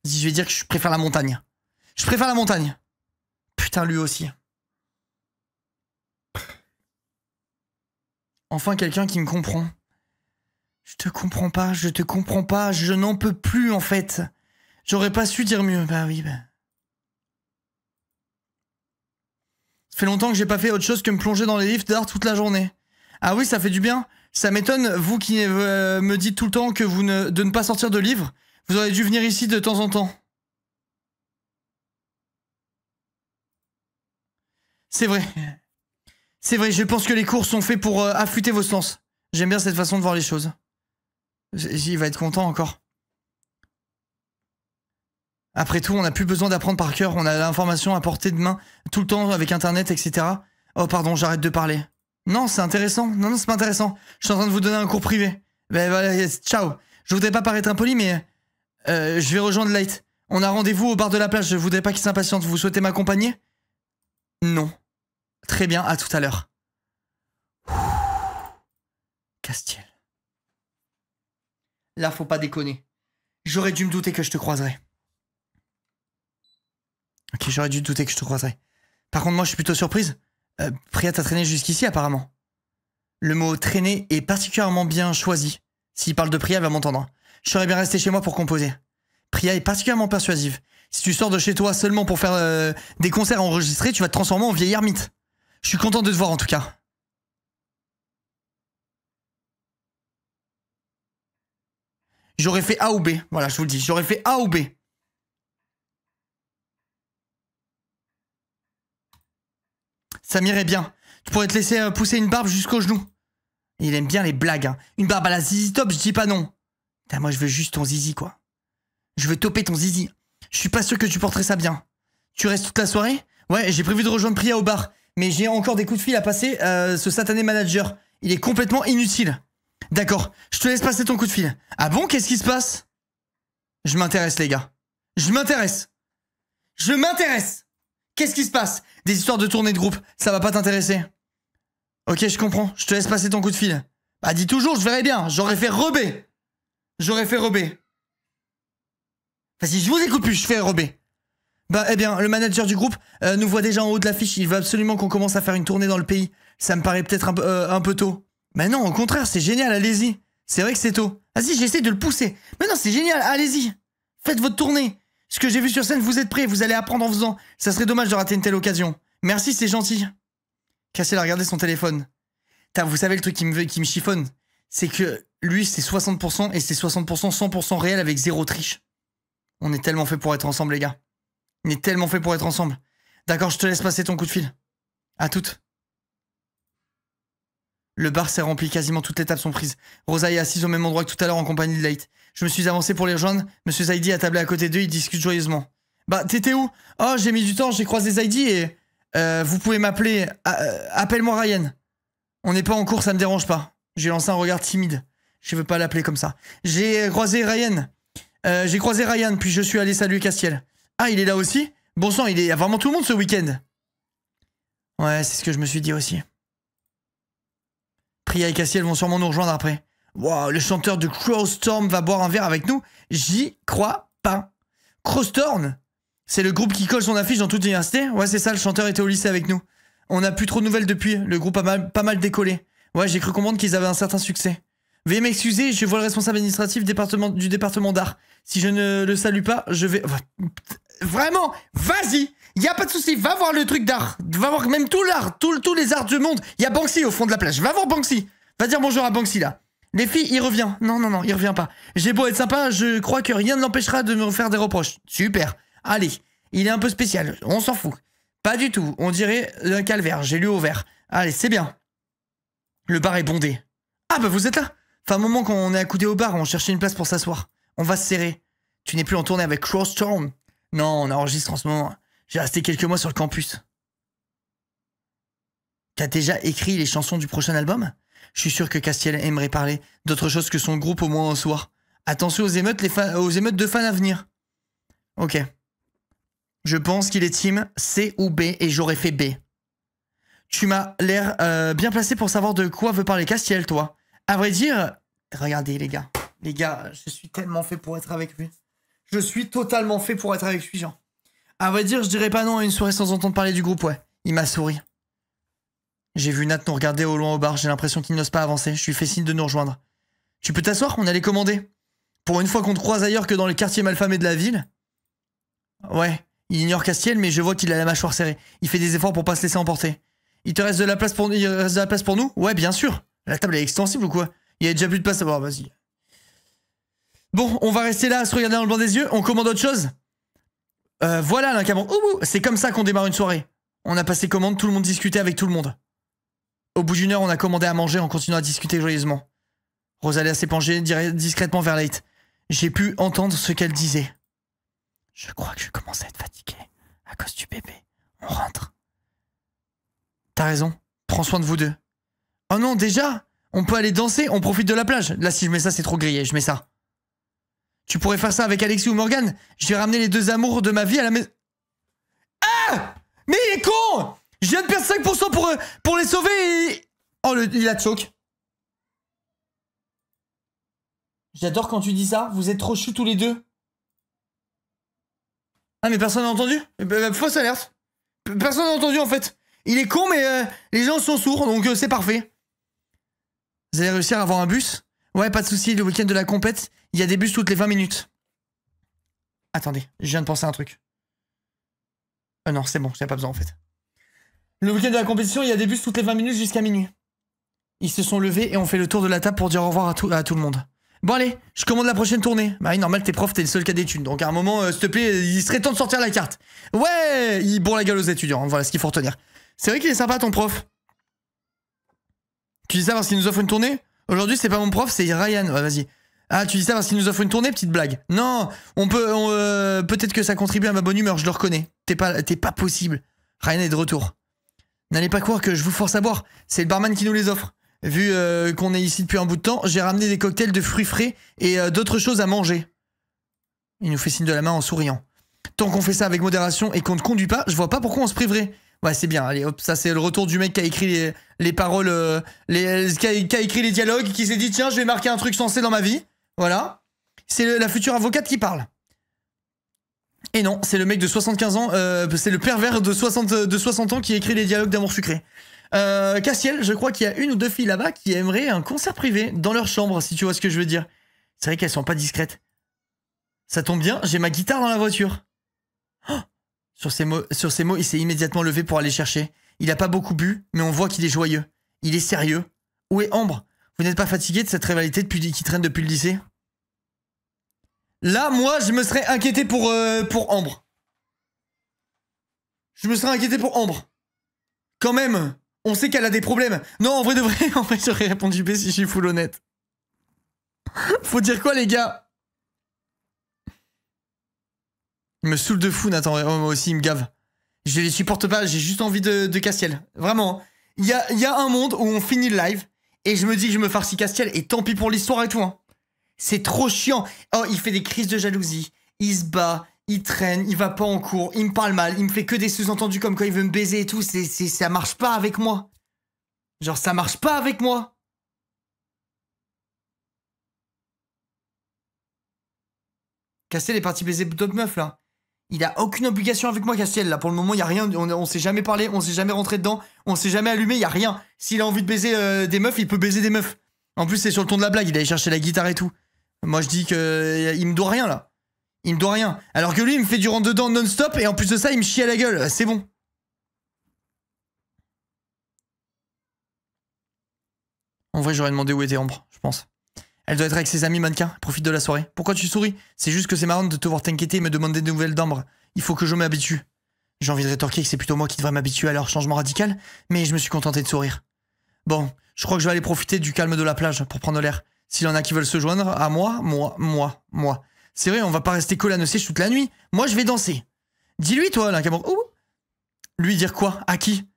Je vais dire que je préfère la montagne. Je préfère la montagne. Putain, lui aussi. Enfin, quelqu'un qui me comprend. Je te comprends pas, je te comprends pas, je n'en peux plus en fait. J'aurais pas su dire mieux. Bah oui, bah. Ça fait longtemps que j'ai pas fait autre chose que me plonger dans les livres d'art toute la journée. Ah oui, ça fait du bien. Ça m'étonne, vous qui me dites tout le temps que de ne pas sortir de livres. Vous auriez dû venir ici de temps en temps. C'est vrai. C'est vrai, je pense que les cours sont faits pour affûter vos sens. J'aime bien cette façon de voir les choses. Il va être content encore. Après tout, on n'a plus besoin d'apprendre par cœur. On a l'information à portée de main tout le temps avec Internet, etc. Oh pardon, j'arrête de parler. Non, c'est intéressant. Non, non, c'est pas intéressant. Je suis en train de vous donner un cours privé. Ben voilà, ciao. Je voudrais pas paraître impoli, mais je vais rejoindre Light. On a rendez-vous au bar de la plage. Je voudrais pas qu'il s'impatiente. Vous souhaitez m'accompagner? Non. Très bien, à tout à l'heure. Castiel. Là, faut pas déconner. J'aurais dû me douter que je te croiserais. Ok, j'aurais dû douter que je te croiserais. Par contre, moi, je suis plutôt surprise. Priya t'a traîné jusqu'ici, apparemment. Le mot traîner est particulièrement bien choisi. S'il parle de Priya, elle va m'entendre. Je serais bien resté chez moi pour composer. Priya est particulièrement persuasive. Si tu sors de chez toi seulement pour faire des concerts enregistrés, tu vas te transformer en vieille ermite. Je suis content de te voir, en tout cas. J'aurais fait A ou B. Voilà, je vous le dis. J'aurais fait A ou B. Ça m'irait bien. Tu pourrais te laisser pousser une barbe jusqu'au genou. Il aime bien les blagues. Hein. Une barbe à la zizi top, je dis pas non. Putain, moi, je veux juste ton zizi, quoi. Je veux toper ton zizi. Je suis pas sûr que tu porterais ça bien. Tu restes toute la soirée? Ouais, j'ai prévu de rejoindre Priya au bar. Mais j'ai encore des coups de fil à passer. Ce satané manager, il est complètement inutile. D'accord, je te laisse passer ton coup de fil. Ah bon, qu'est-ce qui se passe? Je m'intéresse, les gars. Je m'intéresse. Je m'intéresse. Qu'est-ce qui se passe? Des histoires de tournée de groupe, ça va pas t'intéresser. Ok, je comprends. Je te laisse passer ton coup de fil. Bah dis toujours, je verrai bien. J'aurais fait rebé. J'aurais fait rebé. Vas-y, je vous écoute plus, je fais rebé. Bah eh bien, le manager du groupe nous voit déjà en haut de l'affiche. Il veut absolument qu'on commence à faire une tournée dans le pays. Ça me paraît peut-être un peu tôt. Mais non, au contraire, c'est génial, allez-y. C'est vrai que c'est tôt. Vas-y, j'essaie de le pousser. Mais non, c'est génial, allez-y. Faites votre tournée. Ce que j'ai vu sur scène, vous êtes prêts, vous allez apprendre en faisant. Ça serait dommage de rater une telle occasion. Merci, c'est gentil. Cassiel a regardé son téléphone. Vous savez le truc qui me chiffonne, c'est que lui, c'est 60% et c'est 60% 100% réel avec zéro triche. On est tellement fait pour être ensemble, les gars. On est tellement fait pour être ensemble. D'accord, je te laisse passer ton coup de fil. À toutes. Le bar s'est rempli, quasiment toutes les tables sont prises. Rosa est assise au même endroit que tout à l'heure en compagnie de Light. Je me suis avancé pour les rejoindre. Monsieur Zaidi a tablé à côté d'eux, ils discutent joyeusement. Bah, t'étais où? Oh, j'ai mis du temps, j'ai croisé Zaidi et... vous pouvez m'appeler... appelle-moi Ryan. On n'est pas en cours, ça me dérange pas. J'ai lancé un regard timide. Je veux pas l'appeler comme ça. J'ai croisé Ryan. Puis je suis allé saluer Castiel. Ah, il est là aussi? Bon sang, il y a vraiment tout le monde ce week-end. Ouais, c'est ce que je me suis dit aussi. Priya et Castiel vont sûrement nous rejoindre après. Wow, le chanteur de Crowstorm va boire un verre avec nous? J'y crois pas. Crowstorm? C'est le groupe qui colle son affiche dans toute l'université? Ouais, c'est ça, le chanteur était au lycée avec nous. On n'a plus trop de nouvelles depuis, le groupe a pas mal décollé. Ouais, j'ai cru comprendre qu'ils avaient un certain succès. Veuillez m'excuser, je vois le responsable administratif du département d'art. Si je ne le salue pas, je vais... Vraiment, vas-y, y a pas de souci, va voir le truc d'art. Va voir même tout l'art, tous les arts du monde. Y a Banksy au fond de la plage, va voir Banksy. Va dire bonjour à Banksy là. Les filles, il revient. Non, il revient pas. J'ai beau être sympa, je crois que rien ne l'empêchera de me faire des reproches. Super. Allez, il est un peu spécial, on s'en fout. Pas du tout, on dirait un calvaire, j'ai lu au vert. Allez, c'est bien. Le bar est bondé. Ah bah vous êtes là. Enfin, un moment qu'on est accoudés au bar, on cherchait une place pour s'asseoir. On va se serrer. Tu n'es plus en tournée avec Crowstorm? Non, on enregistre en ce moment. J'ai resté quelques mois sur le campus. T'as déjà écrit les chansons du prochain album? Je suis sûr que Castiel aimerait parler d'autre chose que son groupe au moins un soir. Attention aux émeutes, aux émeutes de fans à venir. Ok. Je pense qu'il est team C ou B et j'aurais fait B. Tu m'as l'air bien placé pour savoir de quoi veut parler Castiel, toi. À vrai dire, regardez les gars. Les gars, je suis tellement fait pour être avec lui. Je suis totalement fait pour être avec lui, Jean. À vrai dire, je dirais pas non à une soirée sans entendre parler du groupe, ouais. Il m'a souri. J'ai vu Nat nous regarder au loin au bar, j'ai l'impression qu'il n'ose pas avancer. Je lui fais signe de nous rejoindre. Tu peux t'asseoir, on allait commander. Pour une fois qu'on te croise ailleurs que dans les quartiers malfamés de la ville. Ouais, il ignore Castiel, mais je vois qu'il a la mâchoire serrée. Il fait des efforts pour pas se laisser emporter. Il reste de la place pour nous? Ouais, bien sûr. La table est extensible ou quoi? Il y a déjà plus de place à voir, vas-y. Bon, on va rester là à se regarder dans le blanc des yeux. On commande autre chose? Voilà, l'incamant. C'est comme ça qu'on démarre une soirée. On a passé commande, tout le monde discutait avec tout le monde. Au bout d'une heure, on a commandé à manger en continuant à discuter joyeusement. Rosalia s'est penchée discrètement vers Leigh. J'ai pu entendre ce qu'elle disait. Je crois que je commence à être fatigué à cause du bébé. On rentre. T'as raison. Prends soin de vous deux. Oh non, déjà? On peut aller danser, on profite de la plage. Là, si je mets ça, c'est trop grillé. Je mets ça. Tu pourrais faire ça avec Alexis ou Morgane? Je vais ramener les deux amours de ma vie à la maison. Ah! Mais il est con! Je viens de perdre 5% pour les sauver et... Oh, il a choke. J'adore quand tu dis ça. Vous êtes trop chus tous les deux. Ah, mais personne n'a entendu? Fausse alerte. Personne n'a entendu, en fait. Il est con, mais les gens sont sourds, donc c'est parfait. Vous allez réussir à avoir un bus? Ouais, pas de souci. Le week-end de la compète, il y a des bus toutes les 20 minutes. Attendez, je viens de penser à un truc. Non, c'est bon, j'avais pas besoin, en fait. Le week-end de la compétition, il y a des bus toutes les 20 minutes jusqu'à minuit. Ils se sont levés et ont fait le tour de la table pour dire au revoir à tout le monde. Bon allez, je commande la prochaine tournée. Bah oui, normal, t'es prof, t'es le seul qui a des thunes. Donc à un moment, s'il te plaît, il serait temps de sortir la carte. Ouais, il bourre la gueule aux étudiants, hein, voilà ce qu'il faut retenir. C'est vrai qu'il est sympa ton prof. Tu dis ça parce qu'il nous offre une tournée? Aujourd'hui, c'est pas mon prof, c'est Ryan. Ouais, vas-y. Ah, tu dis ça parce qu'il nous offre une tournée, petite blague. Non, peut-être que ça contribue à ma bonne humeur, je le reconnais. T'es pas possible. Ryan est de retour. N'allez pas croire que je vous force à boire, c'est le barman qui nous les offre. Vu qu'on est ici depuis un bout de temps, j'ai ramené des cocktails de fruits frais et d'autres choses à manger. Il nous fait signe de la main en souriant. Tant qu'on fait ça avec modération et qu'on ne conduit pas, je vois pas pourquoi on se priverait. Ouais, c'est bien, allez hop, ça c'est le retour du mec qui a écrit les paroles, qui a écrit les dialogues, qui s'est dit tiens, je vais marquer un truc sensé dans ma vie. Voilà. C'est la future avocate qui parle. Et non, c'est le mec de 75 ans, c'est le pervers de 60 ans qui écrit les dialogues d'amour sucré. Castiel, je crois qu'il y a une ou deux filles là-bas qui aimeraient un concert privé dans leur chambre, si tu vois ce que je veux dire. C'est vrai qu'elles sont pas discrètes. Ça tombe bien, j'ai ma guitare dans la voiture. Oh, sur ces mots, il s'est immédiatement levé pour aller chercher. Il a pas beaucoup bu, mais on voit qu'il est joyeux. Il est sérieux. Où est Ambre? Vous n'êtes pas fatigué de cette rivalité qui traîne depuis le lycée? Là, moi, je me serais inquiété pour Ambre. Je me serais inquiété pour Ambre. Quand même, on sait qu'elle a des problèmes. Non, en vrai de vrai, en fait, j'aurais répondu B si je suis full honnête. Faut dire quoi, les gars? Il me saoule de fou, Nathan. Moi aussi, il me gave. Je les supporte pas, j'ai juste envie de Castiel. Vraiment. y a un monde où on finit le live et je me dis que je me farcis Castiel et tant pis pour l'histoire et tout. Hein. C'est trop chiant. Oh, il fait des crises de jalousie. Il se bat, il traîne, il va pas en cours, il me parle mal, il me fait que des sous-entendus comme quand il veut me baiser et tout. Ça marche pas avec moi. Genre, ça marche pas avec moi. Castiel est parti baiser d'autres meufs, là. Il a aucune obligation avec moi, Castiel, là. Pour le moment, il y a rien. On s'est jamais parlé, on s'est jamais rentré dedans, on s'est jamais allumé, il y a rien. S'il a envie de baiser des meufs, il peut baiser des meufs. En plus, c'est sur le ton de la blague, il allait chercher la guitare et tout. Moi, je dis que il me doit rien, là. Il me doit rien. Alors que lui, il me fait du rentre-dedans non-stop, et en plus de ça, il me chie à la gueule. C'est bon. En vrai, j'aurais demandé où était Ambre, je pense. Elle doit être avec ses amis mannequins, elle profite de la soirée. Pourquoi tu souris? C'est juste que c'est marrant de te voir t'inquiéter et me demander des nouvelles d'Ambre. Il faut que je m'habitue. J'ai envie de rétorquer que c'est plutôt moi qui devrais m'habituer à leur changement radical, mais je me suis contenté de sourire. Bon, je crois que je vais aller profiter du calme de la plage pour prendre l'air. S'il y en a qui veulent se joindre à moi. C'est vrai, on va pas rester collé à nos sièges toute la nuit. Moi, je vais danser. Dis-lui, toi, là, Cameron. Ouh. Lui dire quoi? À qui?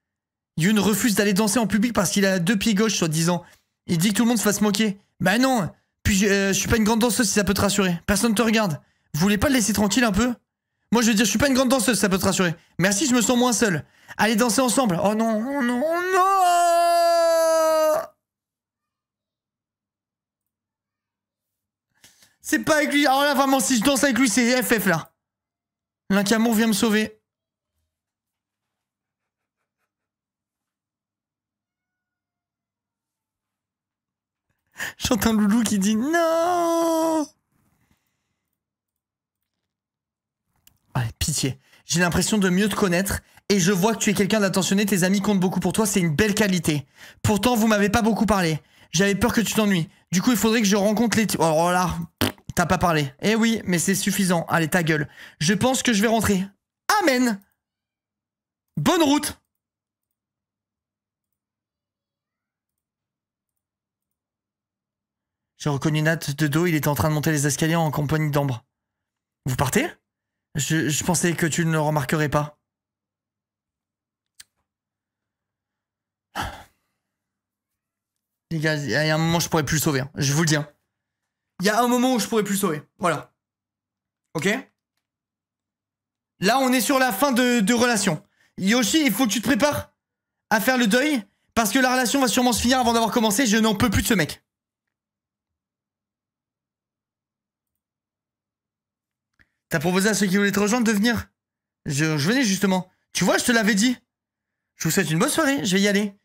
Yoon refuse d'aller danser en public parce qu'il a 2 pieds gauches, soi-disant. Il dit que tout le monde se fasse moquer. Bah non. Puis je suis pas une grande danseuse si ça peut te rassurer. Personne te regarde. Vous voulez pas le laisser tranquille un peu? Moi, je veux dire, je suis pas une grande danseuse si ça peut te rassurer. Merci, je me sens moins seule. Allez danser ensemble. Oh non, oh non, oh non. C'est pas avec lui. Alors là, vraiment, si je danse avec lui, c'est FF, là. L'Incamour vient me sauver. J'entends Loulou qui dit non. Allez, pitié. J'ai l'impression de mieux te connaître et je vois que tu es quelqu'un d'attentionné. Tes amis comptent beaucoup pour toi, c'est une belle qualité. Pourtant, vous m'avez pas beaucoup parlé. J'avais peur que tu t'ennuies. Du coup, il faudrait que je rencontre les... Oh là, t'as pas parlé. Eh oui, mais c'est suffisant. Allez, ta gueule. Je pense que je vais rentrer. Amen. Bonne route. J'ai reconnu Nat de dos, il était en train de monter les escaliers en compagnie d'Ambre. Vous partez? Je pensais que tu ne le remarquerais pas. Les gars, il y a un moment où je pourrais plus le sauver. Hein. Je vous le dis. Hein. Il y a un moment où je pourrais plus le sauver. Voilà. Ok? Là, on est sur la fin de relation. Yoshi, il faut que tu te prépares à faire le deuil. Parce que la relation va sûrement se finir avant d'avoir commencé. Je n'en peux plus de ce mec. T'as proposé à ceux qui voulaient te rejoindre de venir? Je venais justement. Tu vois, je te l'avais dit. Je vous souhaite une bonne soirée, je vais y aller.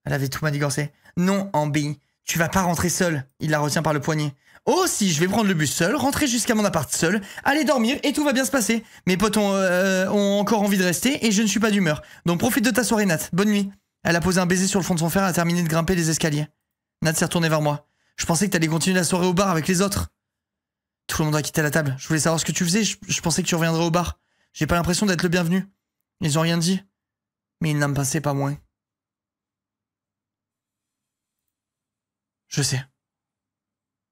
Elle avait tout manigancé. Non, Ambi, tu vas pas rentrer seule. Il la retient par le poignet. Oh si, je vais prendre le bus seul, rentrer jusqu'à mon appart seul, aller dormir et tout va bien se passer. Mes potes ont encore envie de rester et je ne suis pas d'humeur. Donc profite de ta soirée, Nat. Bonne nuit. Elle a posé un baiser sur le front de son frère et a terminé de grimper les escaliers. Nat s'est retournée vers moi. Je pensais que t'allais continuer la soirée au bar avec les autres. Tout le monde a quitté la table. Je voulais savoir ce que tu faisais. Je pensais que tu reviendrais au bar. J'ai pas l'impression d'être le bienvenu. Ils ont rien dit. Mais ils n'en pensaient pas moins. Je sais.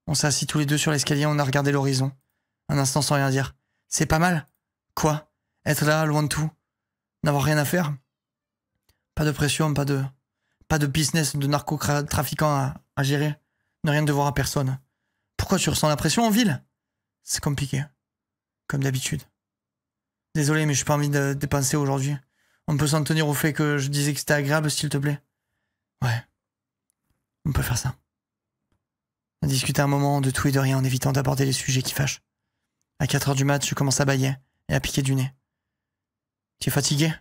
On s'est assis tous les deux sur l'escalier, on a regardé l'horizon. Un instant sans rien dire. C'est pas mal. Quoi? Être là, loin de tout. N'avoir rien à faire. Pas de pression, pas de business de narcotrafiquant à gérer. Ne rien devoir à personne. Pourquoi tu ressens la pression en ville? C'est compliqué. Comme d'habitude. Désolé, mais j'ai pas envie de dépenser aujourd'hui. On peut s'en tenir au fait que je disais que c'était agréable, s'il te plaît. Ouais. On peut faire ça. On a discuté un moment de tout et de rien en évitant d'aborder les sujets qui fâchent. À 4h du mat, je commence à bâiller et à piquer du nez. Tu es fatigué?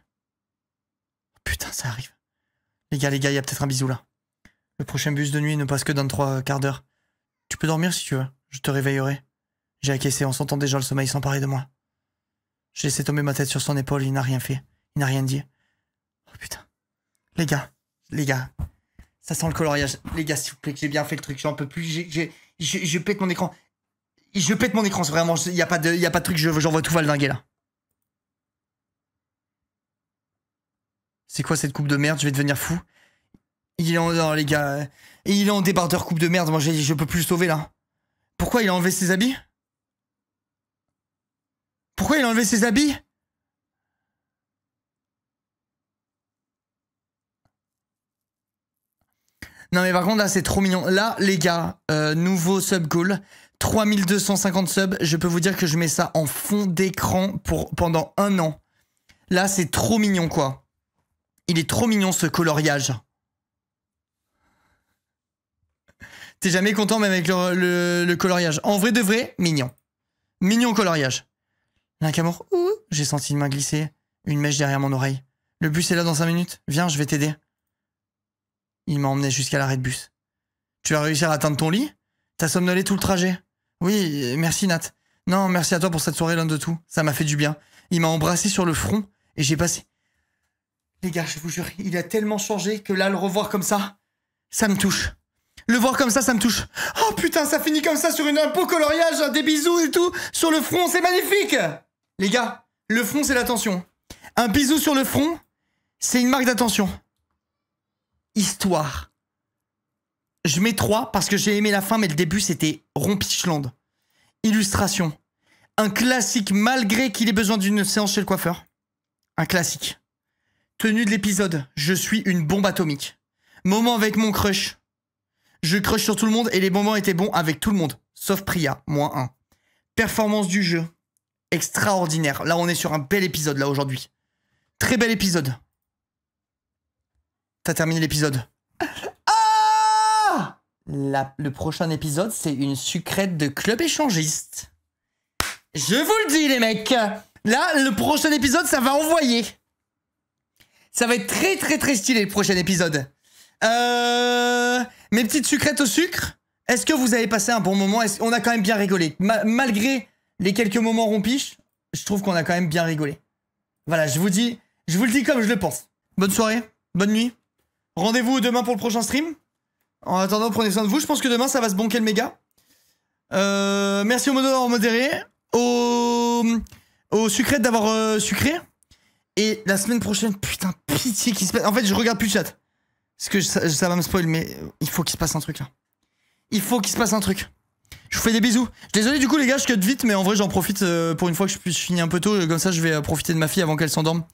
Putain, ça arrive. Les gars, il y a peut-être un bisou là. Le prochain bus de nuit ne passe que dans 3 quarts d'heure. Tu peux dormir si tu veux, je te réveillerai. J'ai acquiescé, on sentant déjà le sommeil s'emparer de moi. J'ai laissé tomber ma tête sur son épaule, il n'a rien fait. Il n'a rien dit. Oh putain. Les gars. Ça sent le coloriage. Les gars, s'il vous plaît, que j'ai bien fait le truc, j'en peux plus. Je pète mon écran. Je pète mon écran, c'est vraiment. Il y a pas de truc, j'envoie tout valdinguer là. C'est quoi cette coupe de merde? Je vais devenir fou. Il est en. Non, les gars. Il est en débardeur coupe de merde. Moi, je peux plus le sauver là. Pourquoi il a enlevé ses habits? Pourquoi il a enlevé ses habits? Non mais par contre là c'est trop mignon. Là les gars, nouveau sub goal, 3250 subs, je peux vous dire que je mets ça en fond d'écran pendant 1 an. Là c'est trop mignon quoi. Il est trop mignon ce coloriage. T'es jamais content même avec le coloriage. En vrai de vrai, mignon. Mignon coloriage. Linkamour, j'ai senti une main glisser, une mèche derrière mon oreille. Le bus est là dans 5 minutes, viens je vais t'aider. Il m'a emmené jusqu'à l'arrêt de bus. Tu vas réussir à atteindre ton lit? T'as somnolé tout le trajet? Oui, merci Nat. Non, merci à toi pour cette soirée l'un de tout. Ça m'a fait du bien. Il m'a embrassé sur le front et j'ai passé... Les gars, je vous jure, il a tellement changé que là, le revoir comme ça, ça me touche. Le voir comme ça me touche. Oh putain, ça finit comme ça sur un beau coloriage, des bisous et tout, sur le front, c'est magnifique! Les gars, le front, c'est l'attention. Un bisou sur le front, c'est une marque d'attention. Histoire. Je mets 3 parce que j'ai aimé la fin, mais le début, c'était Rompichland. Illustration. Un classique malgré qu'il ait besoin d'une séance chez le coiffeur. Un classique. Tenue de l'épisode. Je suis une bombe atomique. Moment avec mon crush. Je crush sur tout le monde et les moments étaient bons avec tout le monde. Sauf Priya, -1. Performance du jeu. Extraordinaire. Là, on est sur un bel épisode, là, aujourd'hui. Très bel épisode. T'as terminé l'épisode. Ah! Le prochain épisode, c'est une sucrète de club échangiste. Je vous le dis, les mecs. Là, le prochain épisode, ça va envoyer. Ça va être très, très, très stylé, le prochain épisode. Mes petites sucrètes au sucre, est-ce que vous avez passé un bon moment? On a quand même bien rigolé. Malgré les quelques moments rompiches, je trouve qu'on a quand même bien rigolé. Voilà, je vous le dis comme je le pense. Bonne soirée, bonne nuit. Rendez-vous demain pour le prochain stream. En attendant, prenez soin de vous. Je pense que demain, ça va se bonker le méga. Merci au modo d'avoir modéré. Aux sucrètes d'avoir sucré. Et la semaine prochaine, putain, pitié qu'il se passe. En fait, je regarde plus le chat. Parce que ça va me spoil, mais il faut qu'il se passe un truc là. Il faut qu'il se passe un truc. Je vous fais des bisous. Désolé du coup les gars, je cut vite, mais en vrai j'en profite pour une fois que je finis un peu tôt. Comme ça je vais profiter de ma fille avant qu'elle s'endorme.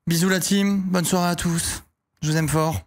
Bisous la team, bonne soirée à tous. Je vous aime fort.